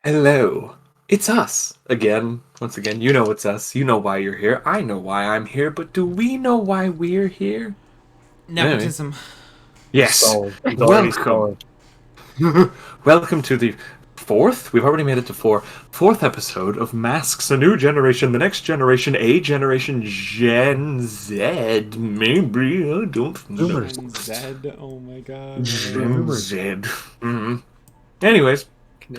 Hello. It's us again. Once again, you know it's us. You know why you're here. I know why I'm here, but do we know why we're here? Anyway, Nepotism. yes. He's already Welcome. stalling. Welcome to the fourth. We've already made it to fourth episode of Masks: A New Generation, the Next Generation, A Generation, Gen Z. Maybe I don't know. Zoomers. Gen Z. Oh my god. Gen Z. Anyways,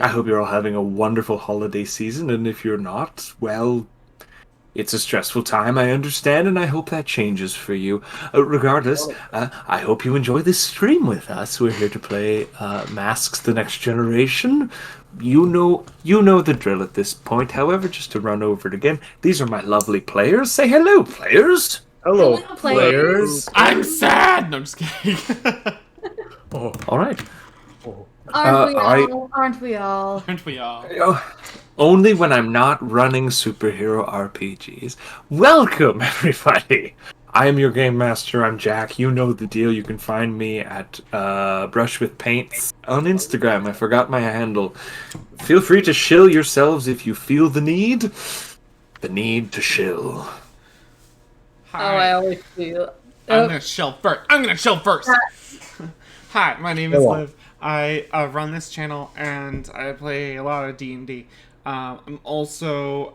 I hope you're all having a wonderful holiday season, and if you're not, well, it's a stressful time, I understand, and I hope that changes for you. Regardless, I hope you enjoy this stream with us. We're here to play Masks: The Next Generation. You know the drill at this point. However, just to run over it again, these are my lovely players. Say hello, players. Hello, Hello, players. I'm sad! No, I'm just kidding. Oh, All right. Aren't we all? Aren't we all? Aren't we all? Only when I'm not running superhero RPGs. Welcome, everybody. I am your game master. I'm Jack. You know the deal. You can find me at Brush with Paints on Instagram. I forgot my handle. Feel free to shill yourselves if you feel the need. The need to shill. Hi. Oh, I always do. I'm gonna chill first. Hi, my name is Hello. Liv. I run this channel and I play a lot of D&D. I'm also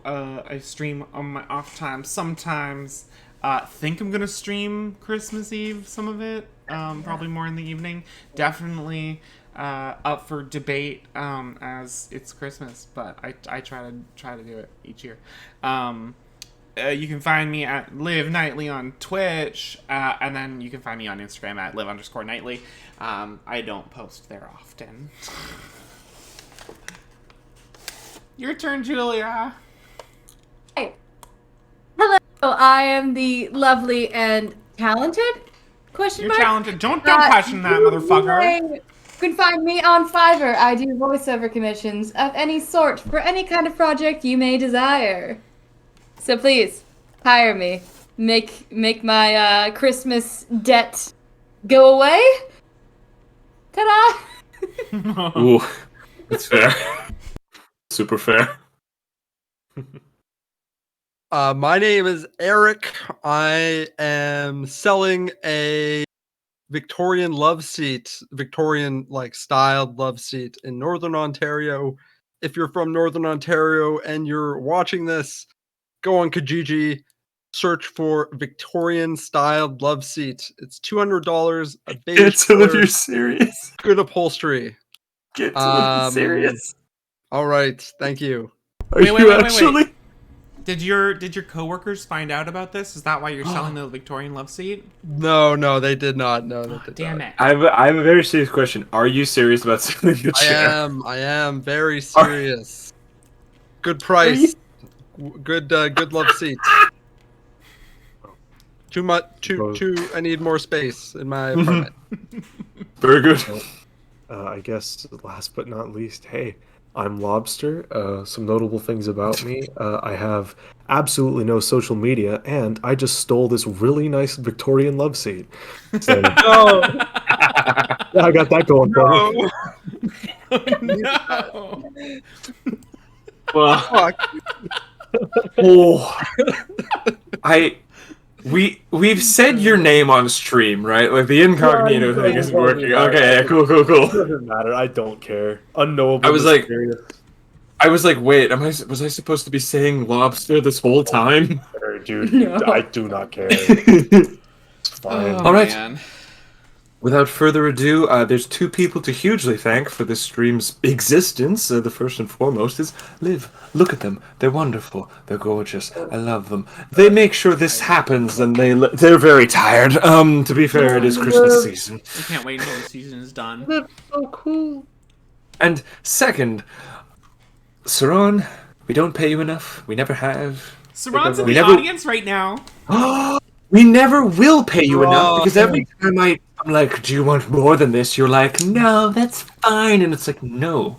I stream on my off time sometimes. Think I'm gonna stream Christmas Eve, some of it. Probably more in the evening. Definitely up for debate as it's Christmas, but I try to do it each year. You can find me at Live Nightly on Twitch, and then you can find me on Instagram at live_nightly. I don't post there often. Your turn, Julia. Hey. Hello, I am the lovely and talented? Question You're mark? talented. Don't question that, motherfucker. You can find me on Fiverr. I do voiceover commissions of any sort for any kind of project you may desire. So please, hire me. Make my Christmas debt go away. Ta-da! Ooh, that's fair. Super fair. my name is Eric. I am selling a Victorian love seat, Victorian styled love seat in Northern Ontario. If you're from Northern Ontario and you're watching this, go on Kijiji, search for Victorian styled love seat. It's $200. A Get beige to if color, you're serious. good upholstery. Get to if you're serious. All right, thank you. Are Wait, you wait, wait, wait, actually? wait. Did your coworkers find out about this? Is that why you're selling the Victorian love seat? No, they did not. No, they did Damn not. it. I have a very serious question. Are you serious about selling the chair? I am very serious. Good price. Good love seat. Too much. I need more space in my apartment. Very good. I guess last but not least, hey, I'm Lobster. Some notable things about me. I have absolutely no social media, and I just stole this really nice Victorian love seat. So, No, yeah, I got that going for me. No. Well, fuck. oh, we've said your name on stream, right? Like the incognito thing isn't working. Okay, yeah, cool. Doesn't matter. I don't care. Unknowable. I was like- mysterious. I was like, wait, was I supposed to be saying lobster this whole time? Dude, No. I do not care. It's fine. Oh, All right. man. Without further ado, there's two people to hugely thank for this stream's existence. The first and foremost is Liv. Look at them. They're wonderful. They're gorgeous. I love them. They make sure this happens, and they're very tired. To be fair, it is Christmas season. I can't wait until the season is done. That's so cool. And second, Saron, we don't pay you enough. We never have. Saron's in We the never- audience right now. We never will pay you enough, Oh. because every time I'm like, do you want more than this? You're like, no, that's fine. And it's like, no,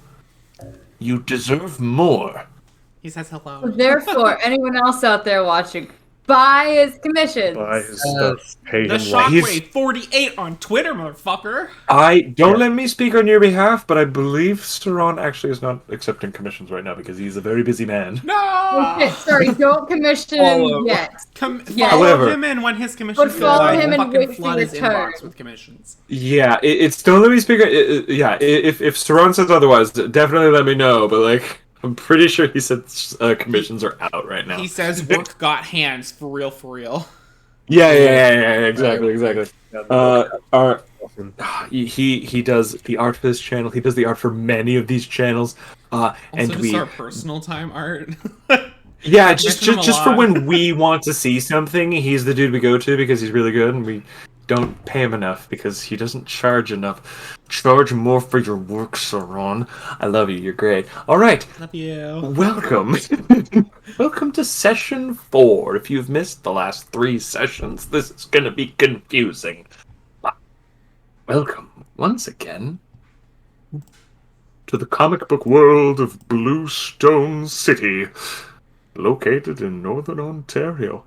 you deserve more. He says hello. Therefore, anyone else out there watching, buy his commissions. Buy his stuff. Pay The him well. Shockwave 48 on Twitter, motherfucker. Don't let me speak on your behalf, but I believe Saran actually is not accepting commissions right now because he's a very busy man. No. Okay, sorry, don't commission him yet. Follow However- him in when his commissions But go follow by. him and Fucking wait for flood your his turn. inbox with commissions. Yeah, it's don't let me speak. Yeah, if Saran says otherwise, definitely let me know. But like, I'm pretty sure he said commissions are out right now. He says work got hands for real, for real. Yeah, exactly. He does the art for this channel. He does the art for many of these channels. Also, And just we our personal time art. Yeah, just mention him a just for lot. when we want to see something, he's the dude we go to because he's really good, and we don't pay him enough because he doesn't charge enough. Charge more for your work, Sauron. I love you. You're great. All right, Love you. welcome. Welcome to session 4. If you've missed the last 3 sessions, this is going to be confusing. But welcome once again to the comic book world of Bluestone City, located in northern Ontario.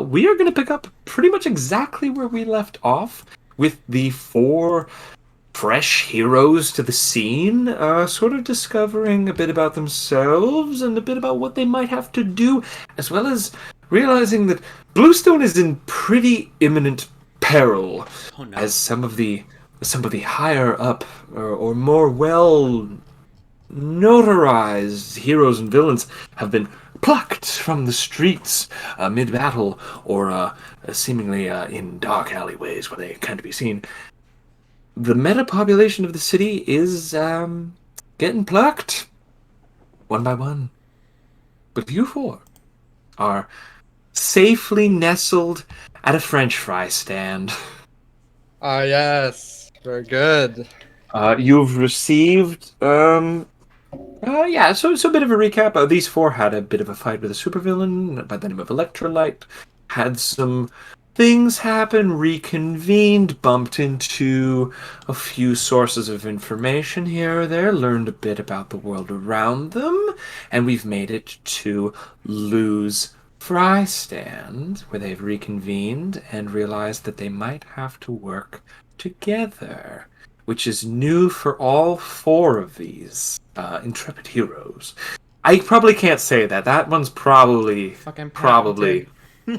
We are going to pick up pretty much exactly where we left off, with the 4 fresh heroes to the scene, sort of discovering a bit about themselves and a bit about what they might have to do, as well as realizing that Bluestone is in pretty imminent peril, Oh no. as some of the higher up or more well notarized heroes and villains have been plucked from the streets mid-battle, or seemingly in dark alleyways where they can't be seen. The meta population of the city is getting plucked one by one. But you 4 are safely nestled at a French fry stand. Ah, yes. Very good. You've received, so a bit of a recap. These 4 had a bit of a fight with a supervillain by the name of Electrolyte, had some things happen, reconvened, bumped into a few sources of information here or there, learned a bit about the world around them, and we've made it to Lou's Fry Stand, where they've reconvened and realized that they might have to work together, which is new for all 4 of these intrepid heroes. I probably can't say that. That one's probably Fucking probably.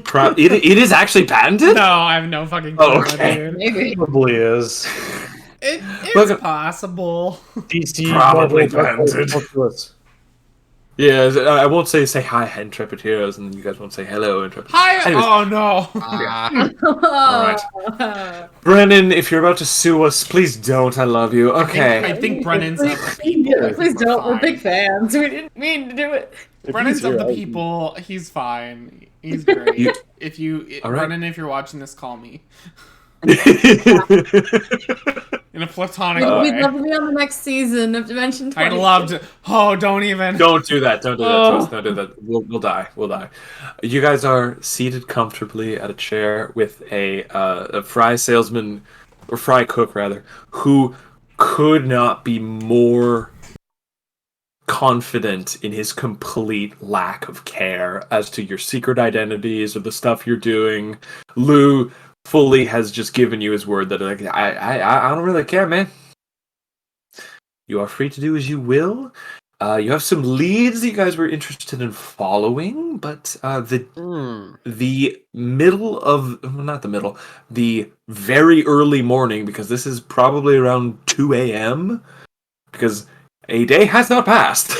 patented. It is actually patented? No, I have no fucking clue, Oh, okay. dude. Maybe. Probably is. It's Look- possible. DC Probably Marvel, patented. talk to us. Yeah, I won't say hi, Intrepid Heroes, and you guys won't say hello, Intrepid. Hi. Anyways. Oh no. Alright. Brennan, if you're about to sue us, please don't. I love you. I Okay. think Brennan's of the Please, people. please don't. We're Fine. big fans. We didn't mean to do it. Brennan's of the If he's people. He's fine. He's great. You- All right. Brennan, if you're watching this, call me Don't in a platonic We'd way. love to be on the next season of Dimension 20. I'd love to. Oh, don't even. do that. Don't do that Oh. to us. Don't do that. We'll die. We'll die. You guys are seated comfortably at a chair with a fry salesman, or fry cook rather, who could not be more confident in his complete lack of care as to your secret identities or the stuff you're doing. Lou fully has just given you his word that like I don't really care, man. You are free to do as you will. You have some leads that you guys were interested in following, but the very early morning, because this is probably around 2 a.m., because a day has not passed,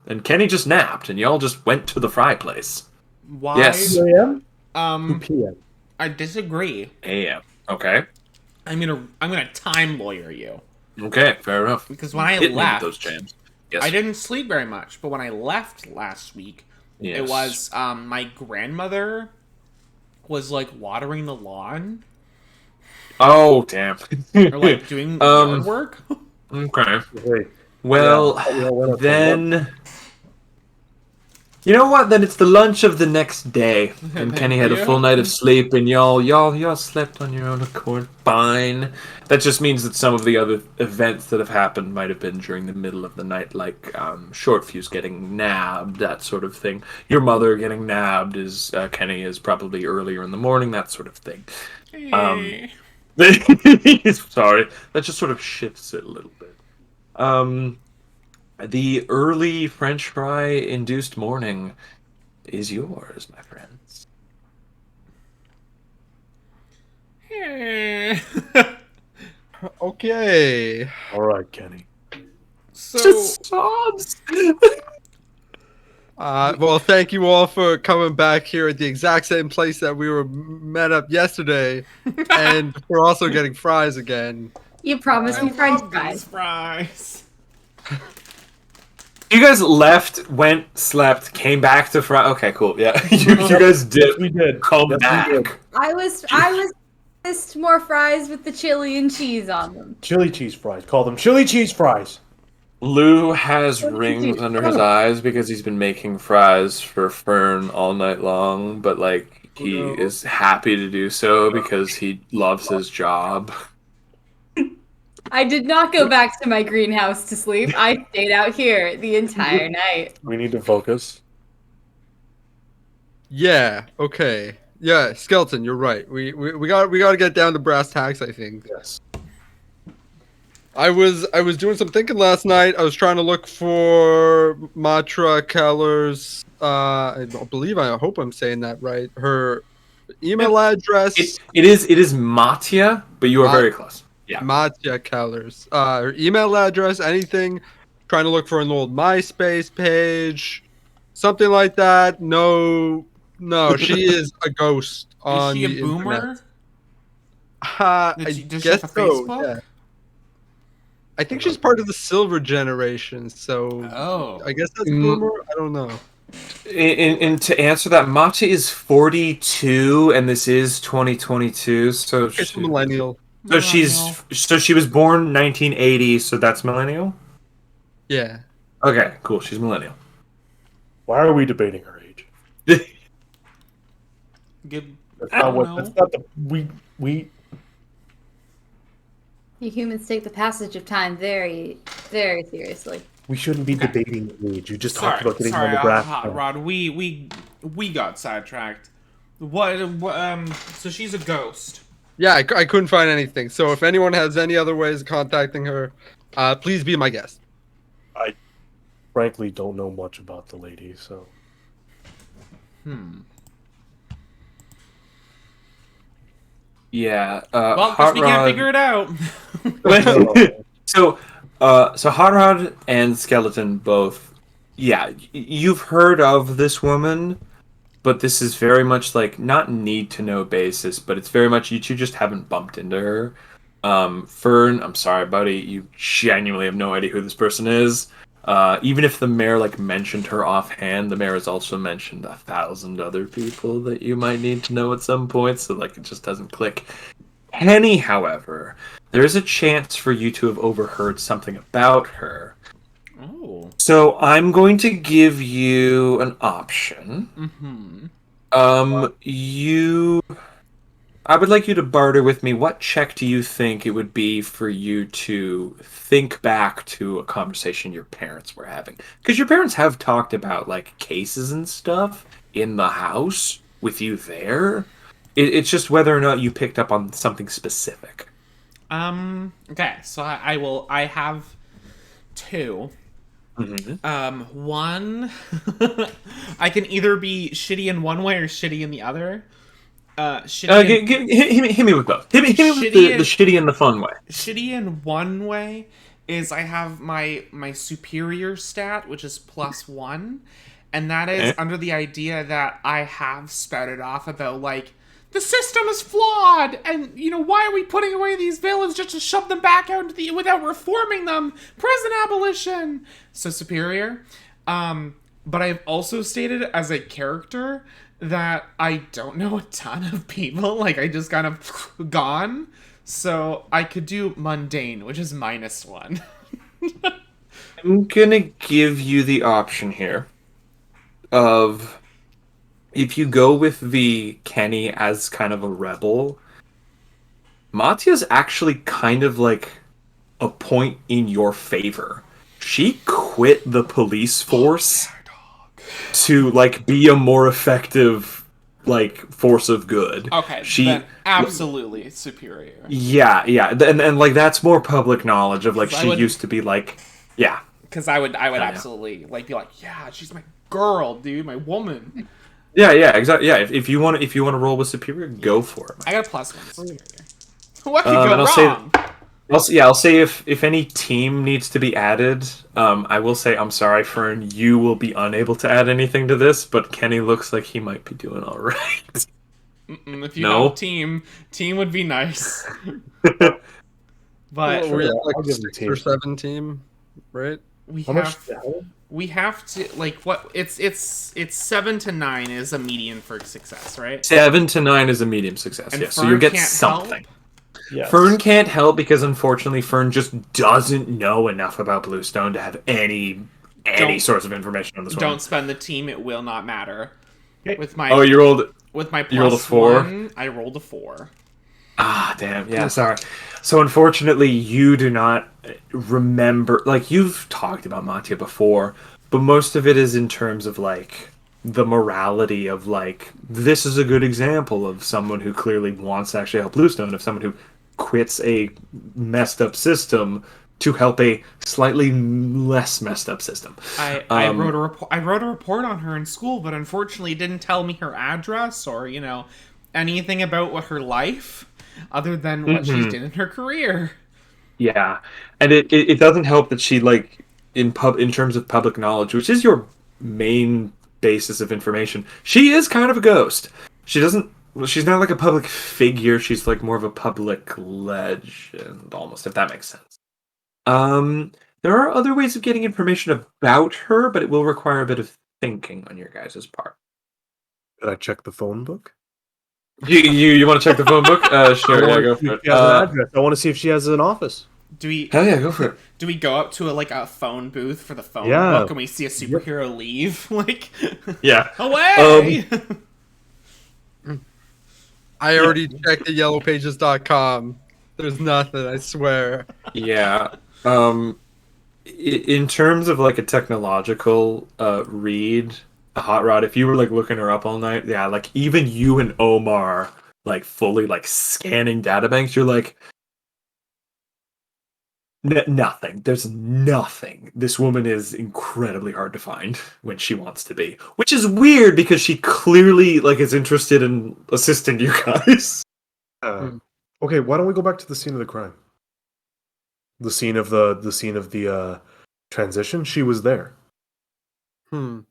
and Kenny just napped, and y'all just went to the fry place. Why? Yes. 2 a.m.? 2 Um, p.m. I disagree. A.m. Okay. I'm gonna time lawyer you Okay, fair enough. because when I Hit me with left, those jams. Yes. I didn't sleep very much. But when I left last week, Yes. it was my grandmother was like watering the lawn Oh, damn. or like doing yard work. Okay. Hey, Well, yeah, why not? then You know what? Then it's the lunch of the next day, and Thank Kenny had a you. full night of sleep, and y'all slept on your own accord. Fine. That just means that some of the other events that have happened might have been during the middle of the night, like Short Fuse getting nabbed, that sort of thing. Your mother getting nabbed is Kenny is probably earlier in the morning, that sort of thing. Eh. Sorry, that just sort of shifts it a little bit. The early French fry induced morning is yours, my friends. Eh. Okay. All right, Kenny. So Just sobs. Well, thank you all for coming back here at the exact same place that we were met up yesterday, and we're also getting fries again. You promised I me French love these fries. fries. You guys left, went, slept, came back to fry. Okay, cool. Yeah, you guys did. Yes, we did. Come Yes, we back. did. I was missed more fries with the chili and cheese on them. Chili cheese fries. Call them chili cheese fries. Lou has What did you rings do? under his eyes because he's been making fries for Fern all night long, but like he No. is happy to do so because he loves his job. I did not go back to my greenhouse to sleep. I stayed out here the entire night. We need to focus. Yeah. Okay. Yeah, Skeleton, you're right. We got to get down to brass tacks. I think. Yes. I was doing some thinking last night. I was trying to look for Matra Keller's. I hope I'm saying that right. Her email address. It is Matya, but you are very close. Yeah. Matya Keller's. Her email address. Anything. Trying to look for an old MySpace page, something like that. No, she is a ghost Is on she a the boomer? internet. Does she guess have a so, Facebook? yeah. I think she's part of the Silver generation, so Oh. I guess that's Mm. boomer. I don't know. And to answer that, Matya is 42, and this is 2022. So It's a millennial. so she was born 1980. So that's millennial. Yeah. Okay, cool. She's millennial. Why are we debating her age? Good. That's I not don't what. know. That's not the we. You humans take the passage of time very, very seriously. We shouldn't be debating age. You just talked about getting on sorry, the brass. Hot Rod. We got sidetracked. What? So she's a ghost. Yeah, I couldn't find anything. So if anyone has any other ways of contacting her, please be my guest. I frankly don't know much about the lady, so Yeah. Well, Hot guess we can't Rod- figure it out. so Hot Rod and Skeleton both. Yeah, you've heard of this woman, but this is very much like not need to know basis, but it's very much you two just haven't bumped into her. Fern, I'm sorry, buddy, you genuinely have no idea who this person is. Even if the mayor like mentioned her offhand, the mayor has also mentioned 1,000 other people that you might need to know at some point, so like it just doesn't click. Penny, however, there is a chance for you to have overheard something about her. Oh. So I'm going to give you an option. I would like you to barter with me. What check do you think it would be for you to think back to a conversation your parents were having? Because your parents have talked about like cases and stuff in the house with you there. It's just whether or not you picked up on something specific. Okay. So I will. I have two. One. I can either be shitty in one way or shitty in the other. Hit me with both. Hit me with Shitty the shitty and the fun way. Shitty in one way is I have my superior stat, which is +1, and that is under the idea that I have spouted off about like the system is flawed, and why are we putting away these villains just to shove them back out into the without reforming them? Prison abolition. So superior. But I've also stated as a character that I don't know a ton of people. Like, I just kind of gone. So I could do mundane, which is -1. I'm gonna give you the option here. of if you go with the Kenny as kind of a rebel, Matia's actually kind of like a point in your favor. She quit the police force to like be a more effective like force of good. Okay, She then absolutely superior. yeah, and like that's more public knowledge of like 'Cause I she would- used to be like yeah. Because I would yeah. absolutely like be like, yeah, she's my girl, dude, my woman. Yeah, exactly. Yeah, if you want to roll with superior, go for it. I got a +1. So what could And go I'll say wrong? I'll say if any team needs to be added, I will say I'm sorry, Fern. You will be unable to add anything to this, but Kenny looks like he might be doing all right. If you No? have team would be nice. Well, But we have I'll like give them 6 team. or 7 team, right? we How much? have The hell? we have to like what it's 7 to 9 is a median for success, right? 7 to 9 is a medium success. And Yeah, so Fern you get can't something. Yes. Fern can't help because unfortunately Fern just doesn't know enough about Bluestone to have any Don't- source of information on this one. Don't spend the team; it will not matter. Okay. With my Oh, you rolled. with my you rolled a plus 4? 1, I rolled a 4. Ah, damn. Yeah, sorry. So unfortunately, you do not remember. Like you've talked about Mattia before, but most of it is in terms of like the morality of like this is a good example of someone who clearly wants to actually help Bluestone, of someone who quits a messed up system to help a slightly less messed up system. I wrote a report. I wrote a report on her in school, but unfortunately, it didn't tell me her address or anything about what her life, other than what she did in her career. Yeah, and it doesn't help that she like in terms of public knowledge, which is your main basis of information. She is kind of a ghost. She doesn't. Well, she's not like a public figure. She's like more of a public legend, almost, if that makes sense. There are other ways of getting information about her, but it will require a bit of thinking on your guys' part. Did I check the phone book? You want to check the phone book? Sure, yeah, go for it. She has an address. I want to see if she has an office. Do we? Hell yeah, go for it. Do we go up to a phone booth for the phone Yeah. book and we see a superhero leave? Like, Yeah. away! I already checked the yellowpages.com. There's nothing, I swear. Yeah. In terms of like a technological read, a hot rod, if you were like looking her up all night, yeah, like even you and Omar like fully like scanning databanks, you're like nothing. There's nothing. This woman is incredibly hard to find when she wants to be, which is weird because she clearly like is interested in assisting you guys. Okay, why don't we go back to the scene of the crime? The scene of the transition. She was there, Hmm.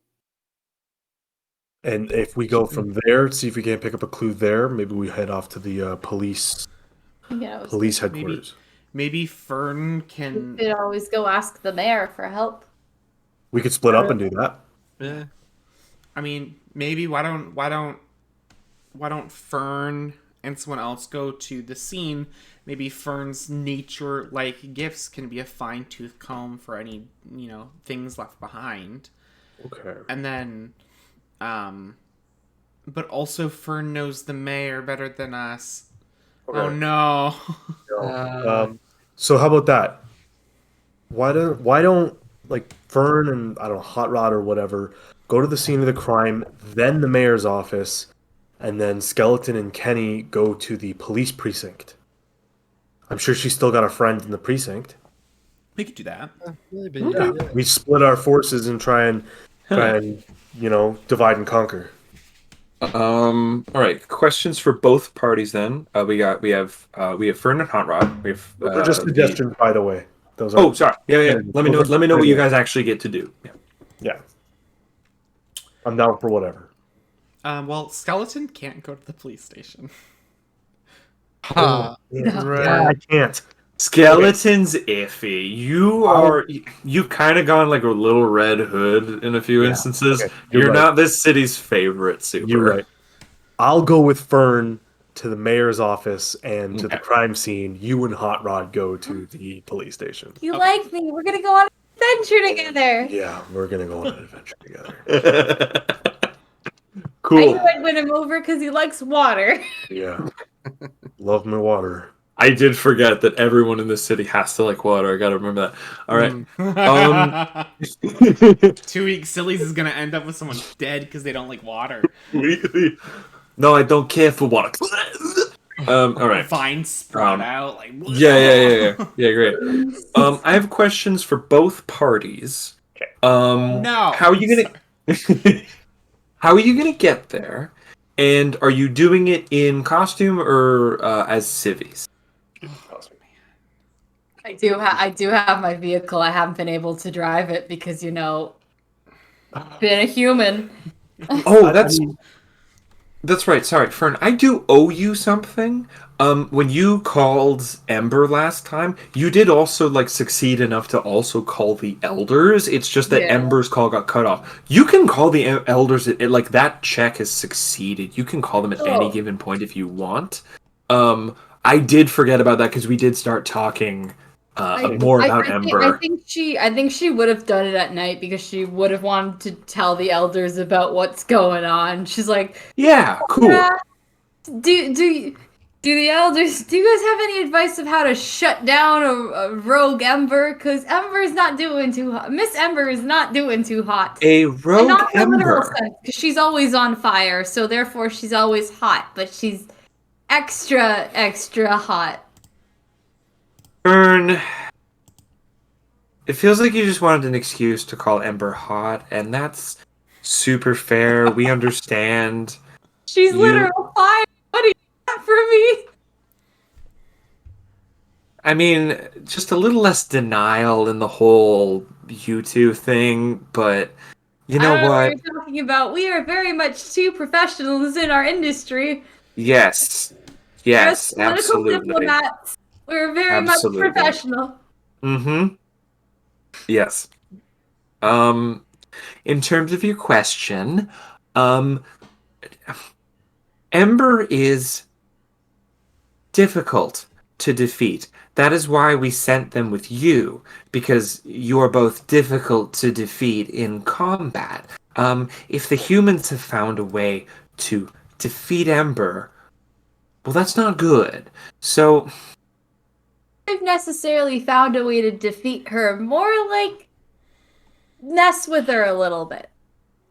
and if we go from there, see if we can't pick up a clue there. Maybe we head off to the police Yeah, headquarters. Maybe Fern we can. could always go ask the mayor for help. We could split up and do that. Yeah. I mean, maybe why don't Fern and someone else go to the scene? Maybe Fern's nature-like gifts can be a fine-tooth comb for any things left behind. Okay. And then, but also Fern knows the mayor better than us. Okay. Oh no! So how about that? Why don't like Fern and I don't know Hot Rod or whatever go to the scene of the crime, then the mayor's office, and then Skeleton and Kenny go to the police precinct. I'm sure she's still got a friend in the precinct. We could do that. Maybe. Yeah. Yeah. We split our forces and try and divide and conquer. All right. Questions for both parties then. We have Fern and Hot Rod. We have Those are just suggestions, by the way. Those are Oh, sorry. Yeah. Let me know what you guys actually get to do. Yeah. Yeah. I'm down for whatever. Well, Skeleton can't go to the police station. Ha. Yeah, I can't. Skeleton's iffy. You've kind of gone like a little Red Hood in a few instances. Okay, You're right. not this city's favorite super. You're right. I'll go with Fern to the mayor's office and to the crime scene. You and Hot Rod go to the police station. You like me? We're gonna go on adventure together. Yeah, we're gonna go on an adventure together. I knew Cool. I'd win him over because he likes water. Yeah, love my water. I did forget that everyone in this city has to like water. I gotta remember that. All right. Mm. 2 weeks, Sillies is gonna end up with someone dead because they don't like water. No, I don't care for water. All right. Vines sprout out like. Yeah. Great. I have questions for both parties. No. How are you gonna? How are you gonna get there? And are you doing it in costume or as civvies? I do have my vehicle. I haven't been able to drive it because been a human. Oh, I mean, that's right. Sorry, Fern. I do owe you something. When you called Ember last time, you did also like succeed enough to also call the elders. It's just that Yeah. Ember's call got cut off. You can call the elders. Like that check has succeeded. You can call them at any Oh. given point if you want. I did forget about that because we did start talking more about Ember. I think she would have done it at night because she would have wanted to tell the elders about what's going on. She's like, Yeah, cool. do the elders? Do you guys have any advice of how to shut down a rogue Ember? Because Ember's not doing too hot. Miss Ember is not doing too hot. A And rogue not in a literal Ember. sense, because she's always on fire, so therefore she's always hot. But she's extra hot. Fern. It feels like you just wanted an excuse to call Ember hot, and that's super fair. We understand. She's You- literal fire. What do you want from me? I mean, just a little less denial in the whole you two thing, but you know I don't know what? what you're talking about. We are very much two professionals in our industry. Yes. As Yes, political absolutely. diplomats, we're very Absolutely. much professional. Mm-hmm. Yes. In terms of your question, um, Ember is difficult to defeat. That is why we sent them with you, because you are both difficult to defeat in combat. If the humans have found a way to defeat Ember, well, that's not good. So, They've necessarily found a way to defeat her, more like mess with her a little bit.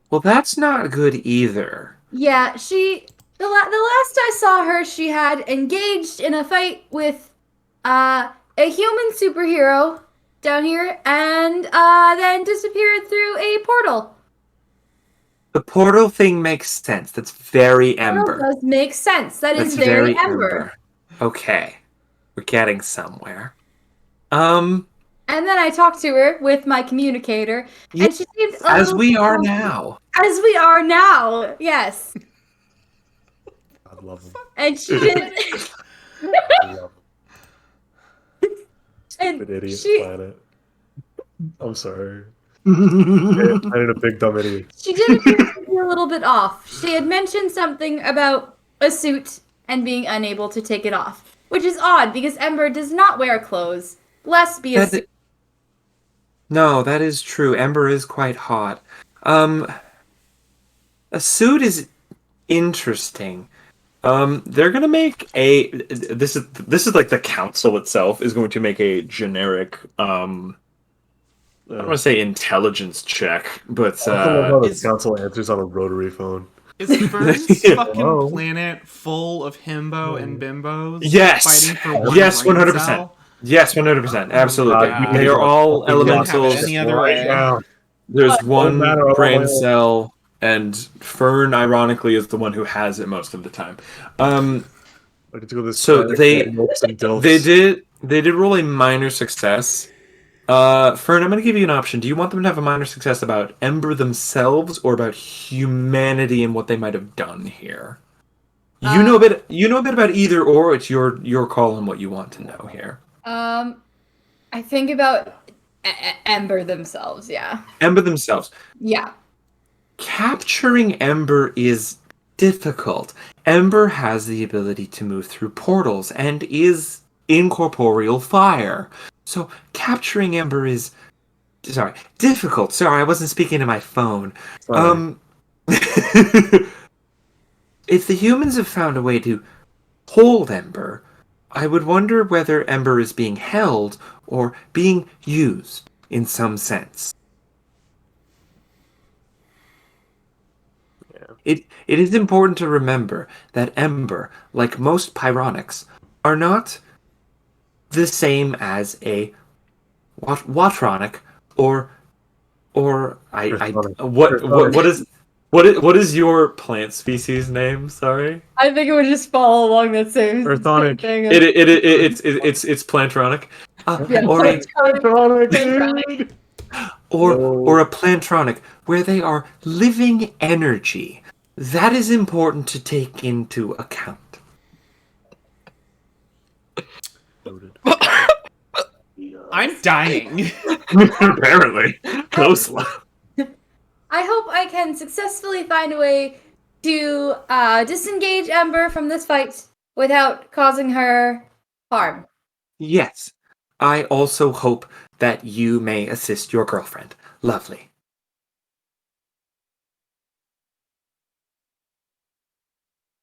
well, that's not good either. Yeah, the last I saw her, she had engaged in a fight with a human superhero down here, and then disappeared through a portal. The portal thing makes sense. That's very Portal Ember. does make sense. That That's is very Ember. Okay. We're getting somewhere. And then I talked to her with my communicator, and she seemed a as little we are confused. now. As we are now, yes. I love him. And she did. I love and Stupid idiot she planet. I'm sorry. I need a big dumb idiot. she did appear to be a little bit off. She had mentioned something about a suit and being unable to take it off, which is odd because Ember does not wear clothes. Lest be a suit. No, that is true. Ember is quite hot. A suit is interesting. They're gonna make a. This is like the council itself is going to make a generic. I don't want to say intelligence check, but I love how the Is- council answers on a rotary phone. Is Fern's fucking Hello? planet full of himbo and bimbos? Yes. Fighting for one Yes, brain 100%. cell? Yes, 100%. Absolutely. God. They are all Couldn't have it elementals. any other way. now. There's Doesn't one matter, I'm brain all- cell, and Fern, ironically, is the one who has it most of the time. I get to go this So planet they- called Nopes and Dilfs. They did roll a minor success. Fern, I'm going to give you an option. Do you want them to have a minor success about Ember themselves or about humanity and what they might have done here? You know a bit. You know a bit about either, or it's your call on what you want to know here. I think about Ember themselves. Yeah. Ember themselves. Yeah. Capturing Ember is difficult. Ember has the ability to move through portals and is incorporeal fire. So capturing Ember is Sorry, difficult. Sorry, I wasn't speaking to my phone. Sorry. If the humans have found a way to hold Ember, I would wonder whether Ember is being held or being used in some sense. Yeah. It is important to remember that Ember, like most pyronics, are not the same as a Watronic or Earthonic. what is your plant species name? Sorry. I think it would just follow along that same Earthonic. thing. It's Plantronic, Yeah, or a Plantronic. or a Plantronic where they are living energy. That is important to take into account. Noted. I'm dying. Apparently, close. I hope I can successfully find a way to disengage Ember from this fight without causing her harm. Yes, I also hope that you may assist your girlfriend. Lovely.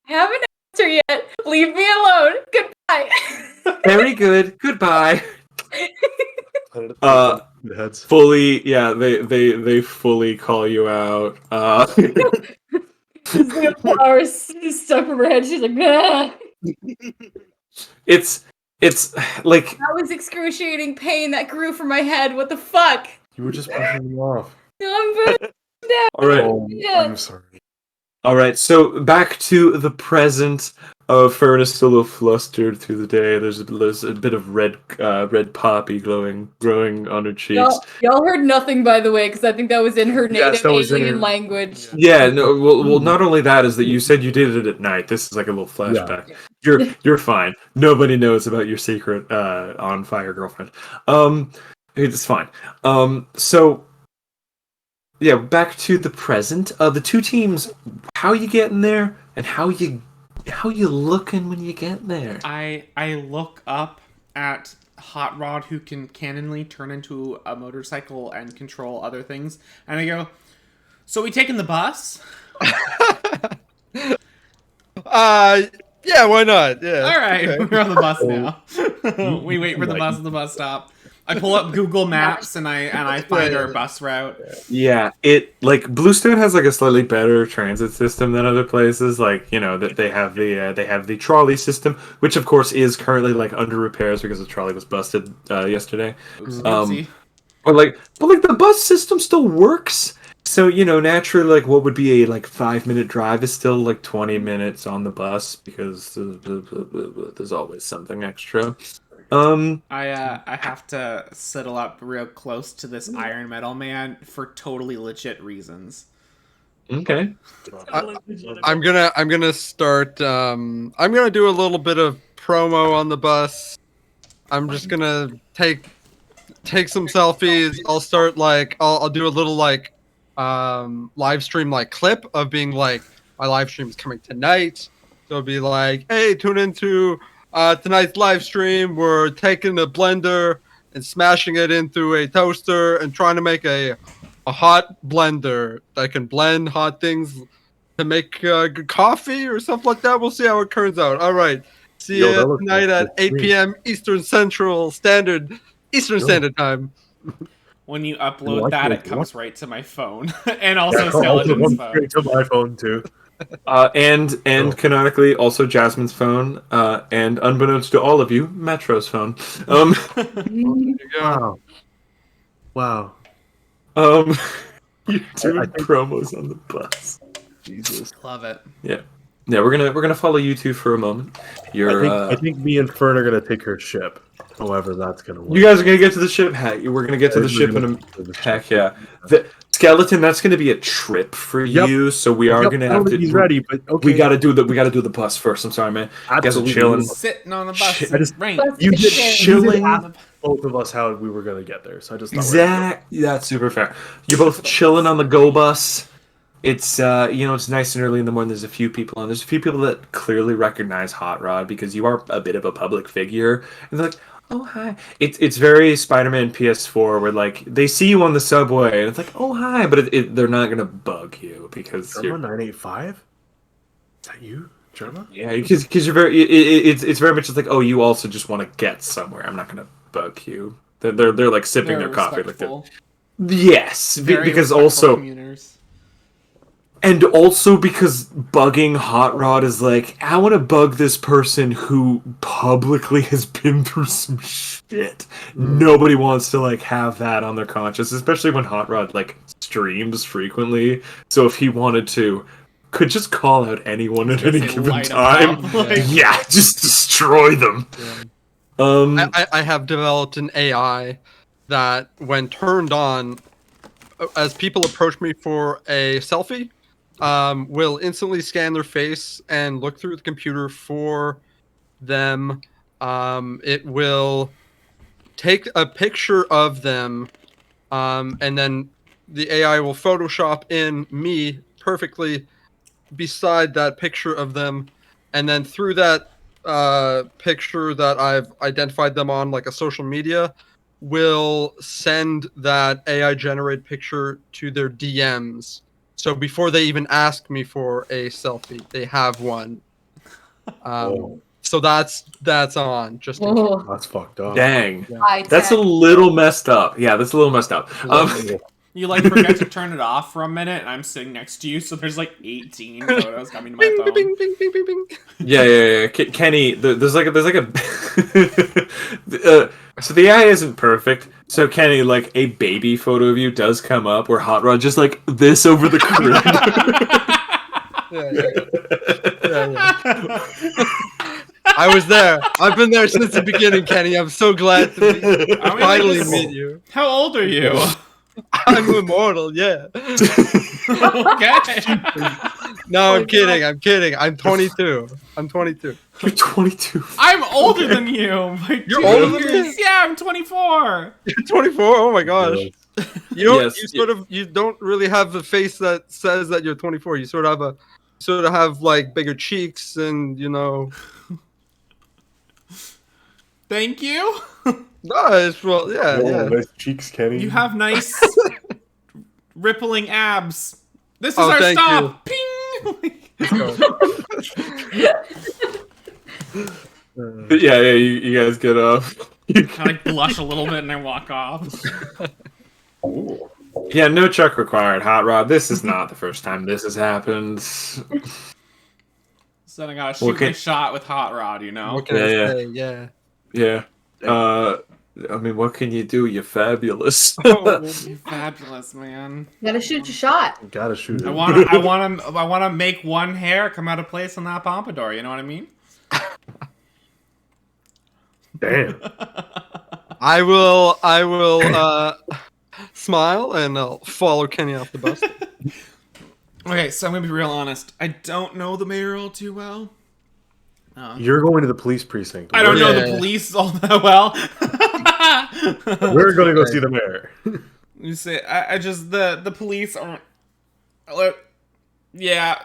I haven't asked her yet. Leave me alone. Goodbye. Very good. Goodbye. Planet of Uh, the heads. Fully, yeah, they fully call you out. Just like a flower stuck from her head. She's like, ah. it's like That was excruciating pain that grew from my head. What the fuck? You were just pushing me off. No, I'm good. all right. Oh, Yeah. I'm sorry. All right, so back to the present. Fern is still a little flustered through the day. There's a bit of red poppy growing on her cheeks. Y'all heard nothing, by the way, because I think that was in her native that was in alien her- language. Yeah, no. Well, not only that is that you said you did it at night. This is like a little flashback. You're fine. Nobody knows about your secret on fire girlfriend. It's fine. So yeah, back to the present. The two teams. How you getting there, and how you looking when you get there? I look up at Hot Rod, who can cannonly turn into a motorcycle and control other things, and I go, "So we taking the bus?" Yeah, why not? Yeah. All right, okay. we're on the bus now. We wait for the bus at the bus stop. I pull up Google Maps and I find our bus route. Yeah, it like Bluestone has like a slightly better transit system than other places. Like that they have the trolley system, which of course is currently like under repairs because the trolley was busted yesterday. Oopsie Um, doopsie. but like the bus system still works. So naturally, like what would be a like 5-minute drive is still like 20 minutes on the bus because there's always something extra. I have to settle up real close to this Iron Metal man for totally legit reasons. Okay. I'm gonna start. I'm gonna do a little bit of promo on the bus. I'm just gonna take some selfies. I'll start I'll do a little live stream clip of being like my live stream is coming tonight. So it'll be like, hey, tune into tonight's live stream. We're taking a blender and smashing it into a toaster and trying to make a hot blender that can blend hot things to make good coffee or something like that. We'll see how it turns out. All right. See Yo, that you looks tonight at like 8 p.m. Eastern Standard Time. When you I upload like that, it. it comes right to my phone, and also Skeleton's phone. Straight to my phone too. And canonically also Jasmine's phone, and unbeknownst to all of you, Metro's phone. There you go. Wow. You're doing I think- promos on the bus. Jesus. Love it. Yeah, we're gonna follow you two for a moment. You're I think me and Fern are gonna take her ship. However, that's gonna work. you guys are gonna get to the ship. Heck, we're gonna get to the ship in a heck yeah. The skeleton, that's gonna be a trip for Yep. you. So we are gonna have to. He's ready, but okay. We gotta do the bus first. I'm sorry, man. You guys are Absolutely. chilling. Sitting on the bus. I just- right. You did Chilling. both of us how we were gonna get there, so I just thought Exactly. That's super fair. You're both chilling on the go bus. It's it's nice and early in the morning. There's a few people on. There's a few people that clearly recognize Hot Rod because you are a bit of a public figure. And they're like, Oh hi. It's very Spider-Man PS4 where like they see you on the subway and it's like oh hi, but they're not gonna bug you because Germa you're 985? Is that you, Germa? yeah because you're very it's very much just like oh you also just want to get somewhere. I'm not gonna bug you. They're like sipping Very their coffee like they're respectful. yes Very because respectful also commuters. and also because bugging Hot Rod is like, I want to bug this person who publicly has been through some shit. Nobody wants to like have that on their conscience, especially when Hot Rod like streams frequently. So if he wanted to, could just call out anyone at any Say, given light 'em time. up, like- Yeah, just destroy them. Yeah. Um, I have developed an AI that, when turned on, as people approach me for a selfie, will instantly scan their face and look through the computer for them. It will take a picture of them, and then the AI will Photoshop in me perfectly beside that picture of them, and then through that picture that I've identified them on, like a social media, will send that AI generated picture to their DMs. So before they even ask me for a selfie, they have one. Whoa. So that's on just in case. Oh, That's fucked up. dang. high That's a tech. little messed up. Yeah, that's a little messed up. You like forget to turn it off for a minute, and I'm sitting next to you, so there's like 18 photos coming to my Bing, phone. bing, bing, bing, bing, bing. Yeah. Kenny, there's like a so the AI isn't perfect. So Kenny, like a baby photo of you does come up where Hot Rod just like this over the crib. Yeah. I was there. I've been there since the beginning, Kenny. I'm so glad to I mean, finally like, meet you. How old are you? I'm immortal, yeah. Okay. No, I'm kidding. I'm kidding. I'm 22. I'm 22. You're 22. I'm older than you. By You're 2 older than years. me? Yeah, I'm 24. You're 24. Oh my gosh. You don't. Yes, You don't really have a face that says that you're 24. You sort of have like bigger cheeks and Thank you. Nice. Well, yeah, Whoa, yeah. nice cheeks, Kenny. You have nice rippling abs. This is Oh, our thank stop. Ping. yeah, you guys get off. I like blush a little bit and I walk off. Yeah, no check required, Hot Rod. This is not the first time this has happened. So then I gotta Well, shoot my shot with Hot Rod, you know? What can I Yeah. say? Yeah. Yeah. I mean, what can you do? You're fabulous. You're fabulous, man. Gotta shoot your shot. Gotta shoot I it. wanna make one hair come out of place on that pompadour, you know what I mean? Damn. I will smile and I'll follow Kenny off the bus. Okay, so I'm gonna be real honest. I don't know the mayor all too well. You're going to the police precinct. I don't know Yeah. the police all that well. We're going to go see the mayor. You say I just the police aren't. Yeah.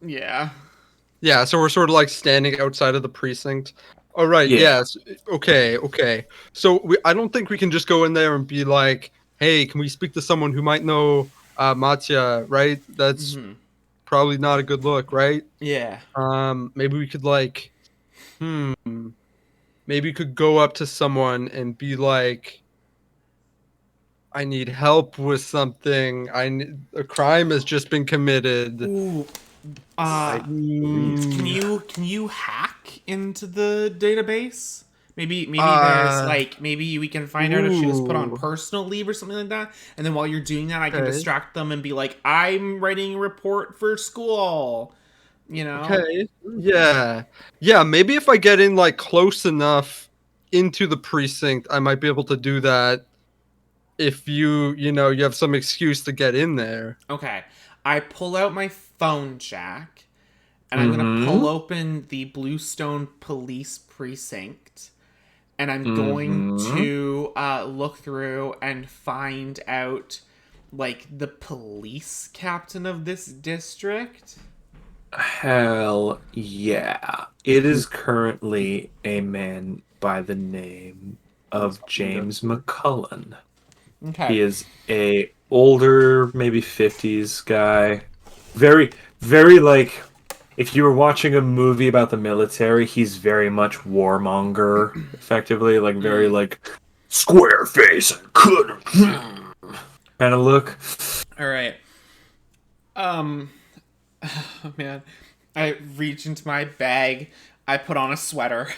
Yeah, so we're sort of like standing outside of the precinct. All right. Yeah. Yes. Okay. So I don't think we can just go in there and be like, "Hey, can we speak to someone who might know Matya?" Right? That's probably not a good look, right? Yeah. Maybe we could like, maybe we could go up to someone and be like, "I need help with something. A crime has just been committed." Ooh. Can you hack into the database? Maybe there's like maybe we can find out if she was put on ooh. personal leave or something like that. And then while you're doing that, I can Okay. distract them and be like, I'm writing a report for school. You know? Okay. Yeah. Maybe if I get in like close enough into the precinct, I might be able to do that. If you have some excuse to get in there. Okay. I pull out my phone jack and I'm gonna pull open the Bluestone Police Precinct. And I'm going to look through and find out, like, the police captain of this district. Hell yeah. It is currently a man by the name of James McCullen. Okay. He is a older, maybe 50s guy. Very, very like, if you were watching a movie about the military, he's very much warmonger, effectively. Like, very like, square face and could kind of look. All right. Oh man, I reach into my bag. I put on a sweater.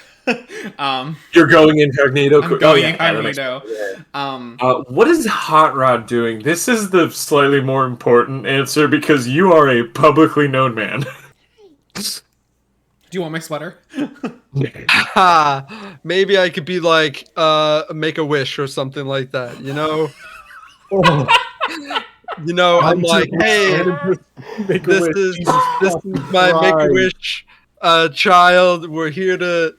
You're going incognito. I'm going that makes incognito. what is Hot Rod doing? This is the slightly more important answer because you are a publicly known man. Do you want my sweater? Maybe I could be like make a wish or something like that, you know? You know, I'm like, hey, this is my Make-A-Wish child. We're here to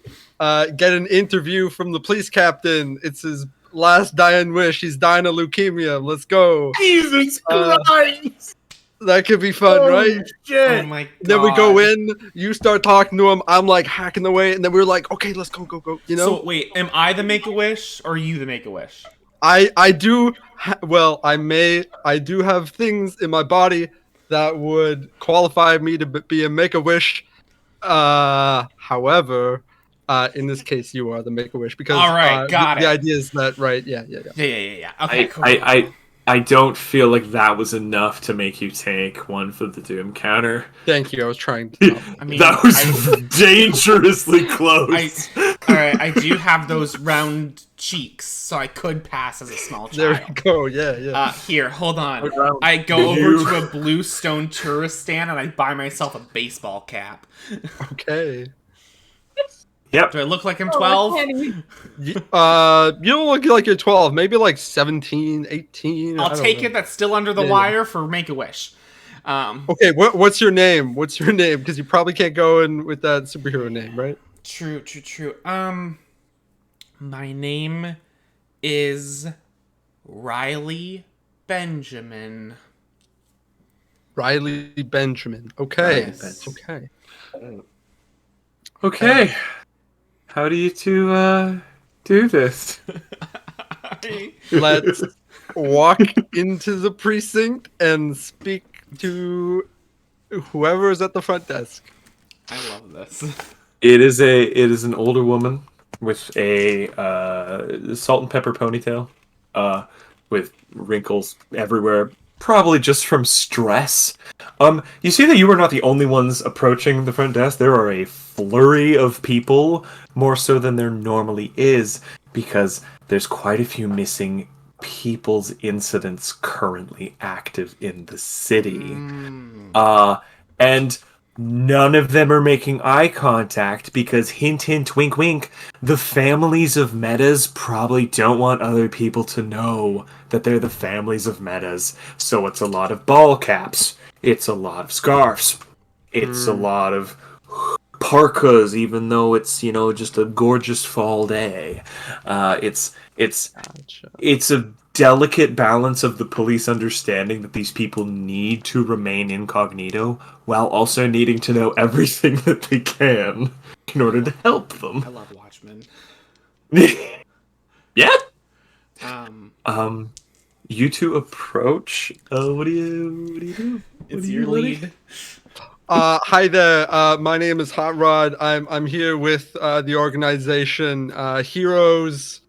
get an interview from the police captain. It's his last dying wish. He's dying of leukemia. Let's go. Jesus Christ! That could be fun, right? Shit. Oh my god. Then we go in, you start talking to him, I'm like hacking away, and then we're like, okay, let's go, you know? So wait, am I the Make-A-Wish or are you the Make-A-Wish? I do I do have things in my body that would qualify me to be a Make-A-Wish. However, in this case, you are the Make-A-Wish because All right, got the it. idea is that right? Yeah. Yeah. Okay, cool. I don't feel like that was enough to make you take one for the Doom counter. Thank you. I was trying to. I mean, That was dangerously close. all right, I do have those round cheeks, so I could pass as a small There child. we go. Yeah. Here, hold on. Around I go over you. to a Blue Stone tourist stand and I buy myself a baseball cap. Okay. Yep. Do I look like I'm Oh, 12? You don't look like you're 12. Maybe like 17, 18. I I'll don't take know. it. That's still under the Yeah. wire for Make-A-Wish. Okay, what's your name? What's your name? Because you probably can't go in with that superhero name, right? True. My name is Riley Benjamin. Riley Benjamin. Okay. Yes. Okay. Okay. How do you two do this? Let's walk into the precinct and speak to whoever is at the front desk. I love this. It is an older woman with a salt and pepper ponytail, with wrinkles everywhere, probably just from stress. You see that you are not the only ones approaching the front desk. There are a flurry of people, more so than there normally is, because there's quite a few missing people's incidents currently active in the city. And none of them are making eye contact because, hint, hint, wink, wink, the families of metas probably don't want other people to know that they're the families of metas. So it's a lot of ball caps. It's a lot of scarves. It's a lot of parkas, even though it's, just a gorgeous fall day. It's a delicate balance of the police understanding that these people need to remain incognito while also needing to know everything that they can in order to help I them. love Watchmen. Yeah. Um, You two approach. What do you do? it's your lead. Hi there. My name is Hot Rod. I'm here with the organization Heroes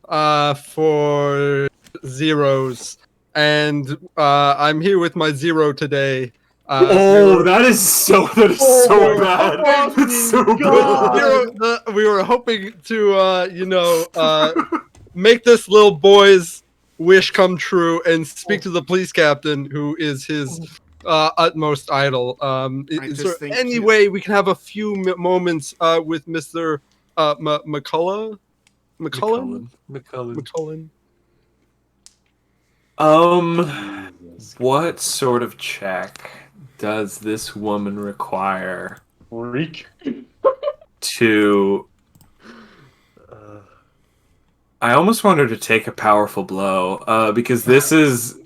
for Zeros, and I'm here with my zero today. That is so bad. That's so bad. We were hoping to, make this little boy's wish come true and speak to the police captain, who is his utmost idol. Is there just think any you- way we can have a few moments with Mr. McCullough? McCullen? What sort of check does this woman require Freak. to... I almost want her to take a powerful blow, because this is...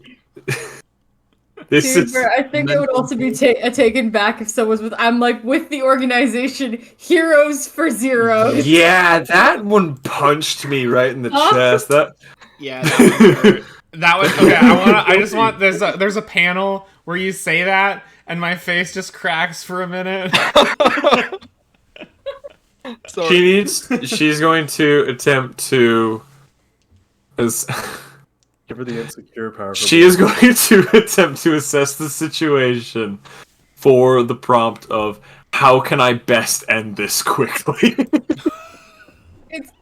This is Super. I think it would also be taken back if someone's with. I'm like with the organization Heroes for Zeros. yeah, that one punched me right in the Huh? chest. That Yeah, that one hurt. That one. Okay, I just want. There's a panel where you say that, and my face just cracks for a minute. Sorry. she's going to attempt to as Give her the insecure power. she is going to attempt to assess the situation for the prompt of how can I best end this quickly.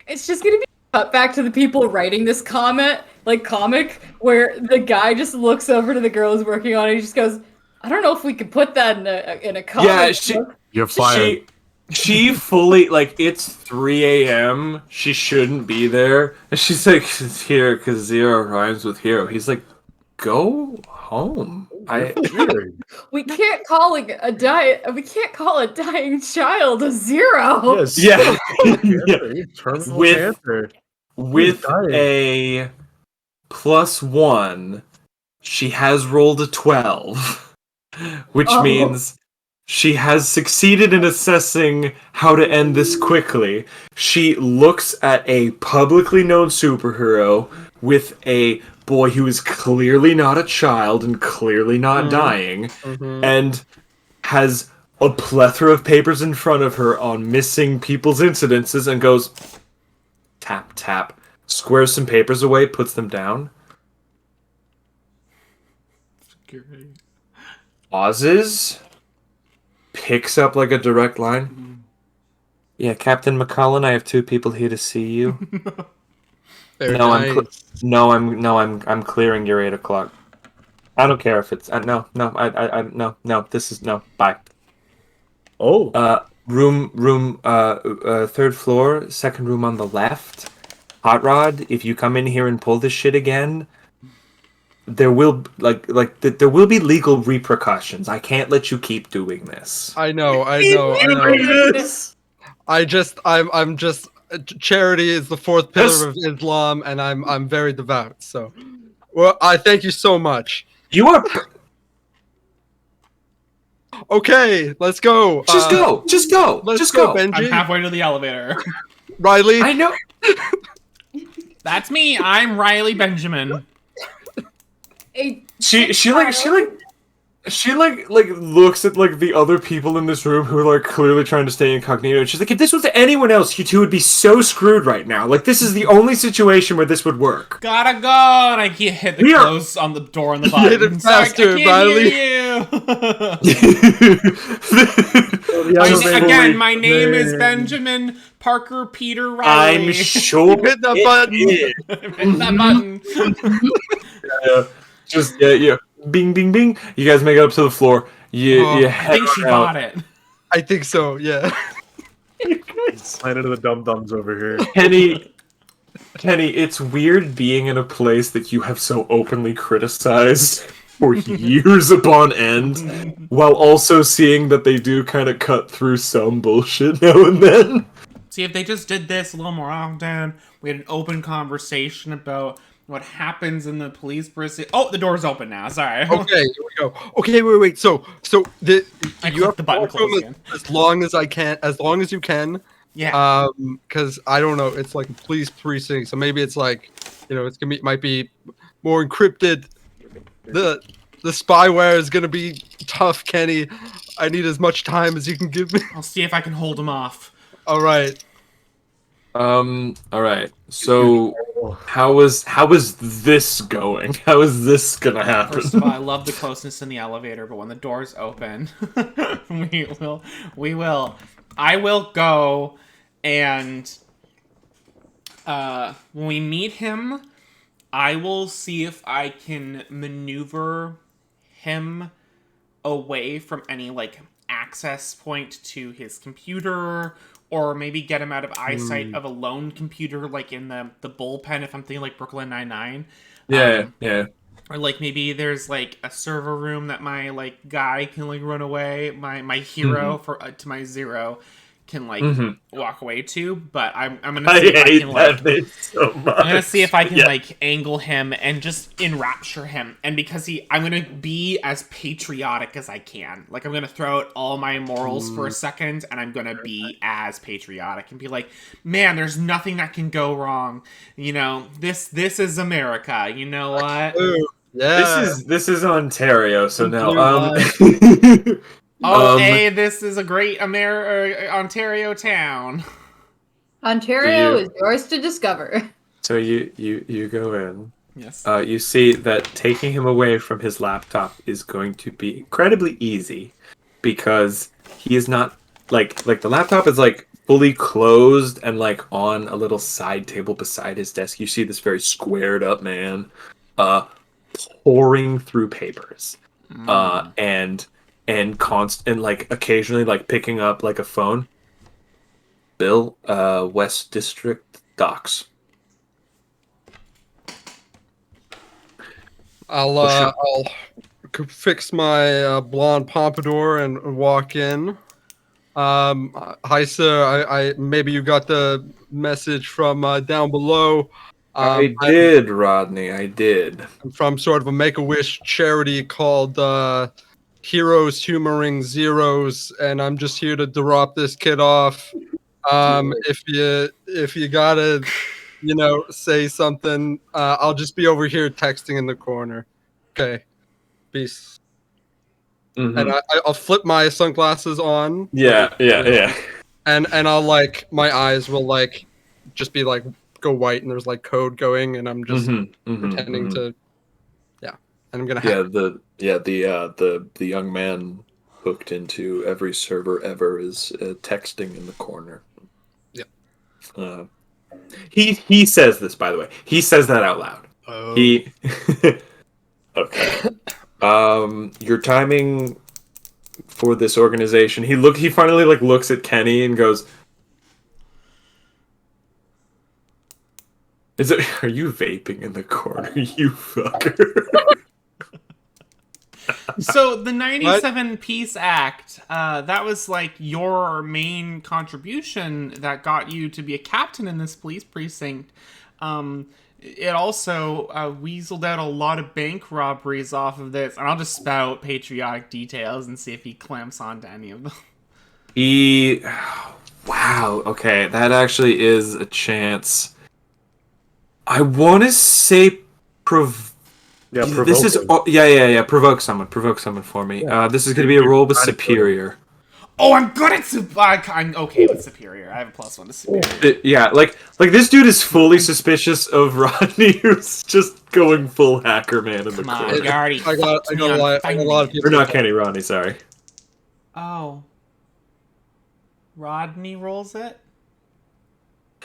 It's just gonna be cut back to the people writing this comic, where the guy just looks over to the girl who's working on it. He just goes, "I don't know if we could put that in a comic." Yeah, book." You're fired. she fully like it's 3 a.m. She shouldn't be there, and she's like, "It's here because zero rhymes with hero." He's like, "Go home." We can't call a dying child a zero. Yes. Yeah. Terminal With- cancer. With dying? a +1, she has rolled a 12, which Oh. means she has succeeded in assessing how to end this quickly. She looks at a publicly known superhero with a boy who is clearly not a child and clearly not dying, and has a plethora of papers in front of her on missing people's incidences and goes, tap, tap, squares some papers away, puts them down, pauses, picks up like a direct line. Yeah, Captain McCullen, I have 2 people here to see you. Very No, nice. I'm clearing your 8 o'clock. I don't care if it's no, this is no, bye. Oh. Room, 3rd floor, 2nd room on the left. Hot Rod, if you come in here and pull this shit again, there will there will be legal repercussions. I can't let you keep doing this. I know. I'm just charity is the 4th pillar of Islam, and I'm very devout. So, well, I thank you so much. You are Okay, let's go. just go, Let's just go, go. I'm Benji. halfway to the elevator. Riley. I know. That's me. I'm Riley Benjamin. She looks at like the other people in this room who are like clearly trying to stay incognito, and she's like, if this was to anyone else, you two would be so screwed right now. Like, this is the only situation where this would work. Gotta go, and I hit the close on the door on the button. Hit it faster, I can't Riley. hear you. The Again, my name is Benjamin Parker Peter Riley. I'm sure Hit that it button. is. Hit that button. Just yeah. Bing, bing, bing. You guys make it up to the floor. You I head think she on got out. it. I think so. Yeah. Sign into the dum-dums over here. Kenny, it's weird being in a place that you have so openly criticized for years upon end, while also seeing that they do kind of cut through some bullshit now and then. See, if they just did this a little more often, we had an open conversation about what happens in the police precinct. Oh, the door's open now. Sorry. Okay, here we go. Okay, wait. So the I you clicked have the button to close walk again. as long as I can, as long as you can. Yeah. Because I don't know, it's like a police precinct, so maybe it's like, it's gonna be might be more encrypted. The spyware is gonna be tough, Kenny. I need as much time as you can give me. I'll see if I can hold him off. All right. All right. So, how is this going? How is this gonna happen? First of all, I love the closeness in the elevator, but when the doors open, I will go, and when we meet him, I will see if I can maneuver him away from any like access point to his computer, or maybe get him out of eyesight of a lone computer, like in the bullpen, if I'm thinking like Brooklyn Nine-Nine. Yeah. Or like maybe there's like a server room that my like guy can like run away. My hero to my zero can like Mhm. walk away to, but I'm gonna I see if I hate can that like bit so much. I'm gonna see if I can Yeah. like angle him and just enrapture him, and because I'm gonna be as patriotic as I can. Like I'm gonna throw out all my morals for a second, and I'm gonna be as patriotic and be like, "Man, there's nothing that can go wrong. You know, this is America. You know what? Ooh, yeah. This is Ontario, so The no. blue line. Oh, hey, this is a great Ontario town." Ontario is yours to discover. So you go in. Yes. You see that taking him away from his laptop is going to be incredibly easy because he is not like the laptop is like fully closed and like on a little side table beside his desk. You see this very squared up man pouring through papers. And constant like occasionally like picking up like a phone. Bill, West District Docks. I'll fix my blonde pompadour and walk in. Hi, sir. I maybe you got the message from down below. I did, Rodney. I did. I'm from sort of a Make-A-Wish charity called Heroes Humoring Zeros, and I'm just here to drop this kid off. If you gotta, say something, I'll just be over here texting in the corner. Okay, peace. Mhm. And I'll flip my sunglasses on. Yeah. And I'll like my eyes will like just be like go white, and there's like code going, and I'm just pretending to, yeah. And I'm gonna hack. The young man hooked into every server ever is texting in the corner. Yeah. He says this, by the way. He says that out loud. Oh. He okay. Your timing for this organization. He finally like looks at Kenny and goes, are you vaping in the corner, you fucker? So the 97 Peace Act, that was like your main contribution that got you to be a captain in this police precinct. It also weaseled out a lot of bank robberies off of this, and I'll just spout patriotic details and see if he clamps onto any of them. Wow, okay, that actually is a chance. I want to say Yeah, this is provoke someone for me. This is going to be a roll with superior. Oh, I'm good at I'm okay with superior. I have a +1 to superior. Like this dude is fully suspicious of Rodney, who's just going full hacker man in the Come on, corner. you already I got fucked me a on lot of finding it. people. Or not Kenny, Rodney. Sorry. Oh. Rodney rolls it?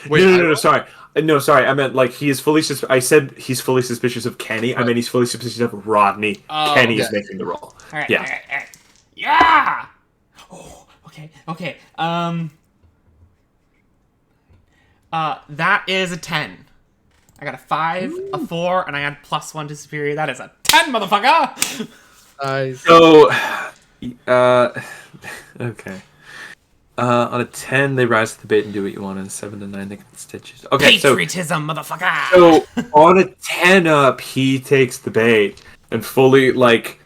Wait, No, sorry. No, sorry. I meant like he is fully. I said he's fully suspicious of Kenny. I meant he's fully suspicious of Rodney. Oh, Kenny is okay. making the roll. All right, Yeah. all right. Yeah. Oh, okay. That is a 10. I got a 5, a 4, and I had +1 to superior. That is a 10, motherfucker. Nice. So, okay. On a 10, they rise to the bait and do what you want. On a 7 to 9, they can stitch you. Okay, Patriotism, motherfucker. so on a 10 up, he takes the bait and fully like.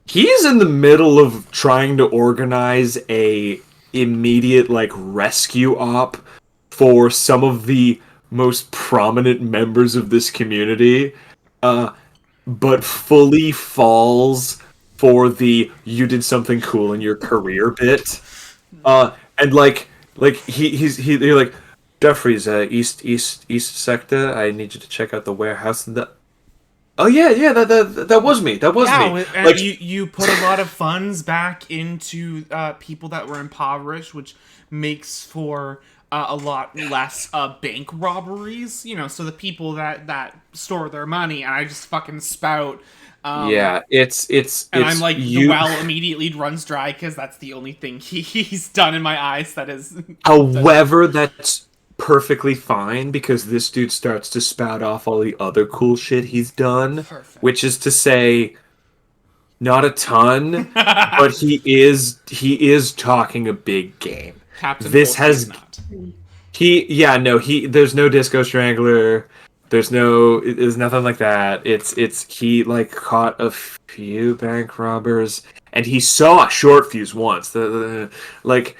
He's in the middle of trying to organize a immediate like rescue op for some of the most prominent members of this community, but fully falls for the "you did something cool in your career" bit, and they're like, Jeffrey's east sector. I need you to check out the warehouse. Oh yeah, that was me. That was me. And Like you put a lot of funds back into people that were impoverished, which makes for a lot less bank robberies. You know, so the people that store their money, and I just fucking spout. It's I'm like, you. the well immediately runs dry because that's the only thing he's done in my eyes that is. However, that's perfectly fine because this dude starts to spout off all the other cool shit he's done, Perfect. which is to say, not a ton, but he is talking a big game. Captain this Polsky is has not. there's no disco strangler. There's nothing like that. It's he like caught a few bank robbers and he saw a short fuse once. Like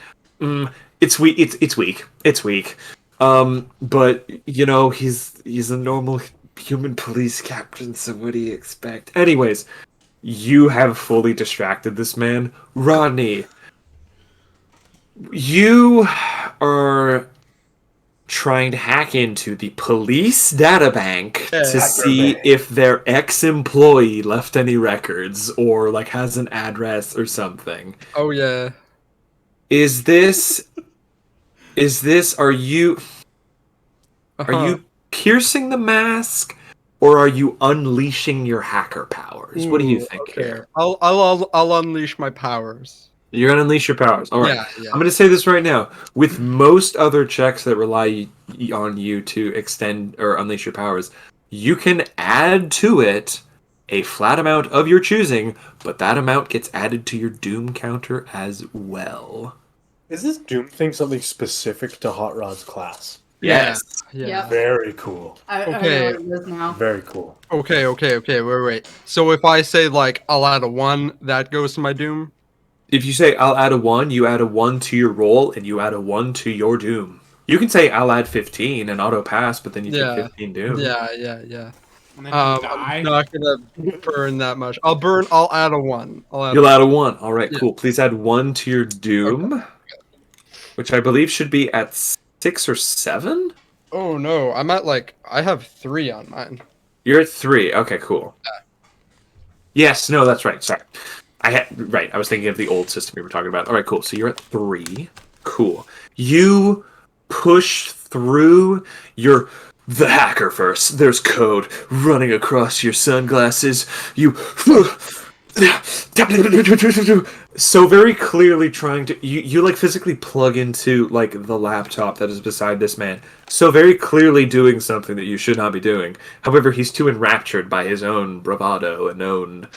it's weak. It's weak. It's weak. But he's a normal human police captain. So what do you expect? Anyways, you have fully distracted this man, Rodney. You are trying to hack into the police databank to see if their ex-employee left any records or like has an address or something. Oh yeah. Is this are you piercing the mask or are you unleashing your hacker powers? What do you think here? I'll unleash my powers. You're gonna unleash your powers. All right. Yeah. I'm gonna say this right now. With most other checks that rely on you to extend or unleash your powers, you can add to it a flat amount of your choosing, but that amount gets added to your doom counter as well. Is this Doom thing something specific to Hot Rod's class? Yes. Yeah. Yep. Very cool. I know Okay. what it is now. Very cool. Okay. Wait. So if I say like I'll add a 1, that goes to my doom. If you say I'll add a 1, you add a 1 to your roll, and you add a 1 to your doom. You can say I'll add 15 and auto pass, but then you take 15 doom. Yeah. And then you I'm die. not gonna burn that much. I'll add a 1. You'll add a 1. All right, Yeah. cool. Please add 1 to your doom, which I believe should be at 6 or 7. Oh no, I'm at I have 3 on mine. You're at 3. Okay, cool. Yes, no, that's right. Sorry. I was thinking of the old system we were talking about. All right, cool. So you're at 3. Cool. You push through the hacker first. There's code running across your sunglasses. You so very clearly trying to you like physically plug into like the laptop that is beside this man. So very clearly doing something that you should not be doing. However, he's too enraptured by his own bravado and own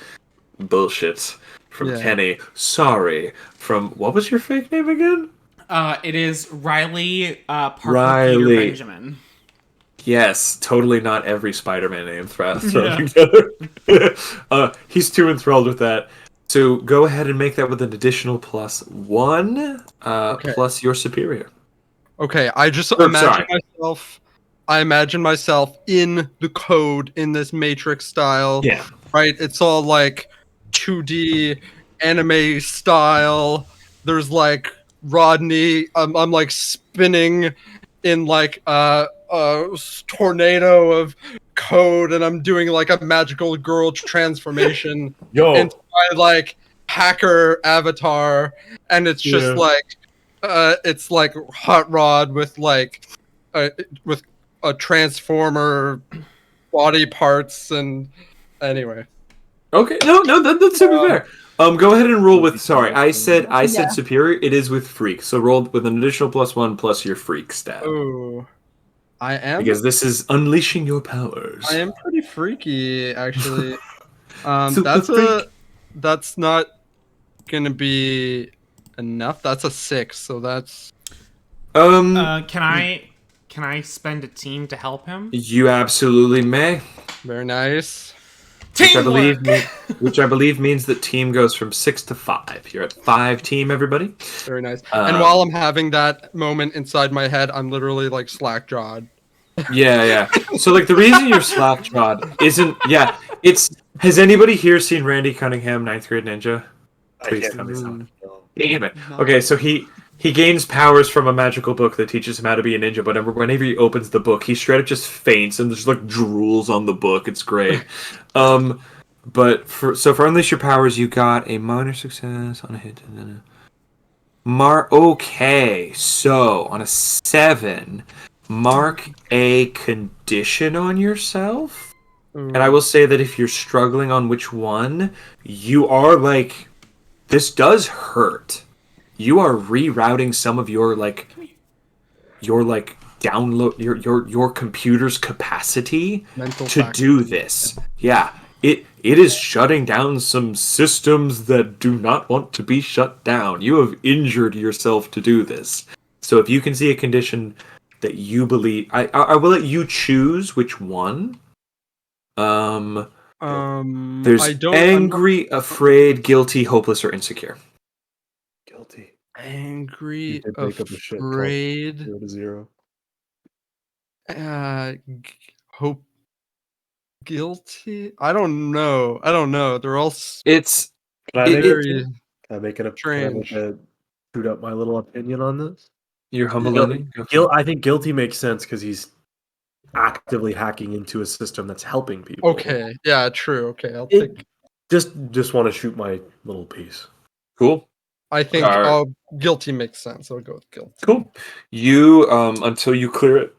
bullshit from Kenny. Sorry. From what was your fake name again? It is Riley Parker Riley. Peter Benjamin. Yes, totally not every Spider-Man name thrown together. He's too enthralled with that. So go ahead and make that with an additional +1 plus your superior. Okay, I just imagine myself in the code in this Matrix style. Yeah. Right? It's all like 2D anime style. There's like Rodney. I'm like spinning in like a tornado of code, and I'm doing like a magical girl transformation into my like hacker avatar, and it's just like it's like Hot Rod with like with a transformer body parts, and anyway. Okay, no, that's super fair. Go ahead and roll with. Sorry, I said superior. It is with freak. So roll with an additional +1 plus your freak stat. Oh, I am because this is unleashing your powers. I am pretty freaky, actually. So that's not gonna be enough. That's a 6, so that's. Can I spend a team to help him? You absolutely may. Very nice. Which I believe means that team goes from 6 to 5. You're at 5 team, everybody. Very nice. And while I'm having that moment inside my head, I'm literally like slack-jawed. Yeah. So like the reason you're slack-jawed isn't. Yeah, it's. Has anybody here seen Randy Cunningham, 9th grade ninja? Please tell me something. Damn it. Okay, so he gains powers from a magical book that teaches him how to be a ninja, but whenever he opens the book, he straight up just faints and there's like drools on the book. It's great. But for Unleash Your Powers, you got a minor success on a hit. Okay, so on a 7, mark a condition on yourself. And I will say that if you're struggling on which one, you are like, this does hurt. You are rerouting some of your download your computer's capacity mental to factor. do this. Yeah, It is shutting down some systems that do not want to be shut down. You have injured yourself to do this. So if you can see a condition that you believe, I will let you choose which one. I There's don't. angry, afraid, guilty, hopeless, or insecure. Guilty. You Angry, did make up a shit called afraid, 0 to 0. hope, guilty. I don't know. They're all It's Can I it, make it, it? very Can I make it? Can I make strange. shoot up my little opinion on this? your humble Guil- ending. Go for it. I think guilty makes sense because he's actively hacking into a system that's helping people. Okay. Yeah. True. Okay. I'll It- take. just want to shoot my little piece. Cool. I think Alright. guilty makes sense. I'll go with guilty. Cool. You until you clear it,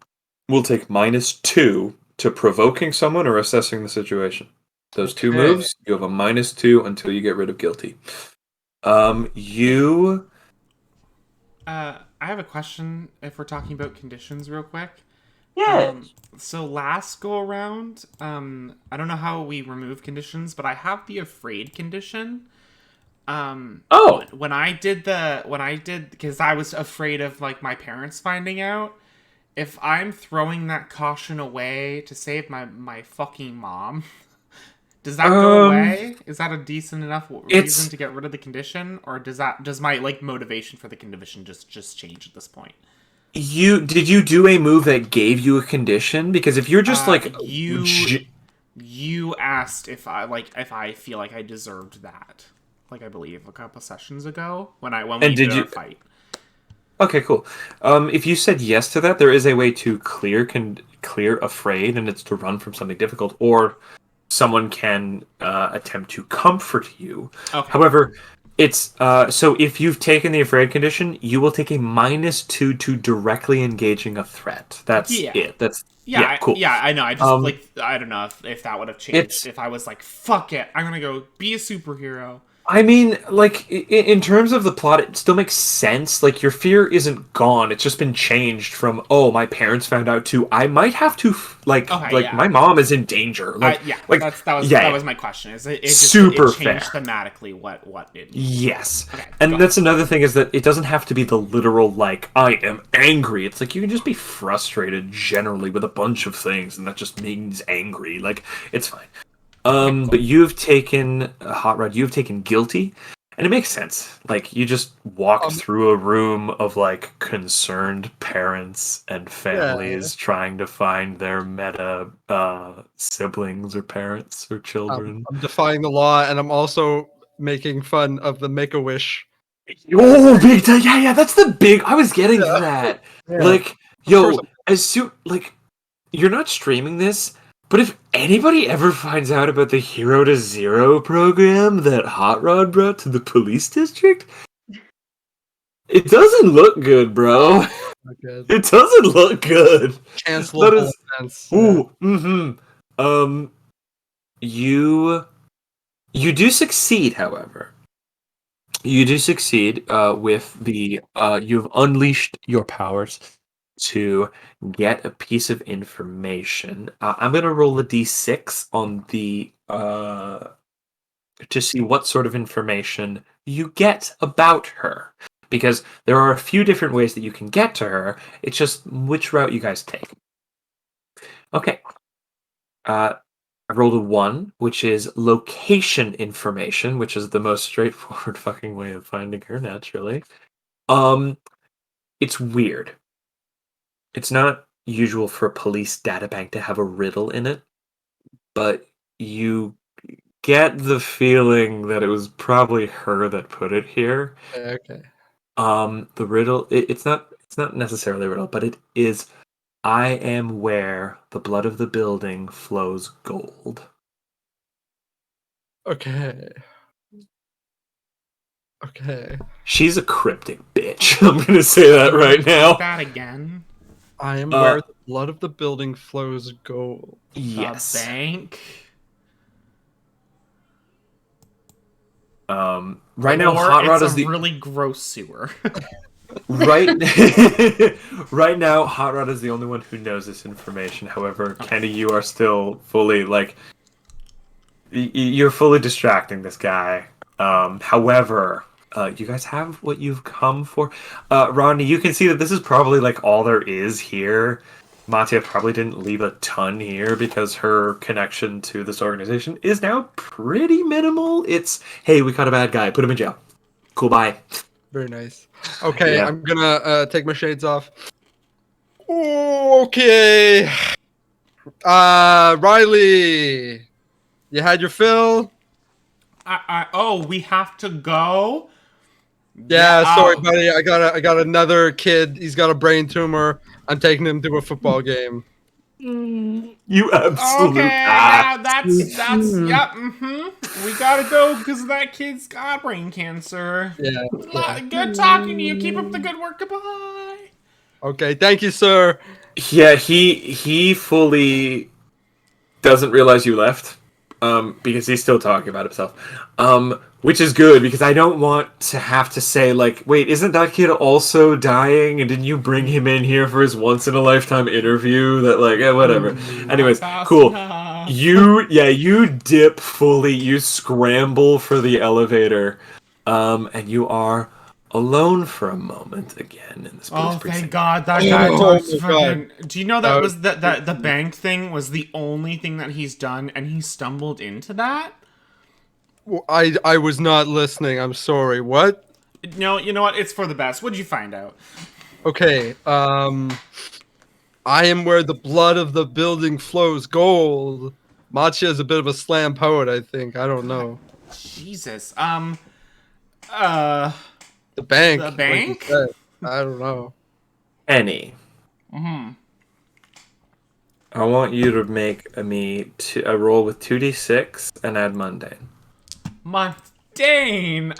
will take -2 to provoking someone or assessing the situation. Those two Okay. moves, you have a -2 until you get rid of guilty. You I have a question if we're talking about conditions real quick. yeah. So last go around, I don't know how we remove conditions, but I have the afraid condition. Oh, When I did because I was afraid of like my parents finding out. If I'm throwing that caution away to save my fucking mom, does that go away? Is that a decent enough reason to get rid of the condition, or does my like motivation for the condition just change at this point? did you do a move that gave you a condition? Because if you're just like You asked if I feel like I deserved that. Like I believe a couple sessions ago when we and did did you our fight. Okay, cool. If you said yes to that, there is a way to clear afraid, and it's to run from something difficult, or someone can attempt to comfort you. Okay. However, it's so if you've taken the afraid condition, you will take a -2 to directly engaging a threat. That's Yeah. it. That's Yeah, cool. I know. I just Um, I don't know if that would have changed if I was like, fuck it, I'm gonna go be a superhero. I mean, like in terms of the plot, it still makes sense. Like your fear isn't gone; it's just been changed from "oh, my parents found out" to "I might have to Okay, yeah. my mom is in danger." Like that was my question. Is it just Super it changed fair. thematically what it Yes, Okay, and go that's another thing is that it doesn't have to be the literal like "I am angry." It's like you can just be frustrated generally with a bunch of things, and that just means angry. Like it's fine. But you've taken Hot Rod. You've taken guilty, and it makes sense. Like you just walked through a room of like concerned parents and families trying to find their meta siblings or parents or children. I'm defying the law, and I'm also making fun of the Make-A-Wish. Oh, big time! Yeah, that's the big. I was getting to that. Yeah. Like, course yo, as soon like you're not streaming this. But if anybody ever finds out about the 0 to 0 program that Hot Rod brought to the police district, it doesn't look good, bro. Okay. It doesn't look good. Cancelable events. Ooh, you do succeed, however. You do succeed with the you've unleashed your powers to get a piece of information. I'm gonna roll a d6 on the to see what sort of information you get about her, because there are a few different ways that you can get to her. It's just which route you guys take. Okay. I rolled a 1, which is location information, which is the most straightforward fucking way of finding her, naturally. It's weird. It's not usual for a police databank to have a riddle in it, but you get the feeling that it was probably her that put it here. Okay. The riddle it's not necessarily a riddle, but it is I am where the blood of the building flows gold. Okay. Okay. She's a cryptic bitch. I'm gonna say that right now. that again. I am where the blood of the building flows gold. Yes. The bank. Right now, Hot Rod is the really gross sewer. right. Right now, Hot Rod is the only one who knows this information. However, Kenny, you are still fully like You're fully distracting this guy. However, you guys have what you've come for. Rodney, you can see that this is probably like all there is here. Mattia probably didn't leave a ton here because her connection to this organization is now pretty minimal. It's, hey, we caught a bad guy, put him in jail. Cool, bye. Very nice. Okay, Yeah. I'm gonna take my shades off. Okay. Riley, you had your fill? Oh, we have to go. Yeah, sorry, oh. buddy. I got another kid. He's got a brain tumor. I'm taking him to a football game. You absolute Okay, ass. yeah, that's yep. We gotta go because that kid's got brain cancer. Yeah. Good talking to you. Keep up the good work. Goodbye. Okay, thank you, sir. Yeah, he fully doesn't realize you left, because he's still talking about himself, which is good because I don't want to have to say like, wait, isn't that kid also dying? And didn't you bring him in here for his once in a lifetime interview? That like, whatever. Anyways, Not fast cool. enough. You dip fully. You scramble for the elevator, and you are alone for a moment again in this police Oh, precinct. thank God that guy Oh talks my fucking. Do you know that Uh, was that the bank thing was the only thing that he's done, and he stumbled into that? I was not listening. I'm sorry. What? No, you know what? It's for the best. What'd you find out? Okay. I am where the blood of the building flows gold. Machia is a bit of a slam poet, I think. I don't know. Jesus. The bank. The like you bank? said. I don't know. Any. I want you to make a roll with 2d6 and add mundane. Mundane.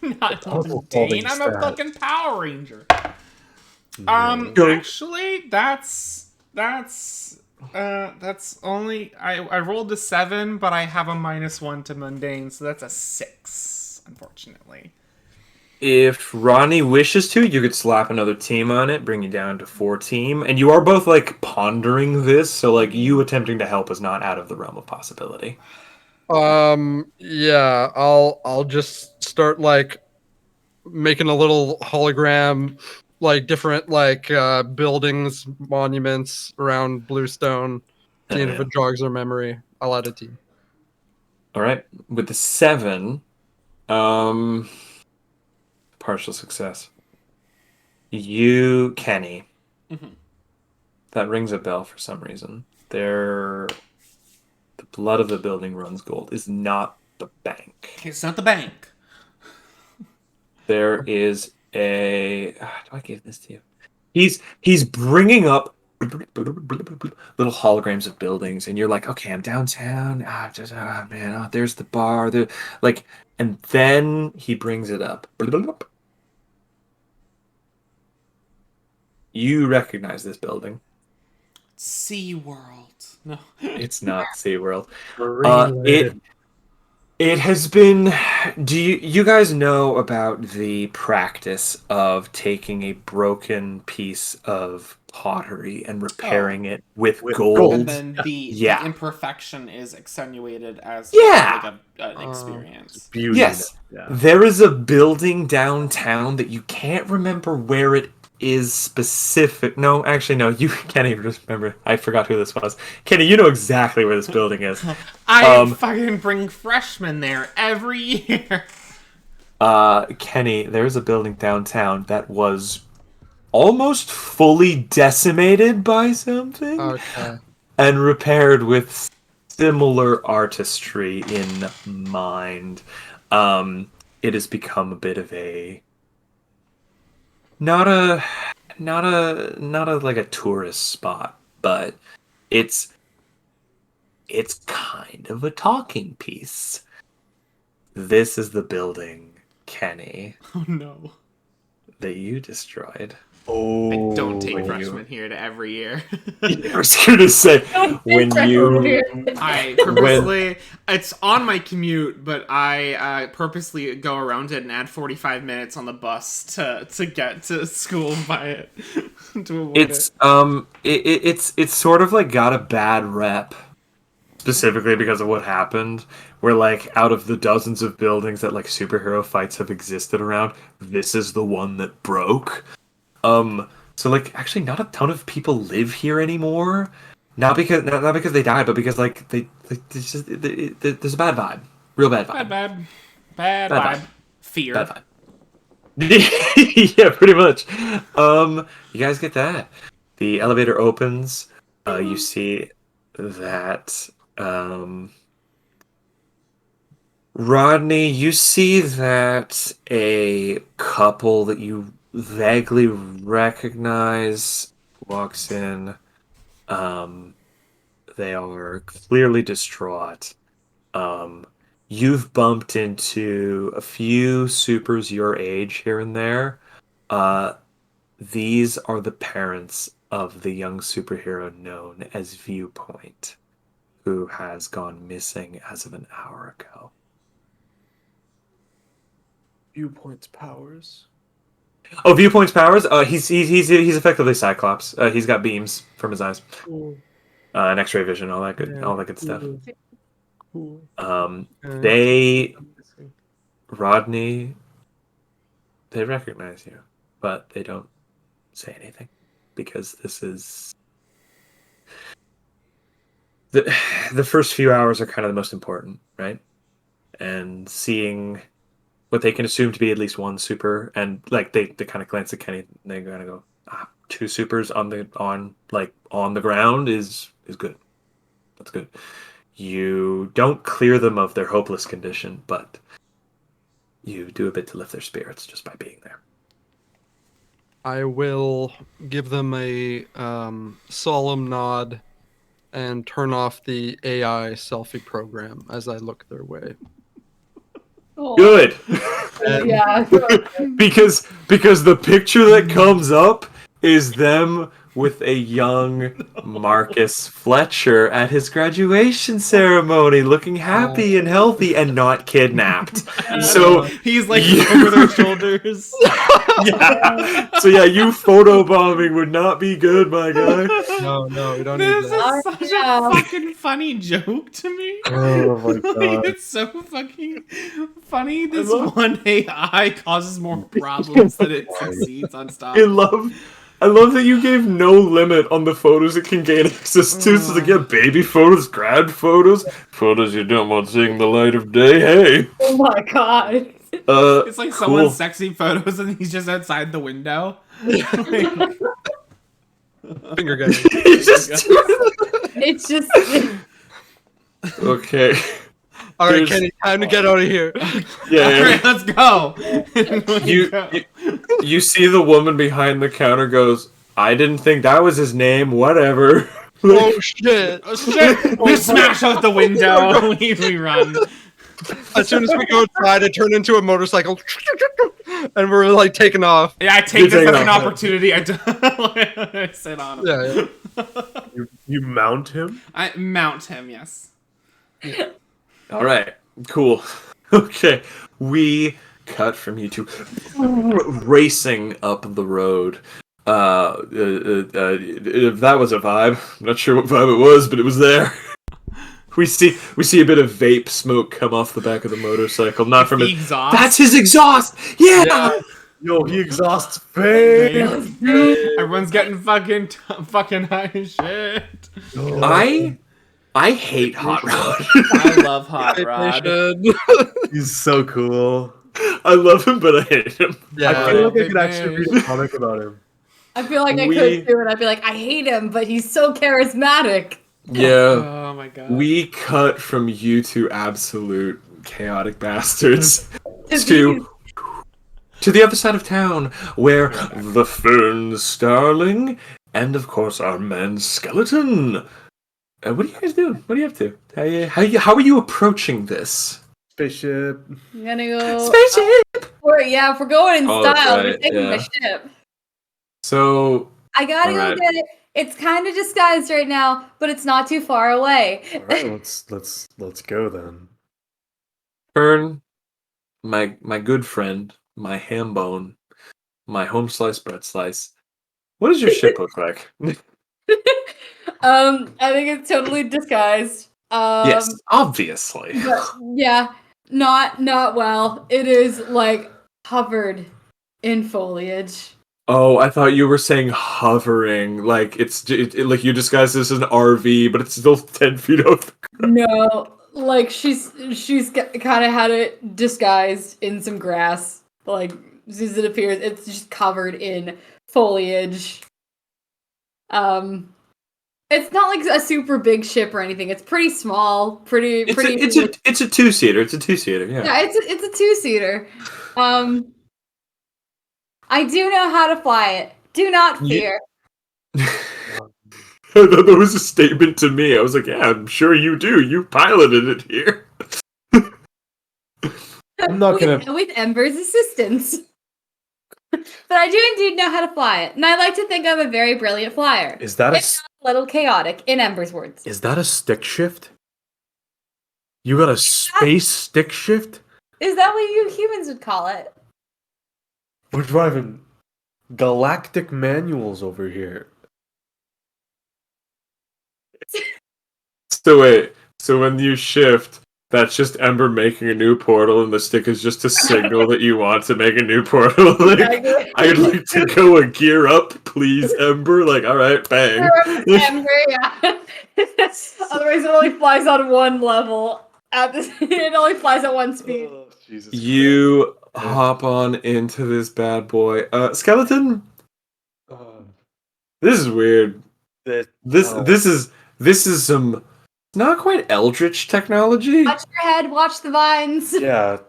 I'm not mundane. I'm a stat. fucking Power Ranger. Go. Actually, that's only I rolled a 7, but I have a -1 to mundane, so that's a 6, unfortunately. If Ronnie wishes to, you could slap another team on it, bring you down to 4 team, and you are both like pondering this, so like you attempting to help is not out of the realm of possibility. Yeah, I'll just start like making a little hologram, like different like buildings, monuments around Bluestone, seeing if yeah. it jogs our memory. I'll add a team. All right, with the 7, partial success. You, Kenny. That rings a bell for some reason. The blood of the building runs gold is not the bank. It's not the bank. There is a. Do I give this to you? He's bringing up little holograms of buildings, and you're like, okay, I'm downtown. Man, there's the bar. Like, and then he brings it up. You recognize this building. SeaWorld. No. It's not SeaWorld. Marine-related. It has been. Do you guys know about the practice of taking a broken piece of pottery and repairing it with gold? And then the Yeah. imperfection is accentuated as Yeah. like an experience. Beauty. Yes. Yeah. There is a building downtown that you can't remember where it is specific. No, actually, no. You can't even remember. I forgot who this was. Kenny, you know exactly where this building is. I fucking bring freshmen there every year. Kenny, there's a building downtown that was almost fully decimated by something Okay. and repaired with similar artistry in mind. It has become a bit of a not a like a tourist spot, but it's kind of a talking piece. This is the building, Kenny, Oh no. that you destroyed. Oh, I don't take when freshmen here to every year. I was gonna say when you I purposely it's on my commute, but I purposely go around it and add 45 minutes on the bus to get to school by it to avoid it's it. it's sort of like got a bad rep specifically because of what happened. Where like out of the dozens of buildings that like superhero fights have existed around, this is the one that broke. So like actually not a ton of people live here anymore. Not because they died, but because like there's a bad vibe, real bad vibe, Bad Bad vibe. Fear. bad vibe. Yeah, pretty much. You guys get that. The elevator opens. You see that Rodney, you see that a couple that you vaguely recognize walks in. Um, they are clearly distraught. Um, you've bumped into a few supers your age here and there. Uh, these are the parents of the young superhero known as Viewpoint, who has gone missing as of an hour ago. Viewpoint's powers. Oh, Viewpoint's powers? He's effectively Cyclops. He's got beams from his eyes, Cool. and X-ray vision, all that good, Yeah, all that good stuff. Cool. They Rodney, they recognize you, but they don't say anything because this is the first few hours are kind of the most important, right? And seeing what they can assume to be at least one super, and like they kind of glance at Kenny, and they kind of go, two supers on the ground is good. That's good. You don't clear them of their hopeless condition, but you do a bit to lift their spirits just by being there. I will give them a solemn nod and turn off the AI selfie program as I look their way. Oh, Good. yeah. because the picture that comes up is them with a young Marcus Fletcher at his graduation ceremony, looking happy and healthy and not kidnapped. So He's like you- over their shoulders. yeah. So yeah, you photobombing would not be good, my guy. No, we don't need This that. is such Yeah. a fucking funny joke to me. Oh my Like, god. it's so fucking funny. This love- one AI causes more problems than it succeeds on stuff. I love that you gave no limit on the photos it can gain access to. So they get baby photos, grad photos, photos you don't want seeing the light of day. Hey, Oh my god. It's like cool. someone's sexy photos and he's just outside the window. Like, Finger gun. It's just Okay. All right, There's- Kenny, time to get out of here. Yeah. alright, let's go. You see the woman behind the counter goes, I didn't think that was his name. Whatever. Oh shit! Oh, shit. We smash out the window. We run. As soon as we go outside, I turn into a motorcycle, and we're like taking off. Yeah, I take You this take as it an off. opportunity. I sit on him. Yeah. You mount him? I mount him, yes. All right. Cool. Okay. We cut from you two racing up the road. If that was a vibe, I'm not sure what vibe it was, but it was there. We see a bit of vape smoke come off the back of the motorcycle, not from The it. exhaust. That's his exhaust. Yeah. Yo, he exhausts fame. Everyone's getting fucking high as shit. I hate Hot Rod. I love Hot Rod. He's so cool. I love him, but I hate him. Yeah. I feel like I big could actually name. read a comic about him. I feel like I We- could too, and I'd be like, I hate him, but he's so charismatic. Yeah. Oh my god. We cut from you two absolute chaotic bastards To to the other side of town, where the Fern Starling and of course our man Skeleton. What are you guys doing? What are you up to? How are you approaching this? Spaceship. I'm gonna go. Spaceship. If we're going in Oh, that's style, we're right, taking yeah. my ship. So I gotta go Alright. get it. It's kind of disguised right now, but it's not too far away. All right, let's go then. Fern, my good friend, my ham bone, my home slice bread slice. What does your ship look like? I think it's totally disguised. Yes, obviously. But yeah, not well. It is like covered in foliage. Oh, I thought you were saying hovering, like like you disguised this as an RV, but it's still 10 feet off. No, like she's kind of had it disguised in some grass. Like as it appears, it's just covered in foliage. It's not like a super big ship or anything. It's pretty small, pretty. It's a two-seater. It's a two-seater. Yeah. Yeah, it's a two-seater. I do know how to fly it. Do not fear. I thought that was a statement to me. I was like, yeah, I'm sure you do. You piloted it here. I'm not gonna. With Ember's assistance. But I do indeed know how to fly it, and I like to think I'm a very brilliant flyer. Is that If not a little chaotic, in Ember's words. Is that a stick shift? You got a space stick shift? Is that what you humans would call it? We're driving galactic manuals over here. So wait, so when you shift, that's just Ember making a new portal, and the stick is just a signal that you want to make a new portal. Like, Exactly. I'd like to go a gear up, please, Ember. Like, all right, bang. Ember, yeah. Otherwise, it only flies on one level. It only flies at one speed. Oh, Jesus You hop on into this bad boy. Skeleton? This is weird. This is some not quite eldritch technology. Watch your head, watch the vines. Yeah.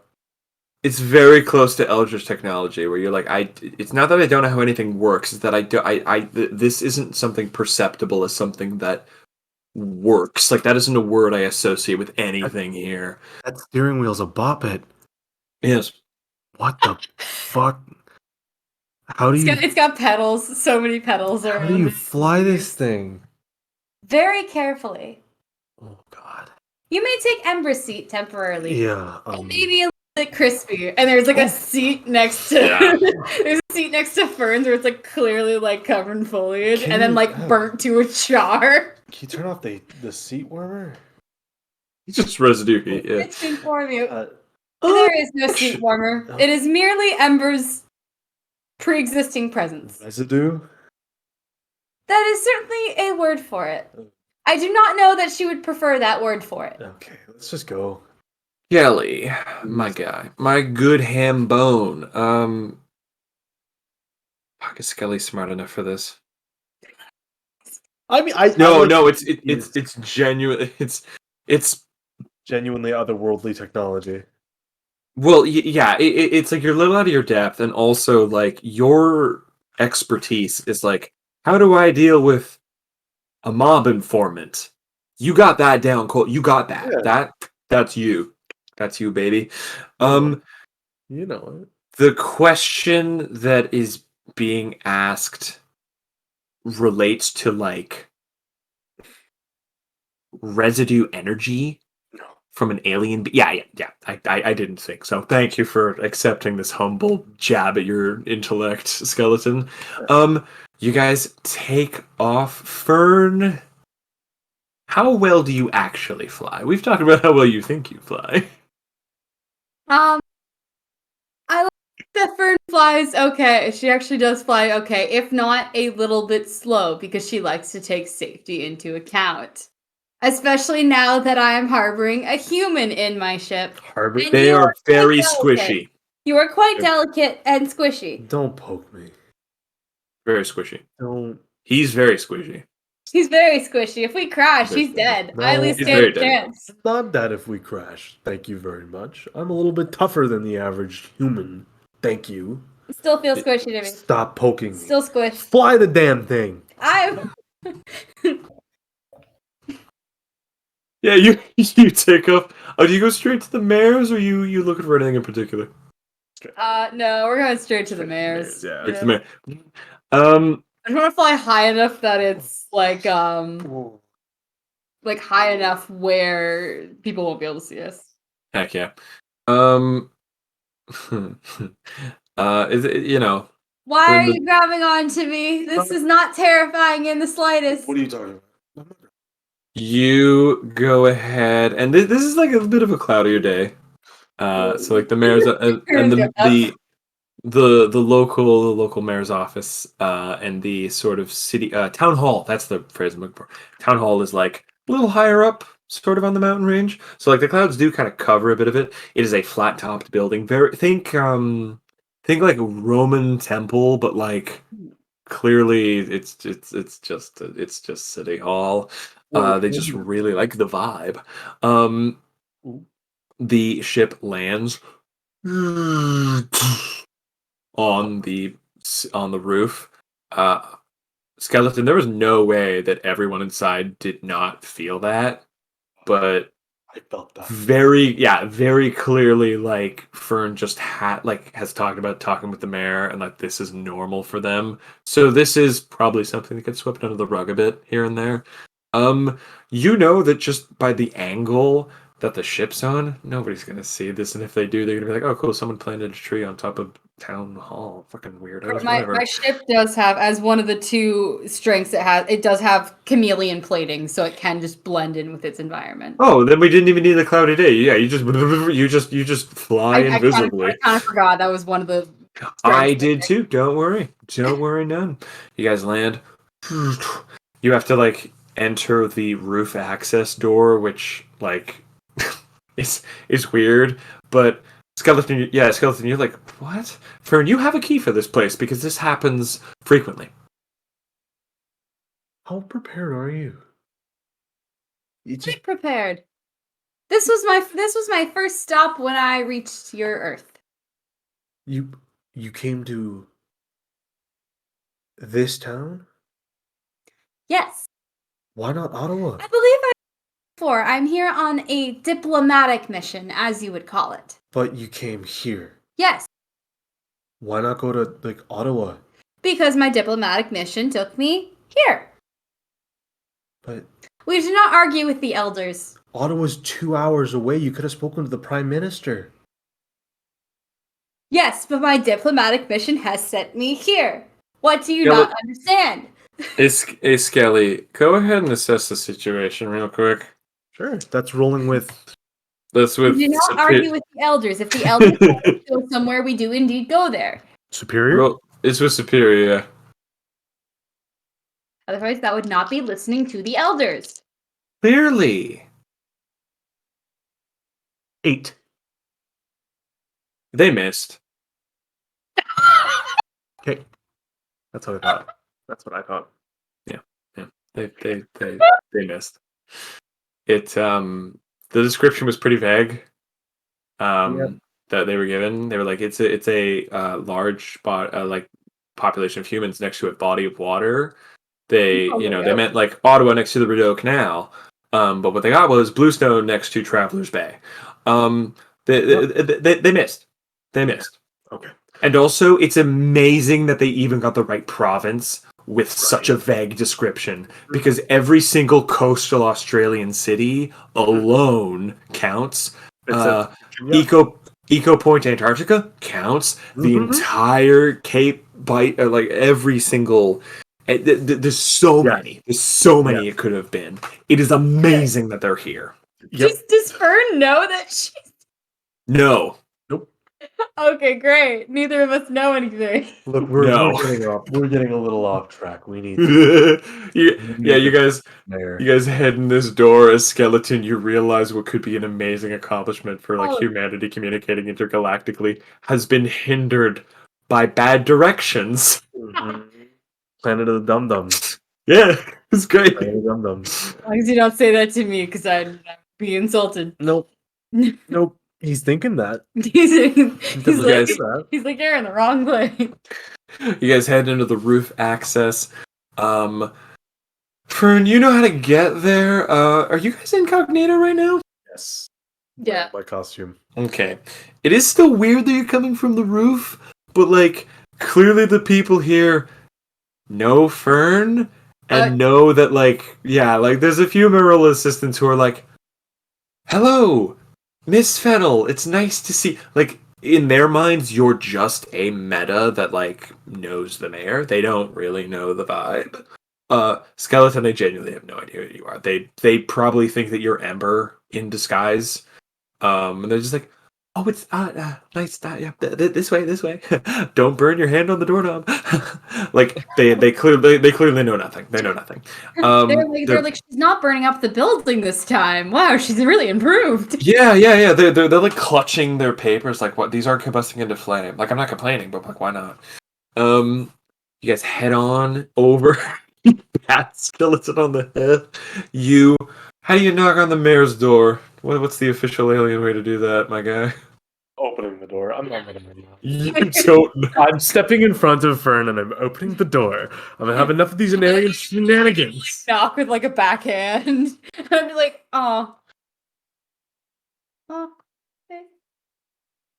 It's very close to eldritch technology, where you're like, it's not that I don't know how anything works, it's that this isn't something perceptible as something that works. Like, that isn't a word I associate with anything here. That steering wheel's a bop it. Yes. What the fuck? How do you It's got pedals, so many pedals how around. do you fly this thing? Very carefully. Oh god. You may take Ember's seat temporarily. Yeah. Maybe a little bit crispy. And there's like a seat next to there's a seat next to Ferns where it's like clearly like covered in foliage and then like burnt to a char. Can you turn off the seat warmer? It's just residue heat, yeah. It's to inform you. There is no seat warmer. It is merely Ember's pre-existing presence. Residue? That is certainly a word for it. I do not know that she would prefer that word for it. Okay, let's just go. Kelly, my guy, my good ham bone. Fuck, is Skelly smart enough for this? I mean, it's genuine. It's genuinely otherworldly technology. well, yeah. It's like you're a little out of your depth, and also like your expertise is like, how do I deal with a mob informant? You got that down, Cole. You got that. Yeah. That's you. That's you, baby. You know it. The question that is being asked relates to like residue energy from an alien. Yeah. I didn't think so. Thank you for accepting this humble jab at your intellect, Skeleton. You guys take off. Fern, how well do you actually fly? We've talked about how well you think you fly. I like that Fern flies okay. She actually does fly okay, if not a little bit slow, because she likes to take safety into account. Especially now that I am harboring a human in my ship. And They you are very quite delicate. squishy. You are quite delicate and squishy. Don't poke me. Very squishy. Don't. He's very squishy. She's very squishy. If we crash, she's dead. No, I at least he's stand very a dead. chance. Not that if we crash. Thank you very much. I'm a little bit tougher than the average human. Thank you. Still feels squishy to me. Stop poking me. Still squished. Fly the damn thing. Yeah, you take off. Oh, do you go straight to the mares, or you looking for anything in particular? No, we're going straight to the mares. Yeah. It's the mare. I just want to fly high enough that it's like high enough where people won't be able to see us. Heck yeah. Is it, Why We're are in the- you grabbing onto me? This is not terrifying in the slightest. What are you talking about? You go ahead, and this is like a bit of a cloudier day. So like the mayor's and the local mayor's office and the sort of city town hall. That's the phrase I'm looking for. Town hall is like a little higher up, sort of on the mountain range. So like the clouds do kind of cover a bit of it. It is a flat topped building. Very think like Roman temple, but like clearly it's just city hall. They just really like the vibe. Um, the ship lands on the roof. Uh, Skeleton, there was no way that everyone inside did not feel that, but I felt that. very clearly, like Fern just has talked about talking with the mayor and like this is normal for them. So this is probably something that gets swept under the rug a bit here and there. You know that just by the angle that the ship's on, nobody's gonna see this, and if they do, they're gonna be like, "Oh, cool! Someone planted a tree on top of town hall. Fucking weirdos, My whatever." ship does have, as one of the two strengths it does have chameleon plating, so it can just blend in with its environment. Oh, then we didn't even need a cloudy day. Yeah, you just fly I invisibly. kind of forgot that was one of the I strengths. did too. Don't worry none. You guys land. You have to like enter the roof access door, which like is weird. But Skeleton, you're like, what? Fern, you have a key for this place because this happens frequently. How prepared are you? You Pretty prepared. This was my first stop when I reached your Earth. you came to this town? Yes, Why not Ottawa? I believe I before. I'm here on a diplomatic mission, as you would call it. But you came here. Yes, Why not go to like Ottawa? because my diplomatic mission took me here. But We do not argue with the elders. Ottawa's 2 hours away. You could have spoken to the Prime Minister. Yes, but my diplomatic mission has sent me here. What do you Yeah, not but- understand? Hey, Skelly, go ahead and assess the situation real quick. Sure. That's rolling with. That's We with do not argue with the elders. If the elders want to go somewhere, we do indeed go there. Superior? It's with Superior. Otherwise, that would not be listening to the elders. Clearly, 8. they missed. Okay. That's what I thought. That's what I thought. Yeah, they missed. The description was pretty vague. That they were given. They were like, it's a large spot, like population of humans next to a body of water. They meant like Ottawa next to the Rideau Canal. But what they got was Bluestone next to Travelers Bay. They missed. They missed. Okay. And also, it's amazing that they even got the right province with such a vague description, because every single coastal Australian city alone counts. Eco Point, Antarctica counts. The entire Cape Bight, like every single. There's so many. There's so many it could have been. It is amazing that they're here. Yep. Does Fern know that she's... No. Okay, great. Neither of us know anything. Look, No. we're getting a little off track. We need You guys there. You guys head in this door as Skeleton, you realize what could be an amazing accomplishment for like humanity communicating intergalactically has been hindered by bad directions. Planet of the Dum Dums. Yeah, it's great. Planet of the Dum Dums. As long as you don't say that to me, because I'd be insulted. Nope. Nope. He's thinking that. He's like, you're in the wrong place. You guys head into the roof access. Fern, you know how to get there. Are you guys incognito right now? Yes. Yeah. My costume. Okay. It is still weird that you're coming from the roof, but like clearly the people here know Fern and know that like there's a few Merrill assistants who are like, hello, Miss Fennel, it's nice to see. Like in their minds, you're just a meta that like knows the mayor. They don't really know the vibe. Skeleton, I genuinely have no idea who you are. They probably think that you're Ember in disguise. And they're just like, oh, it's nice. Yeah, this way, this way. Don't burn your hand on the doorknob. Like they clearly know nothing. They know nothing. They're like, she's not burning up the building this time. Wow, she's really improved. yeah. They're like clutching their papers. Like, what? These aren't combusting into flame. Like, I'm not complaining, but like, why not? You guys head on over. Pat skeleton on the head. How do you knock on the mayor's door? What's the official alien way to do that, my guy? Opening the door. I'm not gonna. You don't. I'm stepping in front of Fern and I'm opening the door. I'm gonna have enough of these alien shenanigans. Knock with like a backhand. I'd be like, oh. Oh.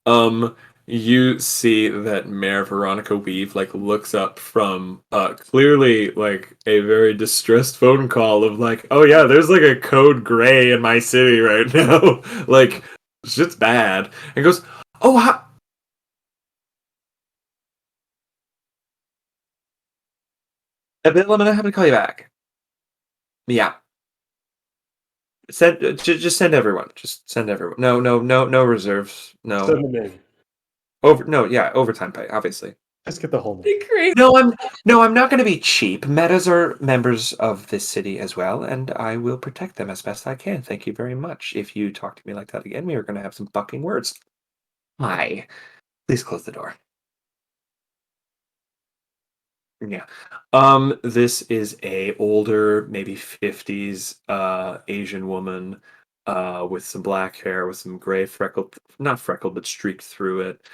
Okay. You see that Mayor Veronica Weave like looks up from clearly like a very distressed phone call of like, oh yeah, there's like a code gray in my city right now. Like shit's bad. And goes, oh I'm gonna have to call you back. Yeah. Just send everyone. Just send everyone. No reserves. No. Send them in. Overtime pay, obviously. Just get the whole. Crazy. I'm not going to be cheap. Metas are members of this city as well, and I will protect them as best I can. Thank you very much. If you talk to me like that again, we are going to have some fucking words. Hi. Please close the door. Yeah. This is a older, maybe 50s Asian woman with some black hair with some gray freckled, not freckled, but streaked through it.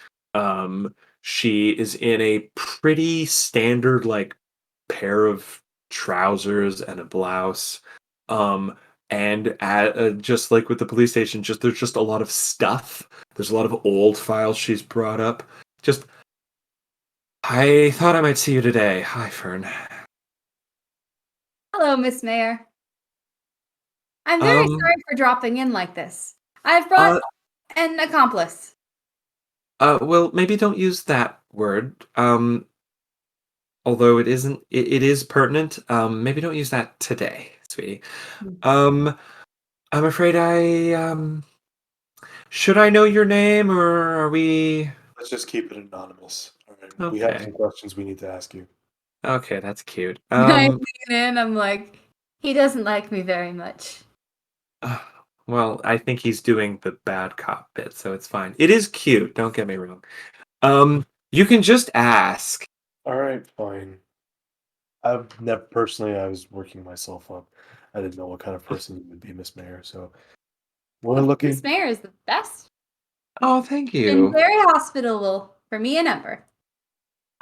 She is in a pretty standard like pair of trousers and a blouse. And just like with the police station, there's just a lot of stuff. There's a lot of old files she's brought up. Just I thought I might see you today. Hi, Fern. Hello, Miss Mayor. I'm very sorry for dropping in like this. I've brought an accomplice. Well, maybe don't use that word. Although it isn't, it is pertinent. Maybe don't use that today, sweetie. I'm afraid should I know your name or are we? Let's just keep it anonymous. All right. We Okay. have some questions we need to ask you. Okay, that's cute. I lean in. I'm like, he doesn't like me very much. Well, I think he's doing the bad cop bit, so it's fine. It is cute. Don't get me wrong. You can just ask. All right, fine. I've never personally. I was working myself up. I didn't know what kind of person you would be, Miss Mayor. So we're looking. Miss Mayor is the best. Oh, thank Been you. very hospitable for me and Ember.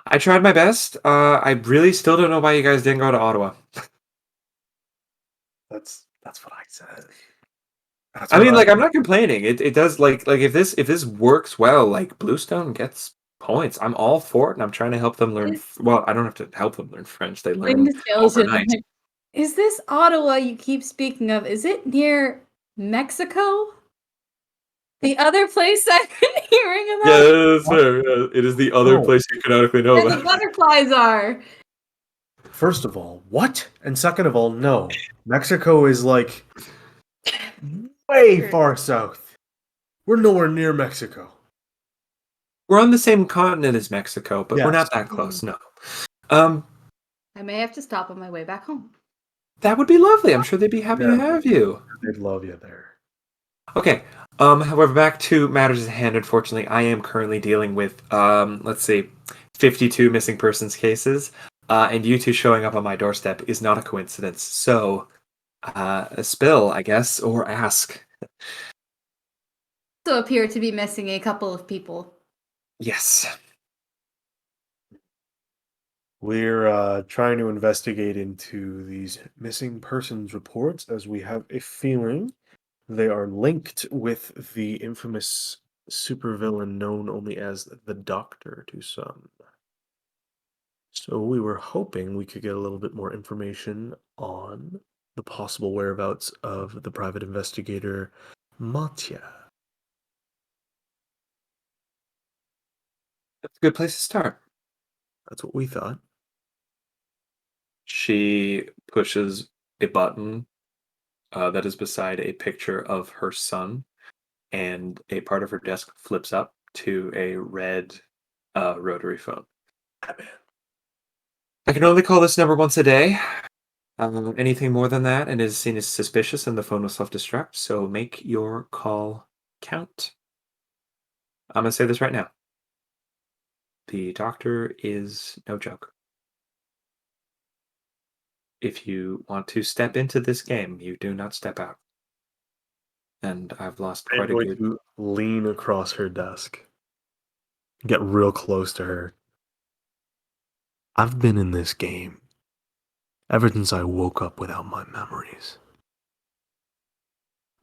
I tried my best. I really still don't know why you guys didn't go to Ottawa. That's what I said. I mean, like, I'm not complaining. It does like if this works well, like Bluestone gets points. I'm all for it, and I'm trying to help them learn. Well, I don't have to help them learn French. They learn overnight. Is this Ottawa you keep speaking of? Is it near Mexico? The other place I've been hearing about? Yes, sir. Yeah, it is the other place you canonically know Where about. the butterflies are. First of all, what? And second of all, no. Mexico is like way far south. We're nowhere near Mexico. We're on the same continent as Mexico, but we're Yes. not that close. No. I may have to stop on my way back home. That would be lovely. I'm sure they'd be happy to Yeah. have you. They'd love you there. Okay. However, back to matters at hand. Unfortunately, I am currently dealing with let's see, 52 missing persons cases, and you two showing up on my doorstep is not a coincidence. So, a spill, I guess, or ask. Also appear to be missing a couple of people. Yes. We're trying to investigate into these missing persons reports as we have a feeling they are linked with the infamous supervillain known only as the Doctor to some. So we were hoping we could get a little bit more information on the possible whereabouts of the private investigator Matya. That's a good place to start. That's what we thought. She pushes a button that is beside a picture of her son, and a part of her desk flips up to a red rotary phone. I can only call this number once a day. Anything more than that and is seen as suspicious, and the phone will self-destruct, so make your call count. I'm going to say this right now. The doctor is no joke. If you want to step into this game, you do not step out. And I've lost I'm quite a going good... to lean across her desk, get real close to her. I've been in this game ever since I woke up without my memories.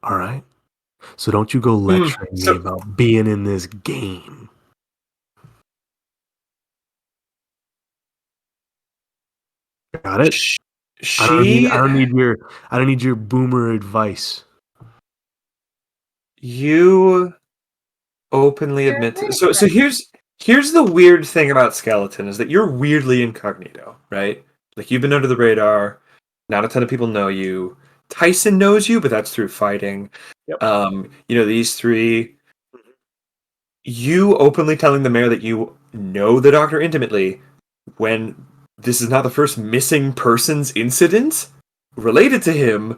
All right? So don't you go lecturing me so- about being in this game. Got it? She... I don't need your boomer advice. You openly You're admit to... very So here's the weird thing about Skeleton, is that you're weirdly incognito, right? Like, you've been under the radar. Not a ton of people know you. Tyson knows you, but that's through fighting. Yep. These three... You openly telling the mayor that you know the doctor intimately, when this is not the first missing persons incident related to him,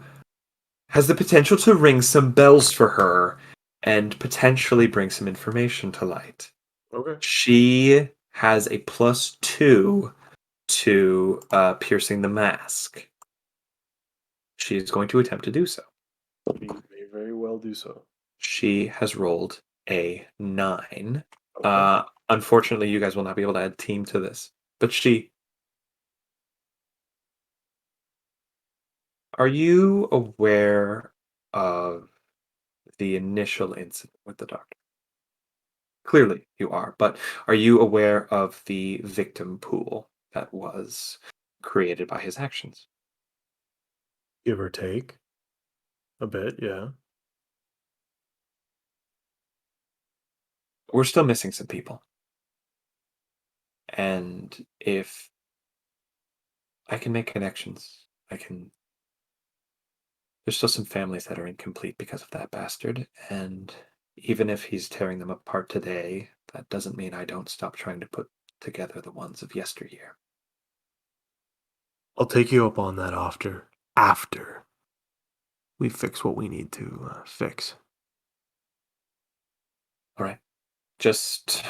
has the potential to ring some bells for her and potentially bring some information to light. Okay. She has a +2 to piercing the mask. She is going to attempt to do so. We may very well do so. She has rolled a 9. Okay. Unfortunately, you guys will not be able to add team to this. But are you aware of the initial incident with the doctor? Clearly you are, but are you aware of the victim pool that was created by his actions? Give or take. A bit, yeah. We're still missing some people. And if I can make connections, there's still some families that are incomplete because of that bastard, and even if he's tearing them apart today, that doesn't mean I don't stop trying to put together the ones of yesteryear. I'll take you up on that after we fix what we need to fix. All right. Just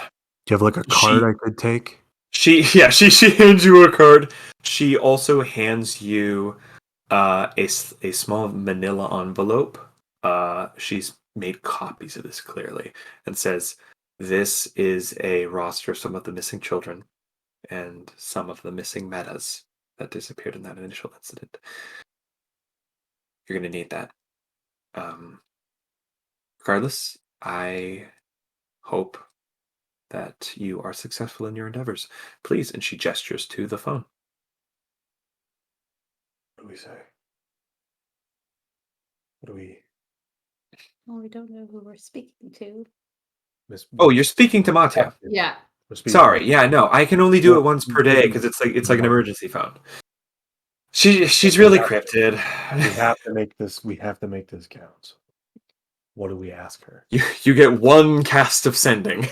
Do you have like a card I could take? she hands you a card. She also hands you a small manila envelope. She's made copies of this clearly and says, "This is a roster of some of the missing children and some of the missing metas that disappeared in that initial incident. You're going to need that. Regardless, I hope that you are successful in your endeavors. Please." And she gestures to the phone. What do we say? What do we... Well, we don't know who we're speaking to. Oh, you're speaking to Matya. Yeah. Sorry, yeah, no, I can only do it once per day because it's like an emergency phone. She's really cryptid. We have to make this. We have to make this count. What do we ask her? You get one cast of sending.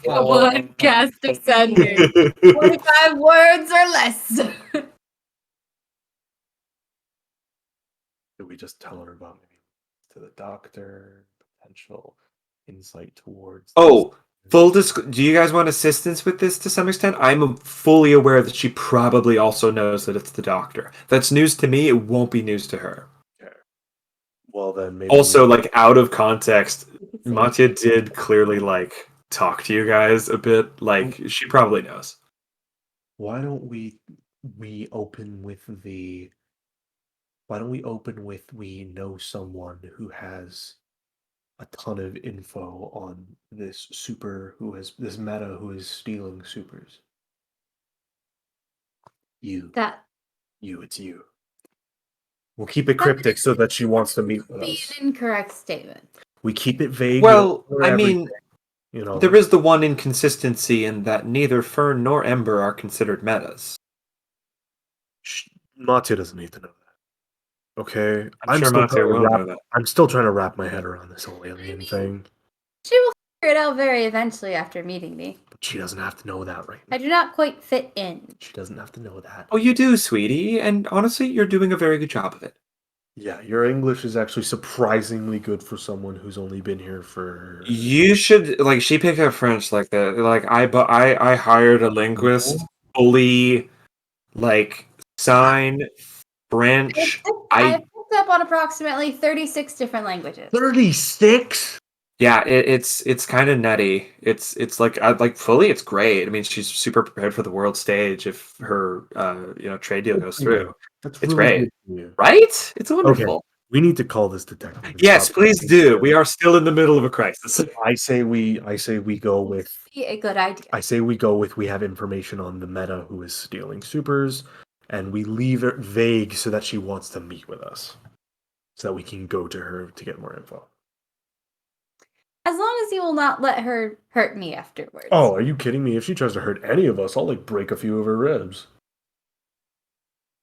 One cast of sending. 25 words or less. Do we just tell her about maybe to the doctor, potential insight towards? Oh, do you guys want assistance with this to some extent? I'm fully aware that she probably also knows that it's the doctor. That's news to me. It won't be news to her. Okay. Well, then maybe. Also, like, out of context, Matya did clearly like talk to you guys a bit. Like, she probably knows. Why don't we open with the? Why don't we open with we know someone who has a ton of info on this super who has this meta who is stealing supers. It's you. We'll keep it cryptic so that she wants to meet with Be us. an incorrect statement. We keep it vague. Well, for I everything, mean, you know, there is the one inconsistency in that neither Fern nor Ember are considered metas. Mattia doesn't need to know that. Okay, I'm sure Mattia will know that. I'm still trying to wrap my head around this whole alien thing. She will figure it out very eventually after meeting me. But she doesn't have to know that right now. I do not quite fit in. She doesn't have to know that. Oh, you do, sweetie, and honestly, you're doing a very good job of it. Yeah, your English is actually surprisingly good for someone who's only been here for. You should like. She picked up French like that. Like I hired a linguist, fully, like sign French. I've picked up on approximately 36 different languages. 36? Yeah, it's kind of nutty. It's like fully. It's great. I mean, she's super prepared for the world stage if her trade deal goes through. That's It's really great, good for you. right? It's wonderful. We need to call this detective. and Yes, stop please talking do. to We are still in the middle of a crisis. I say we go with. Be a good idea. I say we go with. We have information on the meta who is stealing supers, and we leave it vague so that she wants to meet with us, so that we can go to her to get more info. As long as you will not let her hurt me afterwards. Oh, are you kidding me? If she tries to hurt any of us, I'll like break a few of her ribs.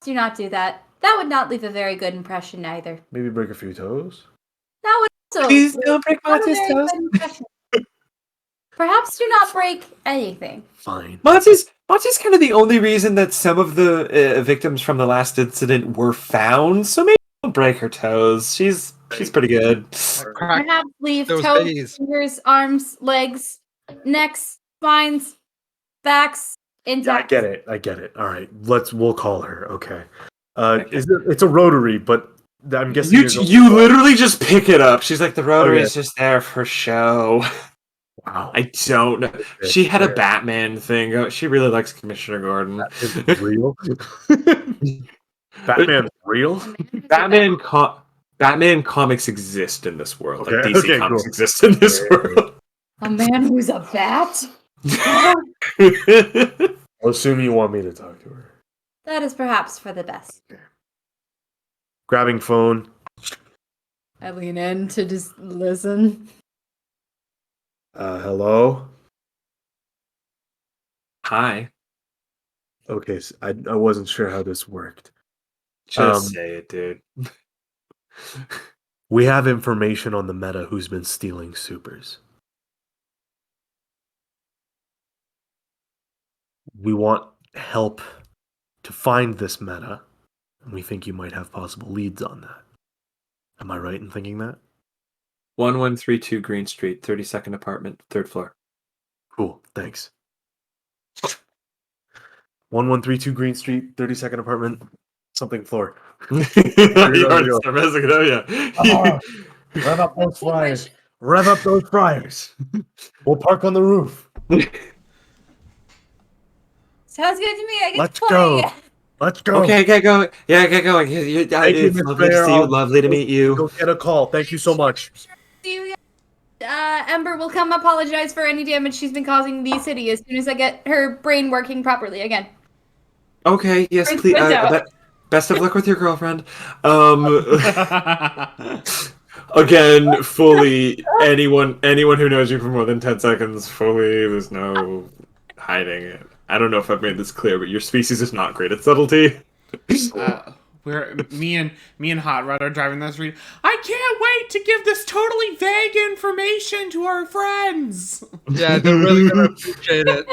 Do not do that. That would not leave a very good impression either. Maybe break a few toes. That would also Please leave don't break not a Mattia's very toes. good impression. Perhaps do not break anything. Fine. Mattia's kind of the only reason that some of the victims from the last incident were found. So maybe don't break her toes. She's pretty good. Perhaps leave Those toes, babies. fingers, arms, legs, necks, spines, backs, Yeah, intact. I get it. All right, we'll call her. Okay. It's a rotary, but I'm guessing You literally just pick it up. She's like, the rotary is just there for show. Wow. I don't know. She had a Batman thing. She really likes Commissioner Gordon. Batman's real. Batman's real. Batman comics exist in this world. Like Okay, DC okay, comics cool. exist in this world. A man who's a bat? I'll assume you want me to talk to her. That is perhaps for the best. Grabbing phone. I lean in to just listen. Hello. Hi. Okay, so I wasn't sure how this worked. Just say it, dude. We have information on the meta who's been stealing supers. We want help to find this meta, and we think you might have possible leads on that. Am I right in thinking that? 1132 Green Street, 32nd apartment, 3rd floor. Cool, thanks. 1132 Green Street, 32nd apartment, something floor. You already start messing it up, yeah. Rev up those fryers. Rev up those fryers. We'll park on the roof. Sounds good to me. I get Let's to play. go. Let's go. Okay, get going. Yeah, get going. Thank you, It's Miss lovely to Mayor. see you. I'll- Lovely to meet you. Go get a call. Thank you so much. See you guys. Ember will come apologize for any damage she's been causing the city as soon as I get her brain working properly again. Okay, yes, First please. window. Best of luck with your girlfriend. Again, fully anyone who knows you for more than 10 seconds, fully, there's no hiding it. I don't know if I've made this clear, but your species is not great at subtlety. Where me and Hot Rod are driving down the street. I can't wait to give this totally vague information to our friends. Yeah, they're really gonna appreciate it.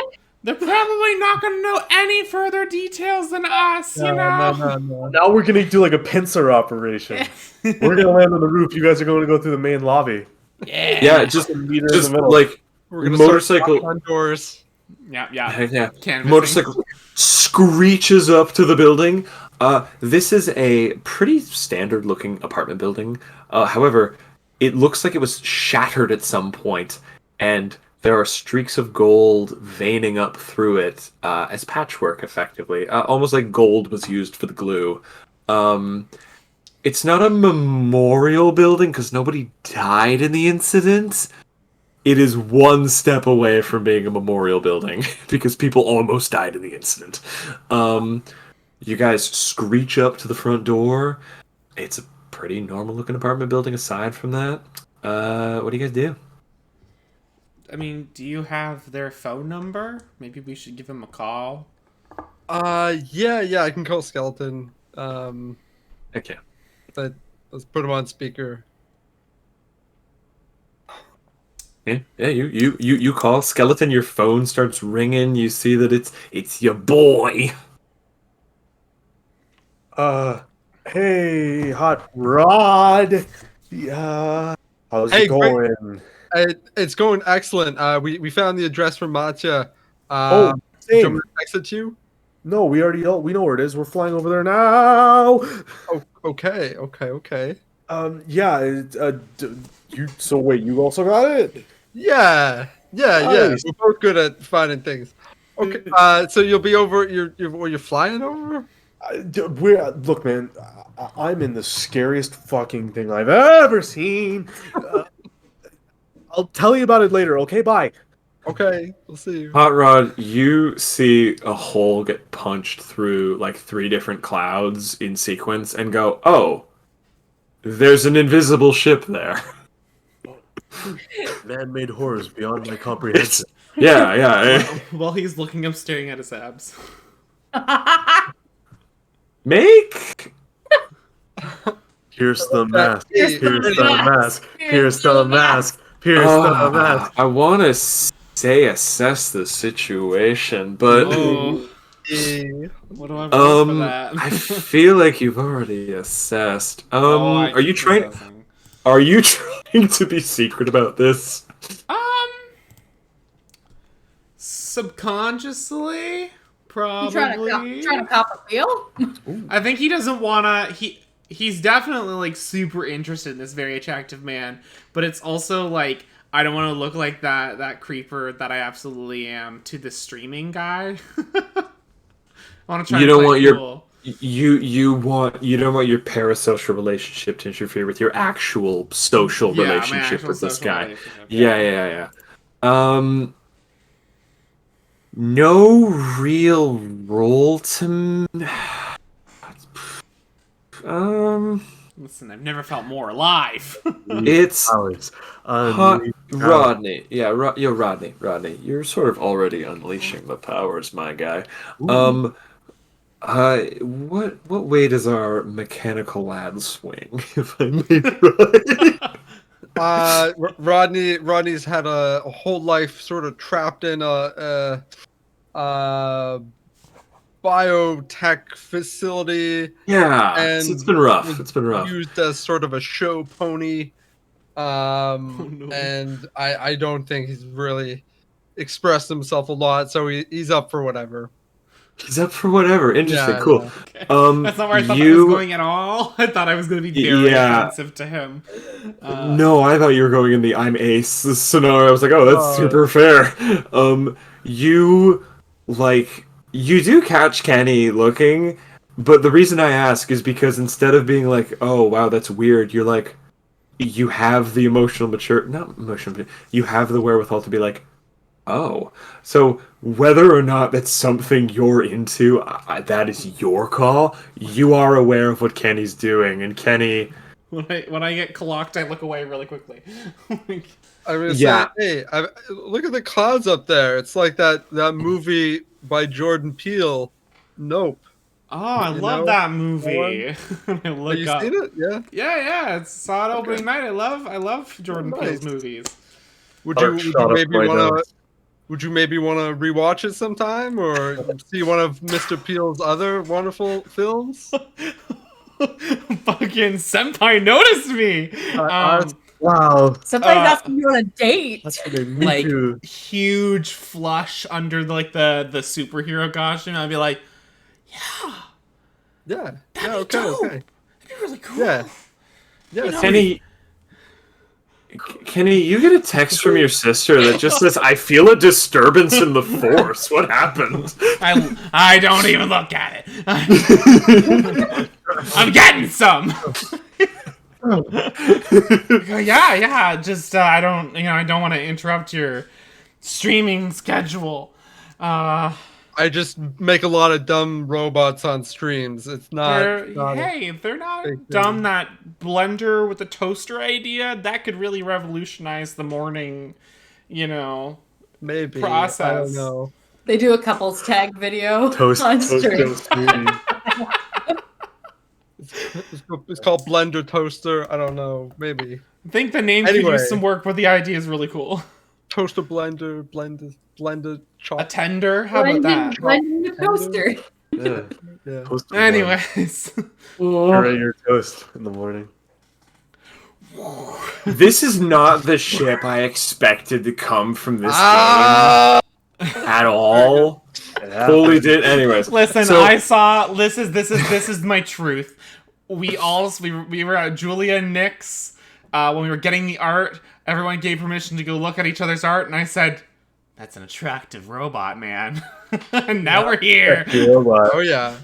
They're probably not gonna know any further details than us, you know. No. Now we're gonna do like a pincer operation. We're gonna land on the roof. You guys are going to go through the main lobby. Yeah, just Meet her in the middle. like We're gonna start motorcycle. knocking on doors. Yeah. Yeah, Canvassing. motorcycle screeches up to the building. This is a pretty standard looking apartment building. However, it looks like it was shattered at some point, and there are streaks of gold veining up through it as patchwork, effectively. Almost like gold was used for the glue. It's not a memorial building because nobody died in the incident. It is one step away from being a memorial building because people almost died in the incident. You guys screech up to the front door. It's a pretty normal looking apartment building aside from that. What do you guys do? I mean, do you have their phone number? Maybe we should give them a call. Yeah, I can call Skeleton. Okay. But let's put him on speaker. Yeah. You call Skeleton. Your phone starts ringing. You see that it's your boy. Hey, Hot Rod. Yeah. How's it Hey, great. going? It's going excellent. We found the address from Matya. Oh, Do you want me same. to text it to you? No, we know where it is. We're flying over there now. Oh, okay. Yeah. So wait, you also got it? Yeah. Nice. We're both good at finding things. Okay. So you'll be over. You're flying over. Look, man. I'm in the scariest fucking thing I've ever seen. I'll tell you about it later. Okay, bye. Okay, we'll see you. Hot Rod, you see a hole get punched through like 3 different clouds in sequence, and go, "Oh, there's an invisible ship there." Man-made horrors beyond my comprehension. Yeah. While he's looking up, staring at his abs. Make Pierce the mask. Pierce Pierce the the mask. Pierce the mask. Pierce the mask. I want to say assess the situation, but Oh, Eh, what do I roll for that? I feel like you've already assessed. Oh, I Are you keep trying? assessing. Are you trying to be secret about this? Subconsciously, You probably. trying to cop a wheel? I think he doesn't wanna. He's definitely like super interested in this very attractive man, but it's also like I don't want to look like that creeper that I absolutely am to the streaming guy. I want to try. You and don't play want it your cool. you don't want your parasocial relationship to interfere with your actual social Yeah, my relationship actual with this social guy. relationship, Yeah. No real role to. Listen, I've never felt more alive. It's Alex. Hot Rodney. Yeah, Rodney. You're sort of already unleashing the powers, my guy. What way does our mechanical lad swing? If I may, right? Rodney's had a whole life sort of trapped in a biotech facility Yeah, it's and been rough. was It's been rough. used as sort of a show pony. no. And I don't think he's really expressed himself a lot, so he's up for whatever. He's up for whatever. Interesting. Yeah, Cool. Okay. That's not where I thought that was going at all. I thought I was going to be very Yeah. offensive to him. No, I thought you were going in the I'm ace scenario. I was like, oh, that's super fair. You like you do catch Kenny looking, but the reason I ask is because instead of being like, oh wow, that's weird, you're like, you have the not emotional, you have the wherewithal to be like, oh, so whether or not that's something you're into, that is your call. You are aware of what Kenny's doing, and Kenny. When I get clocked, I look away really quickly. I mean, Yeah. hey, look at the clouds up there. It's like that movie by Jordan Peele, Nope. Oh, I You love know, that movie. I Have look you up. seen it? Yeah. Yeah. It's saw it opening night. I love Jordan nice. Peele's movies. Would you Shot up maybe my want to? nose. Would you maybe want to rewatch it sometime, or see one of Mr. Peele's other wonderful films? Fucking senpai noticed me. Wow. Sometimes asking you on a date. That's what me Like too. huge flush under the superhero costume. I'd be like, Yeah. that'd Yeah. be dope. Okay. That'd be really cool. Yeah. Yeah. You know, Kenny, you get a text from your sister that just says, "I feel a disturbance in the force." What happened? I don't even look at it. I'm getting some. Yeah. Just I don't want to interrupt your streaming schedule. I just make a lot of dumb robots on streams. It's not. They're not they're not big dumb. thing. That blender with the toaster idea that could really revolutionize the morning, maybe. I process. don't know. They do a couples tag video Toast, on toast, stream. toast, smoothie. It's called Blender Toaster. I don't know. Maybe I think the name could Anyway. use some work, but the idea is really cool. Toaster blender, blender A chop. tender? How about that? Blending the toaster. Yeah. Yeah. Toast to Anyways. Puree your toast in the morning. This is not the ship I expected to come from this Ah! game at all. Fully did. Anyways, Listen, so- I saw this is my truth. We were at Julia and Nick's when we were getting the art. Everyone gave permission to go look at each other's art, and I said, "That's an attractive robot, man." And now we're here. Oh yeah.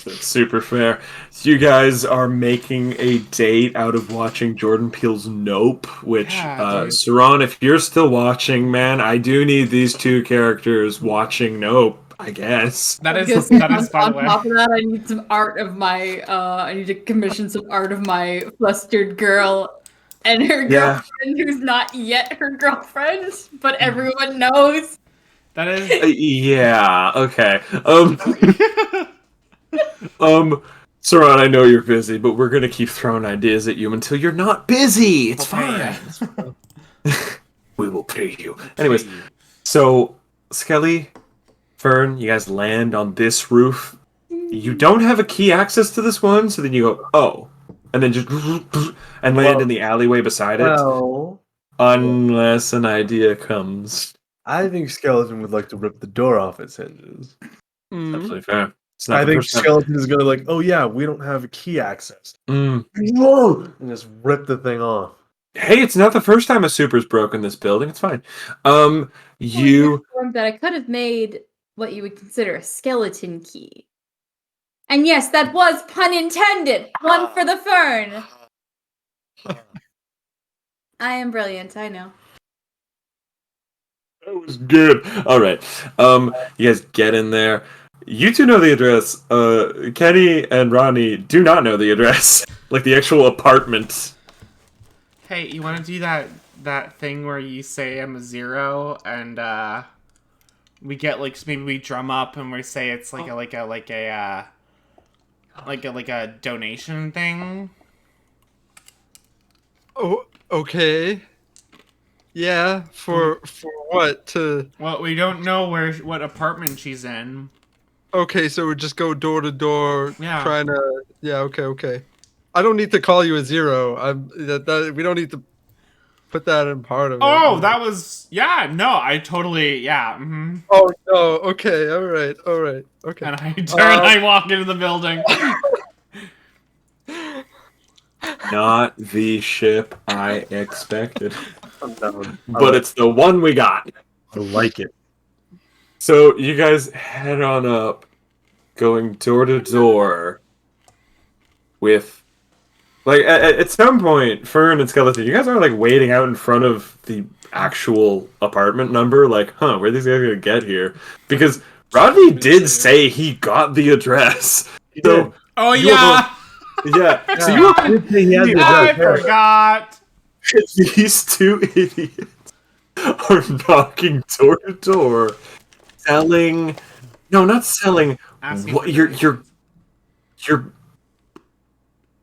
That's super fair. So you guys are making a date out of watching Jordan Peele's Nope, which, Yeah, dude. Saran, if you're still watching, man, I do need these two characters watching Nope, I guess. That is Because by the way. on top of that, I need some art of my. I need to commission some art of my flustered girl and her Yeah. girlfriend, who's not yet her girlfriend, but everyone knows. That is Yeah, okay. Saran, I know you're busy, but we're gonna keep throwing ideas at you until you're not busy. It's Okay. fine. We will pay you. Anyways, so Skelly, Fern, you guys land on this roof. You don't have a key access to this one, so then you go, oh, and then just and land in the alleyway beside it. Well, Unless an idea comes. I think Skeleton would like to rip the door off its hinges. Mm. Absolutely fair. It's not I the think first time. Skeleton is gonna like, oh yeah, we don't have a key access. Mm. And just rip the thing off. Hey, it's not the first time a super's broken this building. It's fine. You Informed that I could have made what you would consider a skeleton key. And yes, that was pun intended. One for the fern. I am brilliant, I know. That was good. All right. You guys get in there. You two know the address. Kenny and Ronnie do not know the address, like the actual apartment. Hey, you want to do that thing where you say I'm a 0 and we get like maybe we drum up and we say it's like a donation thing. Oh, okay. Yeah, for what? To Well, we don't know what apartment she's in. okay, so we just go door to door, Yeah. trying to. Yeah, okay. I don't need to call you a 0. We don't need to put that in part of it. Oh, that was no. I totally Mm-hmm. Oh no. Okay. All right. Okay. And I turn and I walk into the building. Not the ship I expected, I'm down. but it's the one we got. I like it. So you guys head on up, going door to door with, like, at some point, Fern and Skeleton, you guys are, like, waiting out in front of the actual apartment number, like, where are these guys gonna get here? Because Rodney did say he got the address. So, Oh You yeah, yeah, so you I He had the address. forgot. these two idiots are knocking door to door, selling. No, not selling. Asking What for you're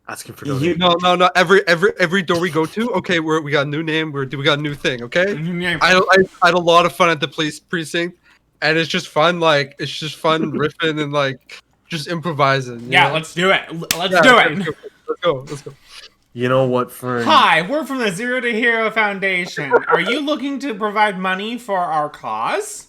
Asking for you, donations. No. Every door we go to, okay, we got a new name. We got a new thing. Okay. Yeah. I had a lot of fun at the police precinct, and it's just fun. Like it's just fun riffing and like just improvising. you Yeah, know? let's do it. Let's Yeah, do it. Let's go. You know what, Fern? Hi, we're from the Zero to Hero Foundation. Are you looking to provide money for our cause?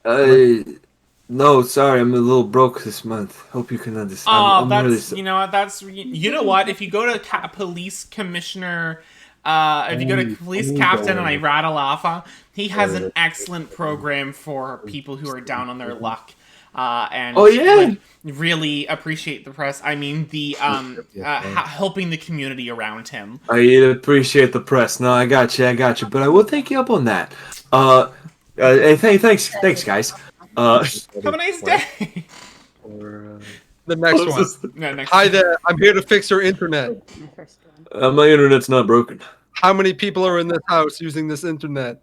no, sorry, I'm a little broke this month. Hope you can understand. Oh, I'm really that's you know what? That's you know what? If you go to police commissioner, if you go to police captain, and I rattle off, he has an excellent program for people who are down on their luck. And Oh, yeah? like, really appreciate the press. I mean, the helping the community around him. I appreciate the press. No, I got you. But I will take you up on that. Thanks, guys. Have a nice day. Or, The next one. No, next Hi there. I'm here to fix your internet. My internet's not broken. How many people are in this house using this internet?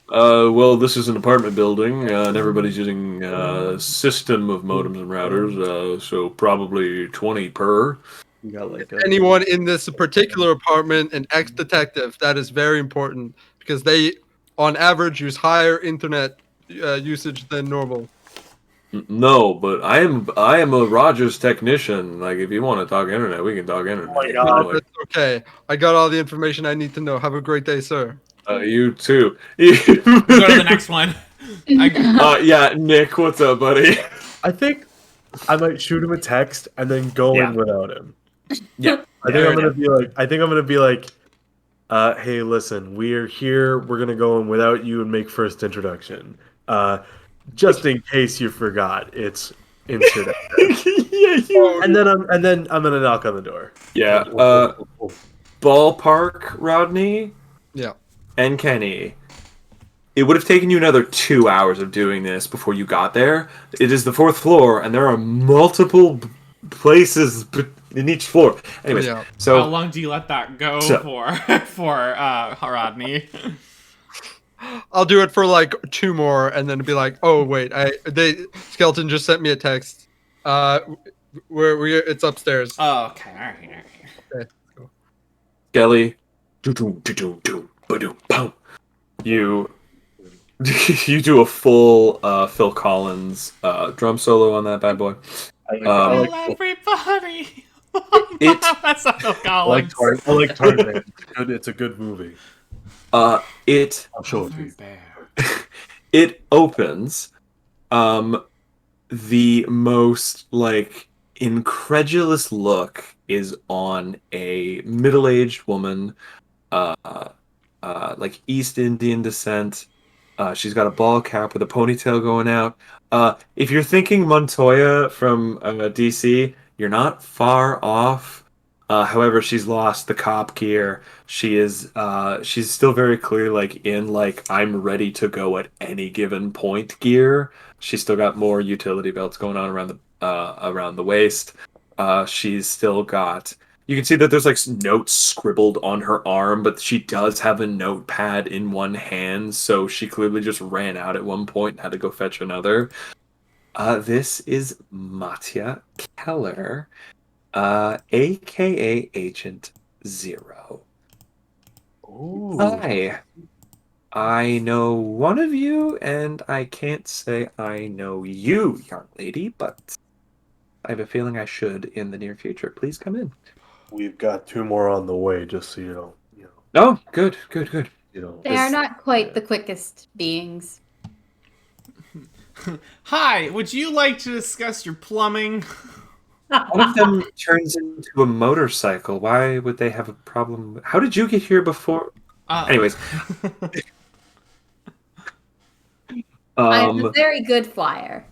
Well, this is an apartment building, and everybody's using a system of modems and routers, so probably 20 per. You got like Anyone in this particular apartment, an ex-detective. That is very important because they, on average, use higher internet usage than normal. No, but I am a Rogers technician. Like, if you want to talk internet, we can talk internet. my God. Like, That's okay. I got all the information I need to know. Have a great day, sir. you too. Go to the next one. Yeah, Nick, what's up, buddy? I think I might shoot him a text and then go Yeah. in without him. Yeah. I think I'm gonna be like, hey, listen, we're here. We're gonna go in without you and make first introduction. Just in case you forgot, it's insert. Yeah, you. And then I'm gonna knock on the door. Yeah. Ballpark, Rodney. Yeah. And Kenny. It would have taken you another 2 hours of doing this before you got there. It is the 4th floor, and there are multiple places in each floor. Anyways, Yeah. so How long do you let that go for Rodney? I'll do it for like 2 more, and then be like, "Oh wait, Skeleton just sent me a text. It's upstairs." Oh, okay, all right. Okay, cool. Skelly, you you do a full Phil Collins drum solo on that bad boy. Hello, everybody. That's not Phil I like Collins. Tarzan. It's a good movie. It I'll show it to you. it opens. The most like incredulous look is on a middle-aged woman, like East Indian descent. She's got a ball cap with a ponytail going out. If you're thinking Montoya from DC, you're not far off. However, she's lost the cop gear. She's still very clear, like in like I'm ready to go at any given point gear. She's still got more utility belts going on around the waist. She's still got. You can see that there's like notes scribbled on her arm, but she does have a notepad in one hand, so she clearly just ran out at one point and had to go fetch another. This is Matya Keller, aka Agent Zero. Ooh. Hi. I know one of you, and I can't say I know you, young lady, but I have a feeling I should in the near future. Please come in. We've got 2 more on the way, just so you know. Oh, good. They are not quite the quickest beings. Hi, would you like to discuss your plumbing? One of them turns into a motorcycle. Why would they have a problem? How did you get here before? Anyways, I'm a very good flyer.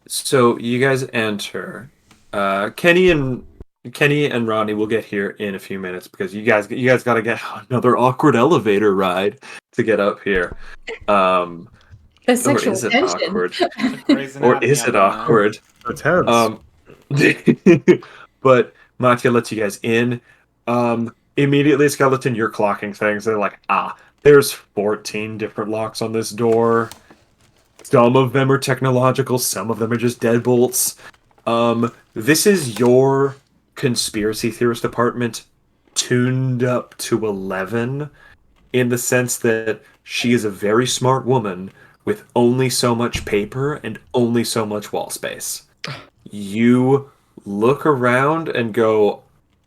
so you guys enter. Kenny and Ronnie will get here in a few minutes because you guys got to get another awkward elevator ride to get up here. The Or sexual is it tension. awkward? Grey's Or Anatomy is it up in awkward? So tense. But Matya lets you guys in. Immediately, Skeleton, you're clocking things. They're like, there's 14 different locks on this door. Some of them are technological, some of them are just deadbolts. This is your conspiracy theorist department tuned up to 11 in the sense that she is a very smart woman with only so much paper and only so much wall space. You look around and go,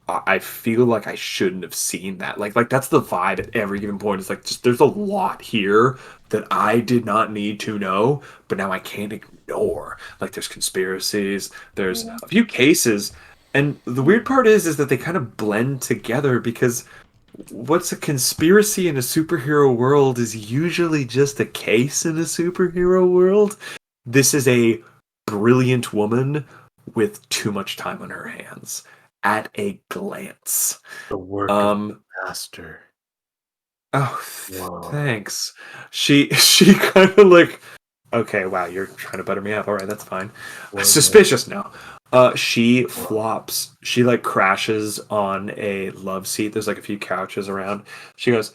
I feel like I shouldn't have seen that. Like that's the vibe at every given point. It's like just there's a lot here that I did not need to know, but now I can't ignore. Like there's conspiracies, there's a few cases, and the weird part is that they kind of blend together because what's a conspiracy in a superhero world is usually just a case in a superhero world. This is a brilliant woman with too much time on her hands at a glance. The work of the master. Oh, Wow. thanks. She kind of like, okay, wow, you're trying to butter me up. All right, that's fine. Well, Suspicious now. She flops. She like crashes on a love seat. There's like a few couches around. She goes,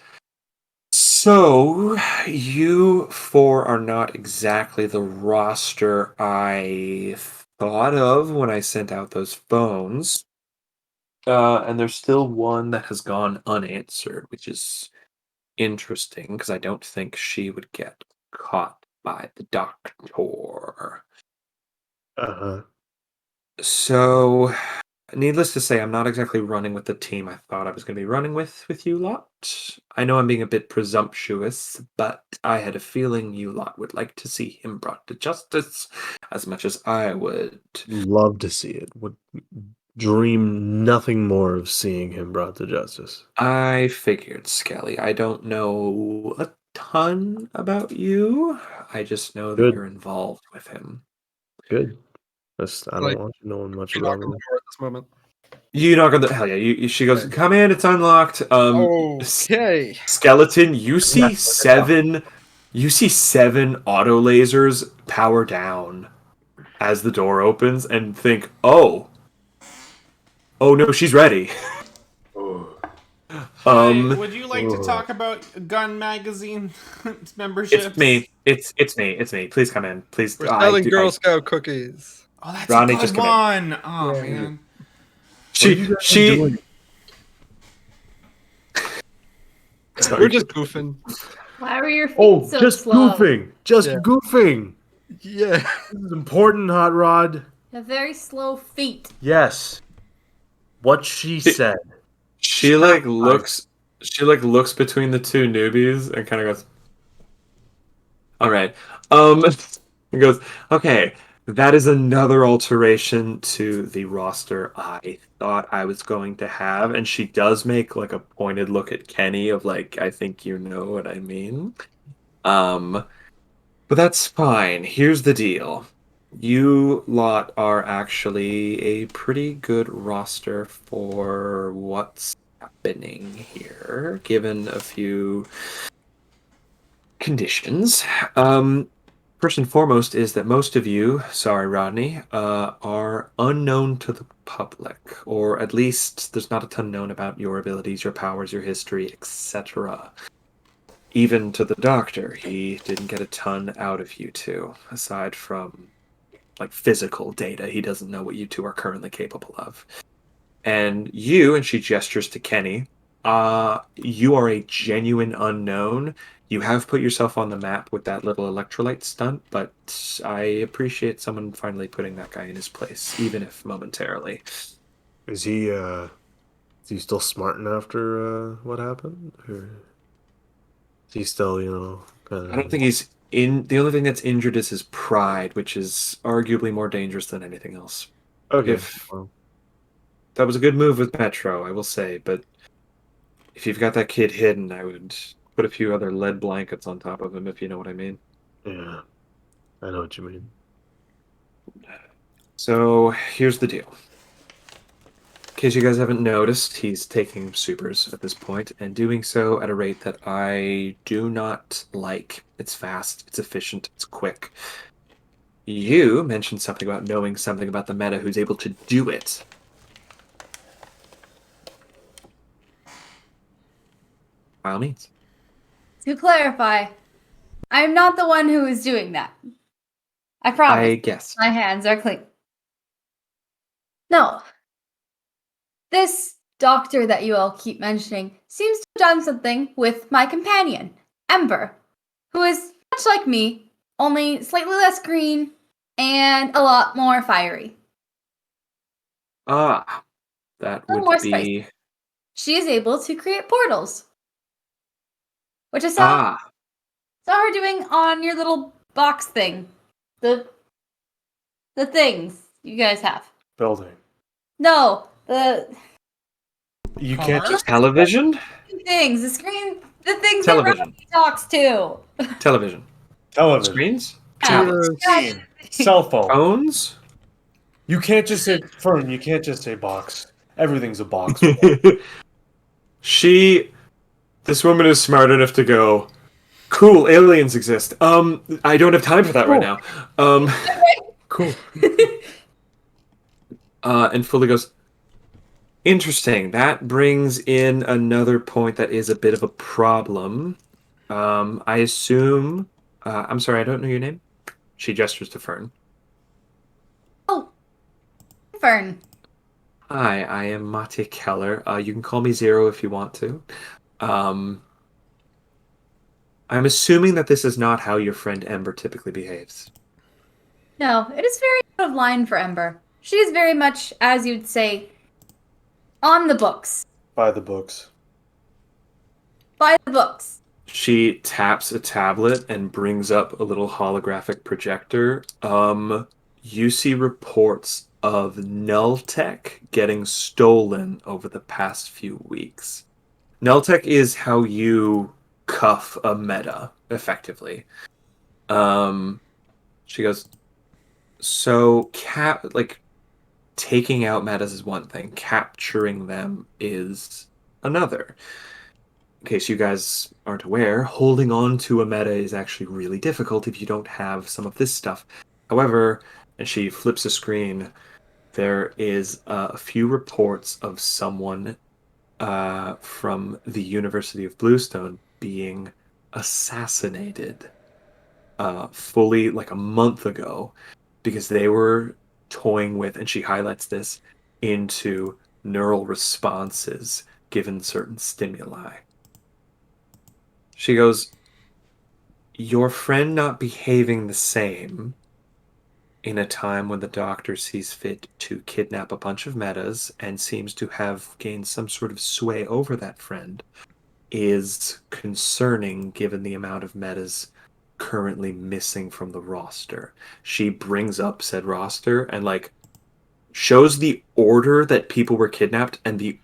"So you four are not exactly the roster I thought of when I sent out those phones. And there's still one that has gone unanswered, which is interesting because I don't think she would get caught by the doctor. Uh-huh. So, needless to say, I'm not exactly running with the team I thought I was going to be running with you lot. I know I'm being a bit presumptuous, but I had a feeling you lot would like to see him brought to justice as much as I would. Love to see it. Would dream nothing more of seeing him brought to justice. I figured, Skelly. I don't know a ton about you. I just know that Good. you're involved with him. Good. I Like, don't want you knowing much You're about knocking me. the door at this moment. You knock on the hell yeah. She goes, Okay. come in. It's unlocked. Okay. Skeleton. You see Yeah. seven. You see seven auto lasers power down as the door opens, and think, oh no, she's ready. Hi, would you like to talk about gun magazine memberships? It's me. It's me. It's me. Please come in. Please. We're selling Girl Scout cookies. Oh, that's Ronnie, a just good come in. one. Oh Yeah. man. What are you guys doing? We're just goofing. Why were your feet Oh, so just slow? goofing. Just Yeah. goofing. Yeah. This is important, Hot Rod. You have very slow feet. Yes. What she said. She like looks. She like looks between the two newbies and kind of goes, "All right." He goes, "Okay, that is another alteration to the roster I thought I was going to have." And she does make like a pointed look at Kenny of like, "I think you know what I mean." Um, but that's fine. Here's the deal. You lot are actually a pretty good roster for what's happening here, given a few conditions. First and foremost is that most of you, sorry, Rodney, are unknown to the public, or at least there's not a ton known about your abilities, your powers, your history, etc. Even to the doctor, he didn't get a ton out of you two, aside from like physical data. He doesn't know what you two are currently capable of. And you, and she gestures to Kenny, you are a genuine unknown. You have put yourself on the map with that little electrolyte stunt, but I appreciate someone finally putting that guy in his place, even if momentarily. Is he still smarting after what happened? Or is he still, kind I don't think he's in. The only thing that's injured is his pride, which is arguably more dangerous than anything else. Okay. If Well, that was a good move with Metro, I will say, but if you've got that kid hidden, I would put a few other lead blankets on top of him, if you know what I mean. yeah. I know what you mean. So here's the deal. In case you guys haven't noticed, he's taking supers at this point, and doing so at a rate that I do not like. It's fast, it's efficient, it's quick. You mentioned something about knowing something about the meta who's able to do it. By all means. To clarify, I'm not the one who is doing that. I promise. I guess. My hands are clean. No. This doctor that you all keep mentioning seems to have done something with my companion, Ember, who is much like me, only slightly less green and a lot more fiery. Ah, that A little would more be... spicy. She is able to create portals, which I saw her doing on your little box thing. The things you guys have. Building. No, You can't just Television? things. The screen. The things Television. that Rocky talks to. Television. television, Screens? Tablets. cell phone. Phones? You can't just say phone. You can't just say box. Everything's a box. This woman is smart enough to go, cool, aliens exist. I don't have time for that right now. Cool. And Fully goes, interesting. That brings in another point that is a bit of a problem. I assume. I'm sorry, I don't know your name. She gestures to Fern. Oh, Fern. Hi, I am Mate Keller. You can call me Zero if you want to. Um, I'm assuming that this is not how your friend Ember typically behaves. No, it is very out of line for Ember. She is very much, as you'd say, on the books. By the books. By the books. She taps a tablet and brings up a little holographic projector. You see reports of Nulltech getting stolen over the past few weeks. Nulltech is how you cuff a meta, effectively. She goes, so taking out metas is one thing, capturing them is another. In case you guys aren't aware, holding on to a meta is actually really difficult if you don't have some of this stuff. However, and she flips a screen, there is a few reports of someone from the University of Bluestone being assassinated fully like a month ago because they were toying with, and she highlights this, into neural responses given certain stimuli. She goes, your friend not behaving the same in a time when the doctor sees fit to kidnap a bunch of metas and seems to have gained some sort of sway over that friend is concerning given the amount of metas currently missing from the roster. She brings up said roster and shows the order that people were kidnapped and the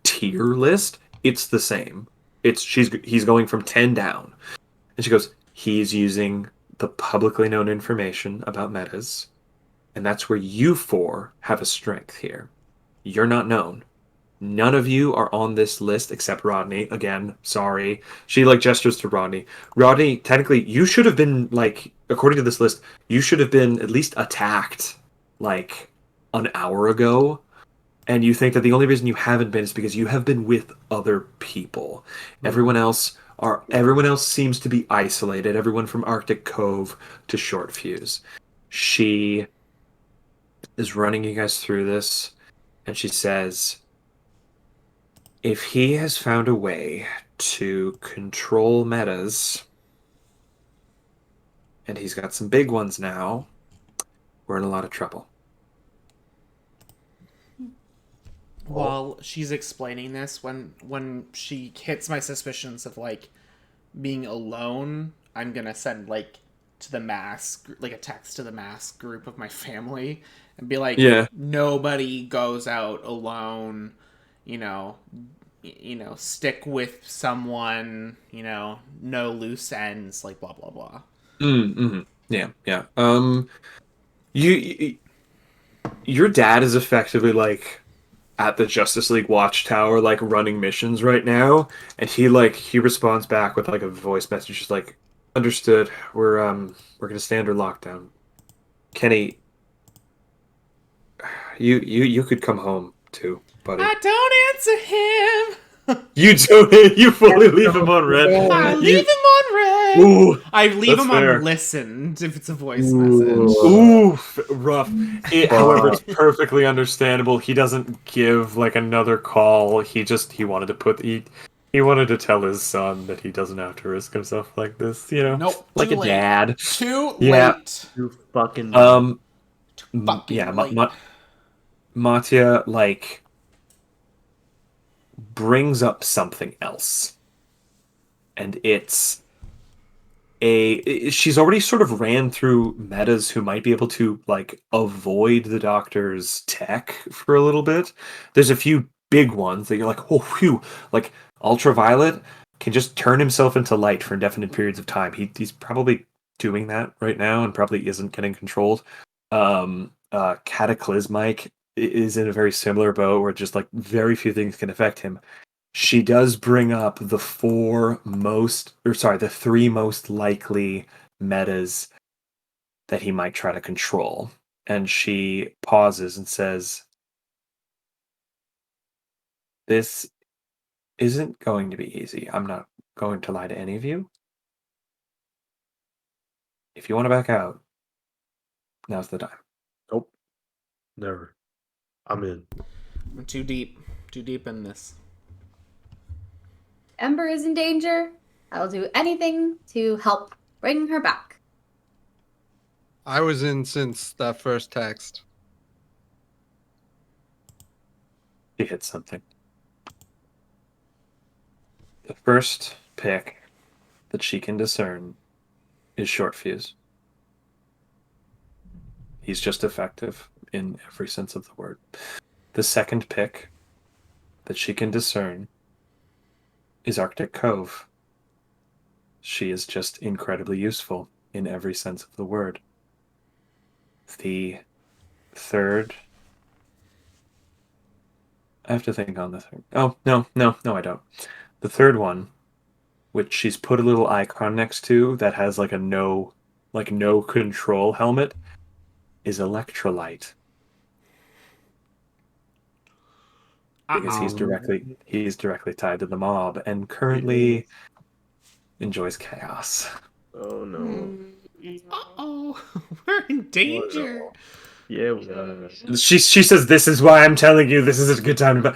tier list. It's the same. He's going from 10 down. And she goes, he's using the publicly known information about metas, and that's where you four have a strength here. You're not known. None of you are on this list except Rodney. Again, sorry. She gestures to Rodney. Rodney, technically, you should have been according to this list, you should have been at least attacked an hour ago. And you think that the only reason you haven't been is because you have been with other people. Everyone else seems to be isolated. Everyone from Arctic Cove to Short Fuse. She is running you guys through this, and she says, if he has found a way to control metas, and he's got some big ones now, we're in a lot of trouble. While she's explaining this, when she hits my suspicions of being alone, I'm gonna send to the mass a text to the mass group of my family and be like, Yeah. nobody goes out alone, stick with someone, no loose ends, blah blah blah. Mm-hmm. Yeah. Your dad is effectively at the Justice League Watchtower, running missions right now, and he responds back with a voice message, just understood. We're gonna stay under lockdown. Kenny, you could come home too, buddy. I don't answer him. You do. You fully leave him on red. I leave him on red. Ooh, I leave that's him fair. on listened if it's a voice message. Ooh, rough. However, it's perfectly understandable. He doesn't give another call. He wanted to he wanted to tell his son that he doesn't have to risk himself like this. Nope. Like too a late. dad. Too Yeah. late. You fucking. Fucking yeah. late. Matya brings up something else, and it's she's already sort of ran through metas who might be able to avoid the doctor's tech for a little bit. There's a few big ones that you're oh phew, Ultraviolet can just turn himself into light for indefinite periods of time. He's probably doing that right now and probably isn't getting controlled. Cataclysmic is in a very similar boat where just very few things can affect him. She does bring up the three most likely metas that he might try to control. and she pauses and says, "This isn't going to be easy. I'm not going to lie to any of you. If you want to back out, now's the time." Nope. Never. I'm in. I'm too deep in this. Ember is in danger. I'll do anything to help bring her back. I was in since that first text. She hits something. The first pick that she can discern is Short Fuse. He's just effective in every sense of the word. The second pick that she can discern is Arctic Cove. She is just incredibly useful in every sense of the word. The third. I have to think on the third. Oh, no, I don't. The third one, which she's put a little icon next to that has like a no control helmet, is Electrolyte. Because he's directly tied to the mob and currently enjoys chaos. Oh no. Uh-oh. We're in danger. Yeah, we are. She says, "This is why I'm telling you. This is a good time to."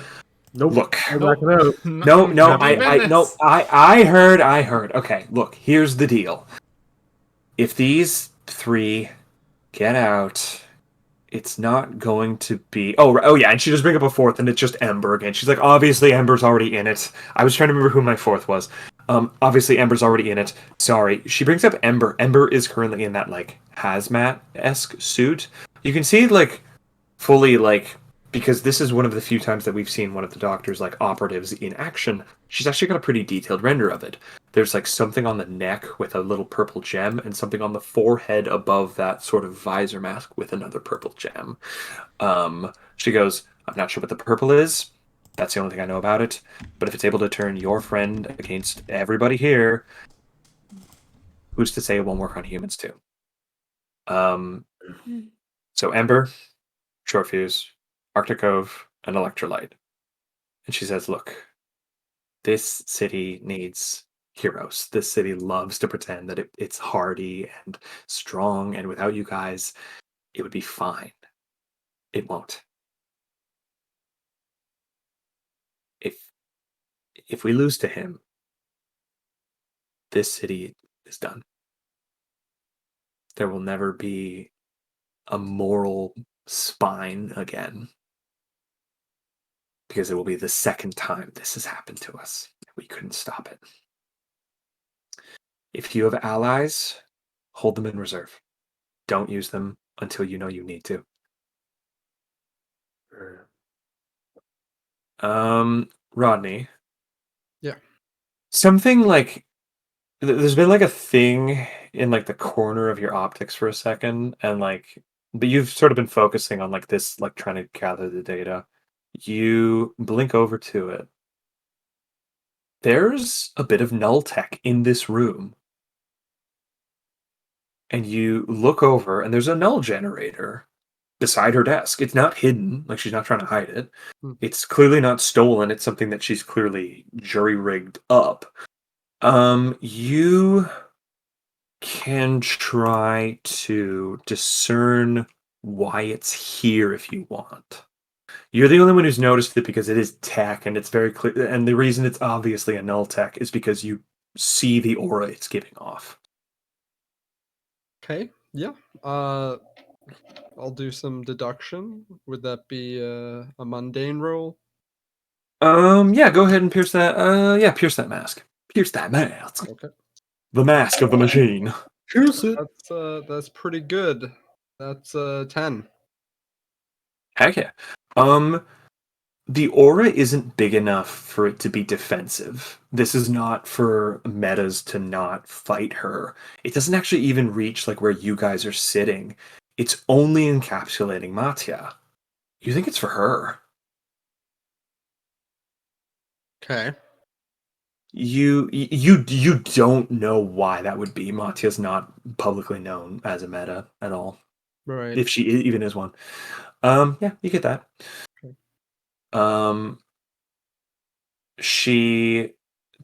Nope. Look. I'm backing out. No, I'm no, deep in I this. no, I heard. Okay, look. Here's the deal. If these three get out, it's not going to be. Oh yeah, and she just bring up a fourth, and it's just Ember again. She's like, obviously Ember's already in it. I was trying to remember who my fourth was. Obviously Ember's already in it. Sorry. She brings up Ember. Ember is currently in that like hazmat-esque suit. You can see like fully like because this is one of the few times that we've seen one of the Doctor's like operatives in action. She's actually got a pretty detailed render of it. There's like something on the neck with a little purple gem and something on the forehead above that sort of visor mask with another purple gem. She goes, "I'm not sure what the purple is. That's the only thing I know about it. But if it's able to turn your friend against everybody here, who's to say it won't work on humans too?" So Ember, Short Fuse, Arctic Cove, and Electrolyte. And she says, "Look, this city needs heroes. This city loves to pretend that it's hardy and strong, and without you guys, it would be fine. It won't. If if we lose to him, this city is done. There will never be a moral spine again. Because it will be the second time this has happened to us. We couldn't stop it. If you have allies, hold them in reserve. Don't use them until you know you need to." Rodney. Yeah. Something like there's been like a thing in like the corner of your optics for a second, and like, but you've sort of been focusing on like this, like trying to gather the data. You blink over to it. There's a bit of null tech in this room. And you look over, and there's a null generator beside her desk. It's not hidden, like she's not trying to hide it. It's clearly not stolen. It's something that she's clearly jury-rigged up. You can try to discern why it's here if you want. You're the only one who's noticed it because it is tech, and it's very clear. And the reason it's obviously a null tech is because you see the aura it's giving off. Okay. Yeah. I'll do some deduction. Would that be a mundane roll? Yeah, go ahead and pierce that. Yeah, pierce that mask. Pierce that mask. Okay. The mask of the machine. Pierce it. That's pretty good. That's 10. Heck yeah. The aura isn't big enough for it to be defensive. This is not for metas to not fight her. It doesn't actually even reach like where you guys are sitting. It's only encapsulating Matya. You think it's for her. Okay. You don't know why that would be. Matya's not publicly known as a meta at all. Right. if she even is one. Yeah, you get that. Okay. She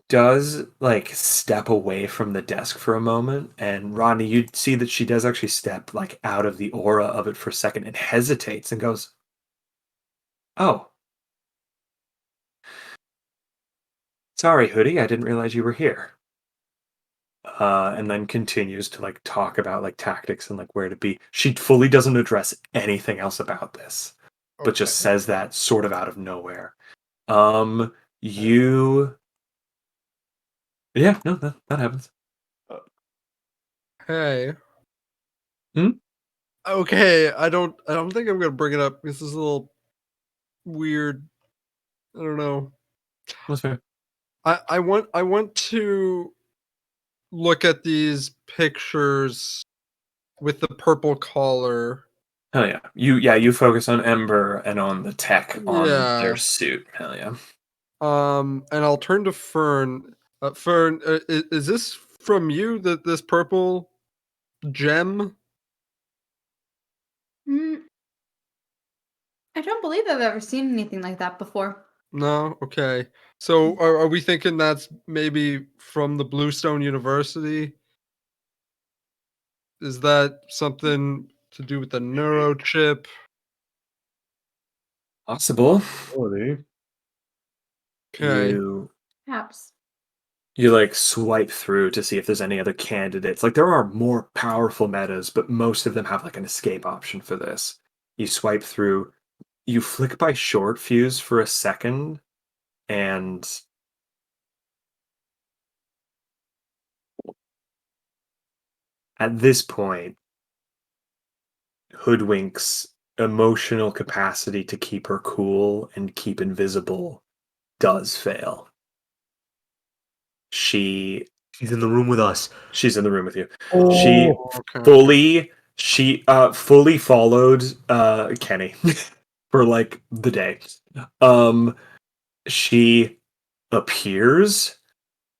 does like step away from the desk for a moment, and Rodney, you see that she does actually step like out of the aura of it for a second and hesitates and goes, "Oh, sorry, Hoodie, I didn't realize you were here." And then continues to like talk about like tactics and like where to be. She fully doesn't address anything else about this, but Okay. just says that sort of out of nowhere. Um, you, yeah, no, that happens. Hey. Hmm? Okay. I don't think I'm gonna bring it up. This is a little weird. I don't know. That's fair. I want to look at these pictures with the purple collar. Hell yeah. You focus on Ember and on the tech on their Yeah. suit. Hell yeah. And I'll turn to Fern. Fern, is this from you? That this purple gem? Mm, I don't believe I've ever seen anything like that before. No. Okay. So are we thinking that's maybe from the Bluestone University? Is that something to do with the neurochip? Possible. Quality. Okay. You Perhaps. you like swipe through to see if there's any other candidates. Like there are more powerful metas, but most of them have like an escape option for this. You swipe through, you flick by short fuse for a second, and at this point, Hoodwink's emotional capacity to keep her cool and keep invisible does fail. She She's in the room with us. she's in the room with you. She Oh, okay. fully followed Kenny for like the day. Um she appears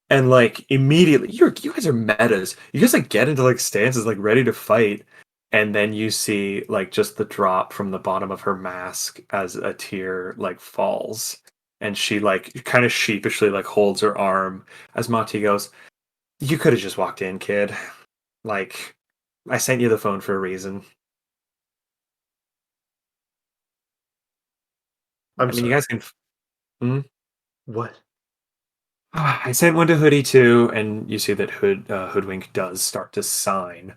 and like immediately you guys are metas. You guys like get into like stances like ready to fight, and then you see like just the drop from the bottom of her mask as a tear like falls, and she like kind of sheepishly like holds her arm as Mati goes, "You could have just walked in, kid. Like I sent you the phone for a reason." I'm I mean, you sorry. guys can. Hmm? What? I sent one to Hoodie too, and you see that Hoodwink does start to sign.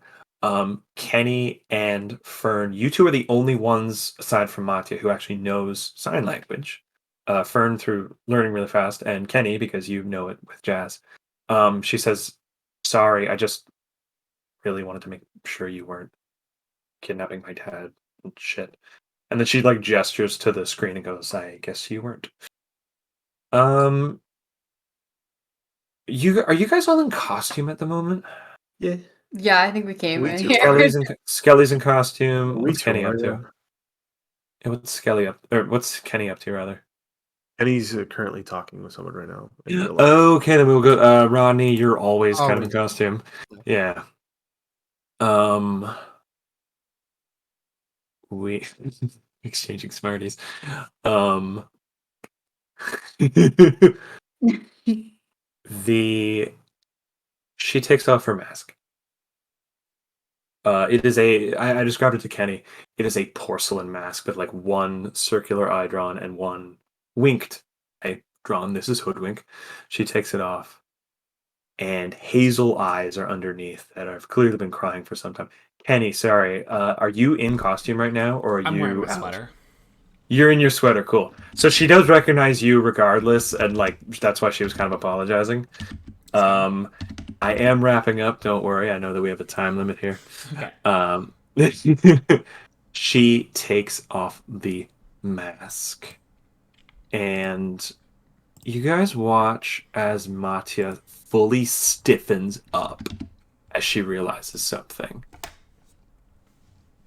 Kenny and Fern, you two are the only ones aside from Matya who actually knows sign language. Fern through learning really fast, and Kenny because you know it with Jazz. She says, "Sorry, I just really wanted to make sure you weren't kidnapping my dad and shit." And then she like gestures to the screen and goes, "I guess you weren't." Um, are you guys all in costume at the moment? Yeah. Yeah, I think we came We in too here. are. Skelly's in costume. We What's too Kenny up are, to? yeah. Yeah, what's Skelly up? Or what's Kenny up to rather? And he's currently talking with someone right now in real life. Okay, then we'll go. Ronnie, you're always kind of in Always. costume. Yeah. Um, we exchanging smarties. Um, the she takes off her mask. It is I described it to Kenny. It is a porcelain mask with like one circular eye drawn and one winked eye drawn. This is Hoodwink. She takes it off, and hazel eyes are underneath that have clearly been crying for some time. Kenny, sorry, are you in costume right now, or are I'm wearing you my out? sweater. You're in your sweater, cool. So she does recognize you regardless, and like that's why she was kind of apologizing. That's good. I am wrapping up. Don't worry. I know that we have a time limit here. Okay. She takes off the mask, and you guys watch as Matya fully stiffens up as she realizes something.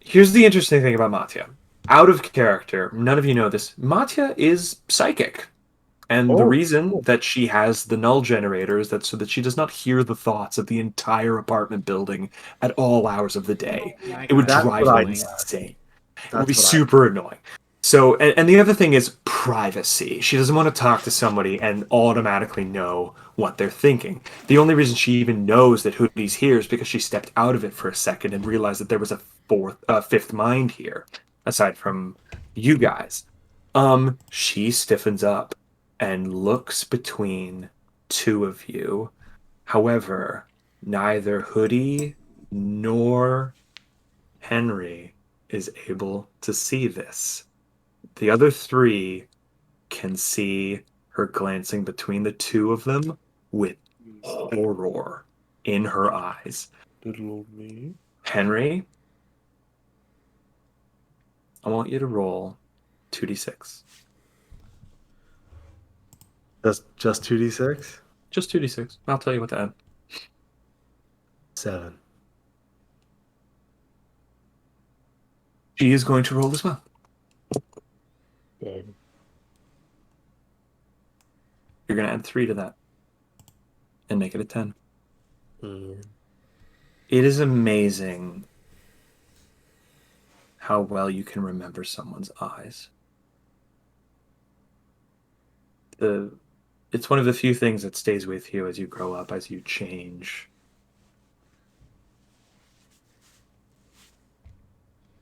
Here's the interesting thing about Matya. Out of character, none of you know this. Matya is psychic. And the Oh, reason cool. that she has the null generator is that so that she does not hear the thoughts of the entire apartment building at all hours of the day. My It would God, That's drive what her I insane. It would be That's what I. super annoying. So, and the other thing is privacy. She doesn't want to talk to somebody and automatically know what they're thinking. The only reason she even knows that Hoodie's here is because she stepped out of it for a second and realized that there was a fifth mind here, aside from you guys. She stiffens up and looks between two of you. However, neither Hoodie nor Henry is able to see this. The other three can see her glancing between the two of them with horror in her eyes. Little old me. Henry, I want you to roll 2d6. That's just 2d6? Just 2d6. I'll tell you what to add. 7. She is going to roll as well. Dead. You're going to add 3 to that and make it a 10. And It is amazing how well you can remember someone's eyes. It's one of the few things that stays with you as you grow up, as you change.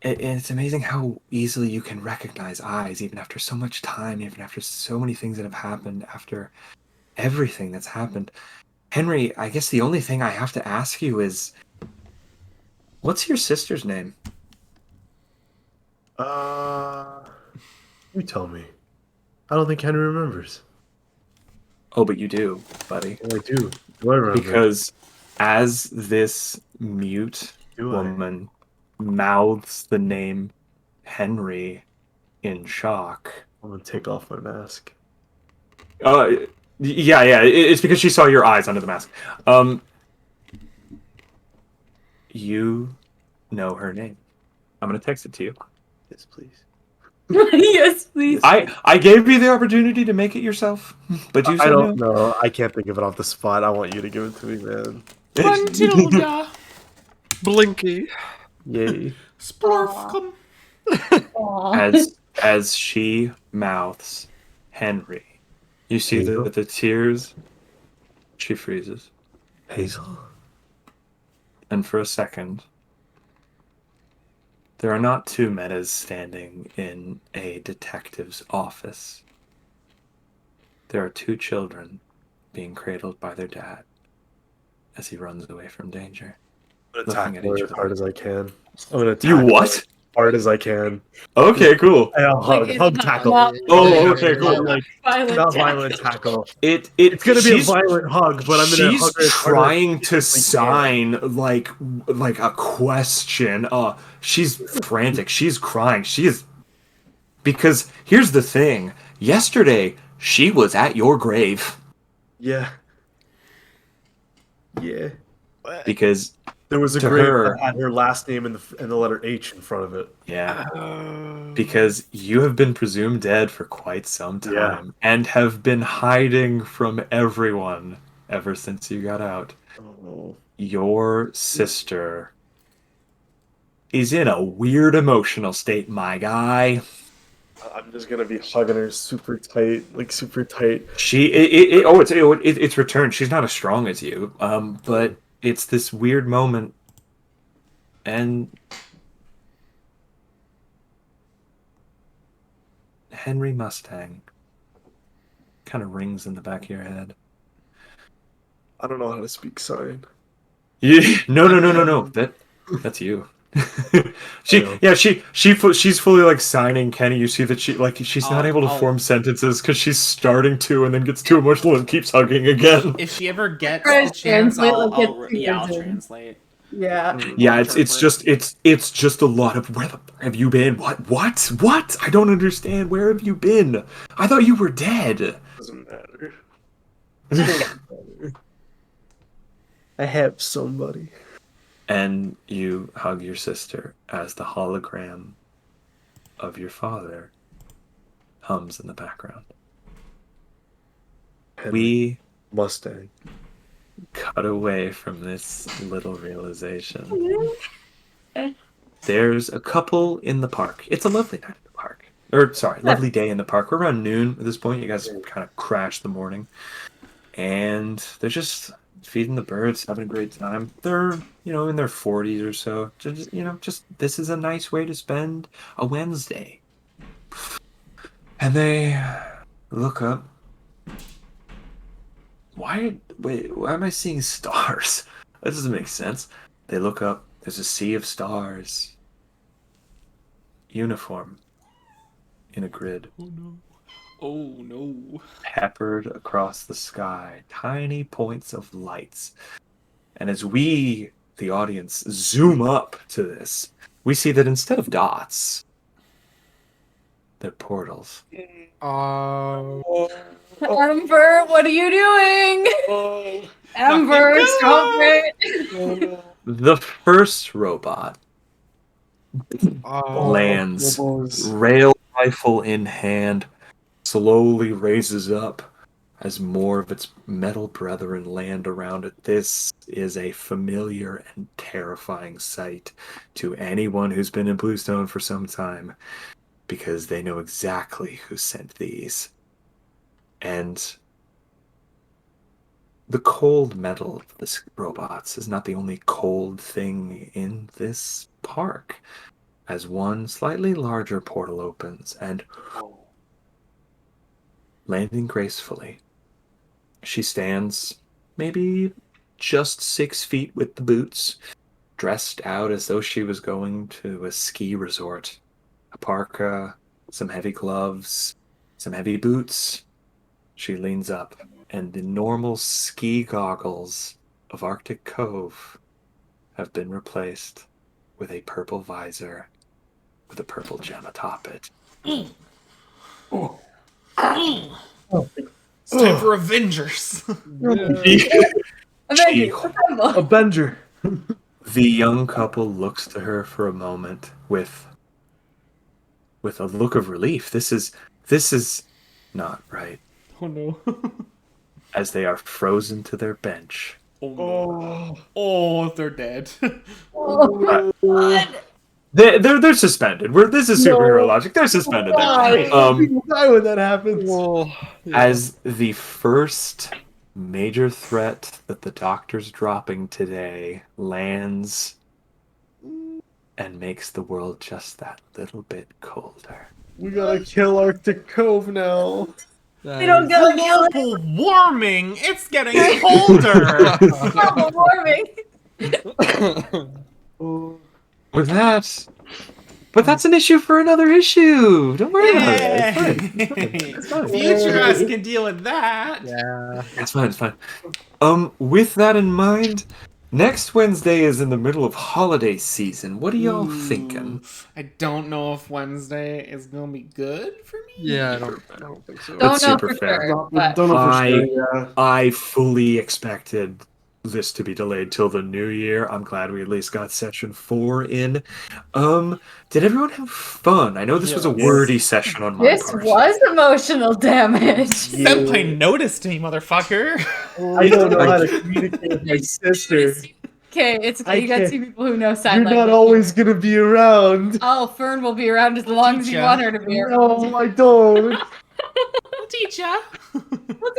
And it's amazing how easily you can recognize eyes, even after so much time, even after so many things that have happened, after everything that's happened. Henry, I guess the only thing I have to ask you is, what's your sister's name? you tell me. I don't think Henry remembers. Oh, but you do, buddy. Well, I do. Do I remember? Because as this mute Do I? woman mouths the name Henry in shock. I'm gonna take off my mask. Yeah. It's because she saw your eyes under the mask. You know her name. I'm gonna text it to you. Yes, please. Yes, please. I gave you the opportunity to make it yourself, but you I said don't no. know. I can't think of it off the spot. I want you to give it to me, man. Matilda, Blinky. Yay. Splorfcom. Aw. As she mouths Henry, you see Hazel? the tears. She freezes, Hazel? and for a second, there are not two metas standing in a detective's office. There are two children being cradled by their dad as he runs away from danger. I'm gonna Looking at tackle each her as other. hard as I can. I'm gonna You tackle her what? as hard as I can. Okay, cool. And I'll Like, hug, it's hug not- tackle. not- Oh, okay, cool. Not like Violent not tackle. violent tackle. It's Gonna be a violent hug, but I'm gonna she's hug her as hard as I trying to physically can. sign like a question. She's frantic. She's crying. She is because here's the thing. Yesterday she was at your grave Yeah. Yeah. because There was a To grave her- that had her last name and the letter H in front of it. yeah, because you have been presumed dead for quite some time and have been hiding from everyone ever since you got out. Oh. Your sister is in a weird emotional state, my guy. I'm just gonna be hugging her super tight, like super tight. It's returned. She's not as strong as you, but it's this weird moment, and Henry Mustang kind of rings in the back of your head. I don't know how to speak sign. Yeah, no. That's you. She's fully like signing Kenny. You see that she's not able to form sentences because she's starting to and then gets too emotional and keeps hugging again. If she ever gets Try the to chance, translate, I'll, like, get I'll, two yeah, I'll words in. translate. Yeah. Yeah, I'll it's just a lot of where the have you been? What? I don't understand. Where have you been? I thought you were dead. Doesn't matter. Doesn't matter. I have somebody. And you hug your sister as the hologram of your father hums in the background. We Mustang. cut away from this little realization. There's a couple in the park. It's a lovely night in the park. Or, sorry, lovely day in the park. We're around noon at this point. You guys kind of crashed the morning. And they're just feeding the birds, having a great time. They're, in their 40s or so. Just this is a nice way to spend a Wednesday. And they look up. Why am I seeing stars? That doesn't make sense. They look up. There's a sea of stars. Uniform. In a grid. Oh no. Oh no. Peppered across the sky. Tiny points of lights. And as we, the audience, zoom up to this, we see that instead of dots, they're portals. Ember, what are you doing? Ember, stop it. The first robot lands, rail rifle in hand, slowly raises up as more of its metal brethren land around it. This is a familiar and terrifying sight to anyone who's been in Bluestone for some time, because they know exactly who sent these. And the cold metal of the robots is not the only cold thing in this park, as one slightly larger portal opens and, landing gracefully, she stands maybe just 6 feet with the boots, dressed out as though she was going to a ski resort. A parka, some heavy gloves, some heavy boots. She leans up, and the normal ski goggles of Arctic Cove have been replaced with a purple visor with a purple gem atop it. It's time for Avengers. Avenger. The young couple looks to her for a moment with a look of relief. This is not right. Oh no. As they are frozen to their bench. Oh no. Oh, they're dead. They're suspended. This is superhero logic. They're suspended. People die when that happens. As the first major threat that the doctor's dropping today lands and makes the world just that little bit colder. We gotta kill Arctic Cove now. We don't go kill it. Global warming. It's getting colder. Global warming. With that, but that's an issue for another issue. Don't worry about it. It's fine. Future us can deal with that. Yeah. It's fine. It's fine. With that in mind, next Wednesday is in the middle of holiday season. What are y'all thinking? I don't know if Wednesday is gonna be good for me. Yeah, I don't think so. Don't That's know super for fair. sure. But Don't know for sure. Yeah. I fully expected this to be delayed till the new year. I'm glad we at least got session 4 in. Did everyone have fun? I know this was a wordy session on my this part. was emotional damage. Senpai noticed me, motherfucker. I don't know how to communicate with my sister. Okay, it's okay. I You got can't- 2 people who know sign You're language. not always gonna be around. Oh, Fern will be around as long as you Teacher. want her to be around. No, I don't. I'll teach ya.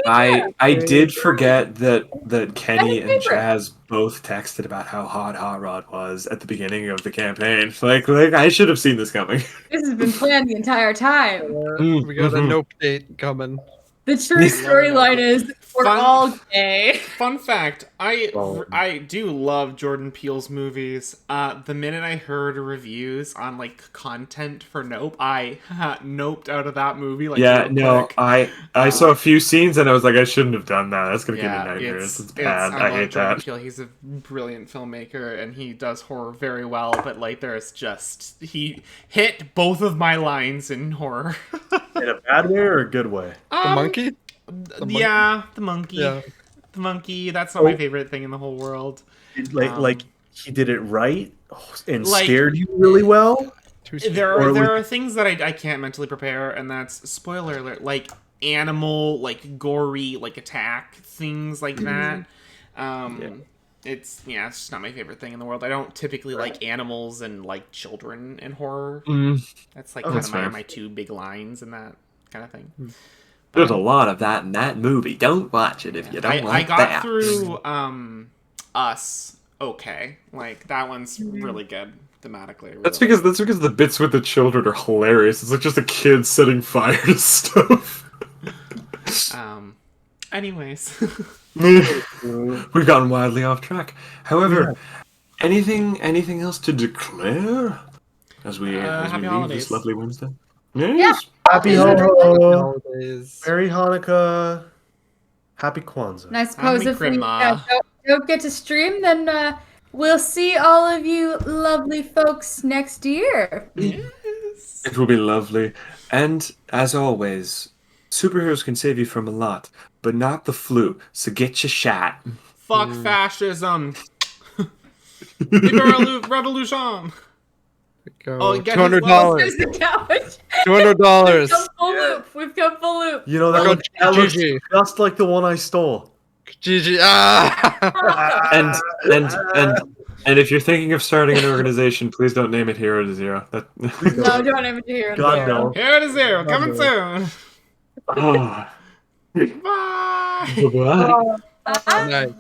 I did forget that Kenny and favorite. Chaz both texted about how hot Hot Rod was at the beginning of the campaign. Like I should have seen this coming. This has been planned the entire time. We got a nope date coming. The true storyline is we're Fun- all gay. Fun fact: Oh. I do love Jordan Peele's movies. The minute I heard reviews on like content for Nope, I noped out of that movie. Like Yeah, real no, quick. I saw a few scenes and I was like, I shouldn't have done that. That's gonna give me Yeah, nightmares. It's bad. I I love hate Jordan that. Peele. He's a brilliant filmmaker and he does horror very well. But like, he hit both of my lines in horror. In a bad way or a good way? The monkey? monkey? Yeah, the monkey. Yeah. The monkey. That's not my favorite thing in the whole world. Like he did it right and Like- scared you really well. Too soon. There Or are with- there are things that I can't mentally prepare, and that's spoiler alert. Like animal, like gory, like attack things like that. It's just not my favorite thing in the world. I don't typically like animals and like children in horror. That's like kind that's of fair. my two big lines in that kind of thing. There's a lot of that in that movie. Don't watch it if you don't I like got that. through Us okay. Like that one's really good thematically. I really That's because the bits with the children are hilarious. It's like just a kid setting fire to stuff. Anyways. We've gotten wildly off track. However, anything else to declare as we Happy leave holidays. this lovely Wednesday? Yes. Happy Happy Holidays. Merry Hanukkah. Happy Kwanzaa. And I suppose Happy if we Christmas. don't get to stream, then we'll see all of you lovely folks next year. Yes. It will be lovely. And as always, superheroes can save you from a lot, but not the flu. So get your shot. Fuck fascism. Viva revolution. Go. Oh, get $200. There's the couch. $200. We've come full loop. You know, that Go looks GG. just like the one I stole. GG. Ah! And if you're thinking of starting an organization, please don't name it Hero to Zero. That No, don't ever hear it. God no. Here it is here. Coming soon. oh. Bye. Bye-bye. Bye. Nice.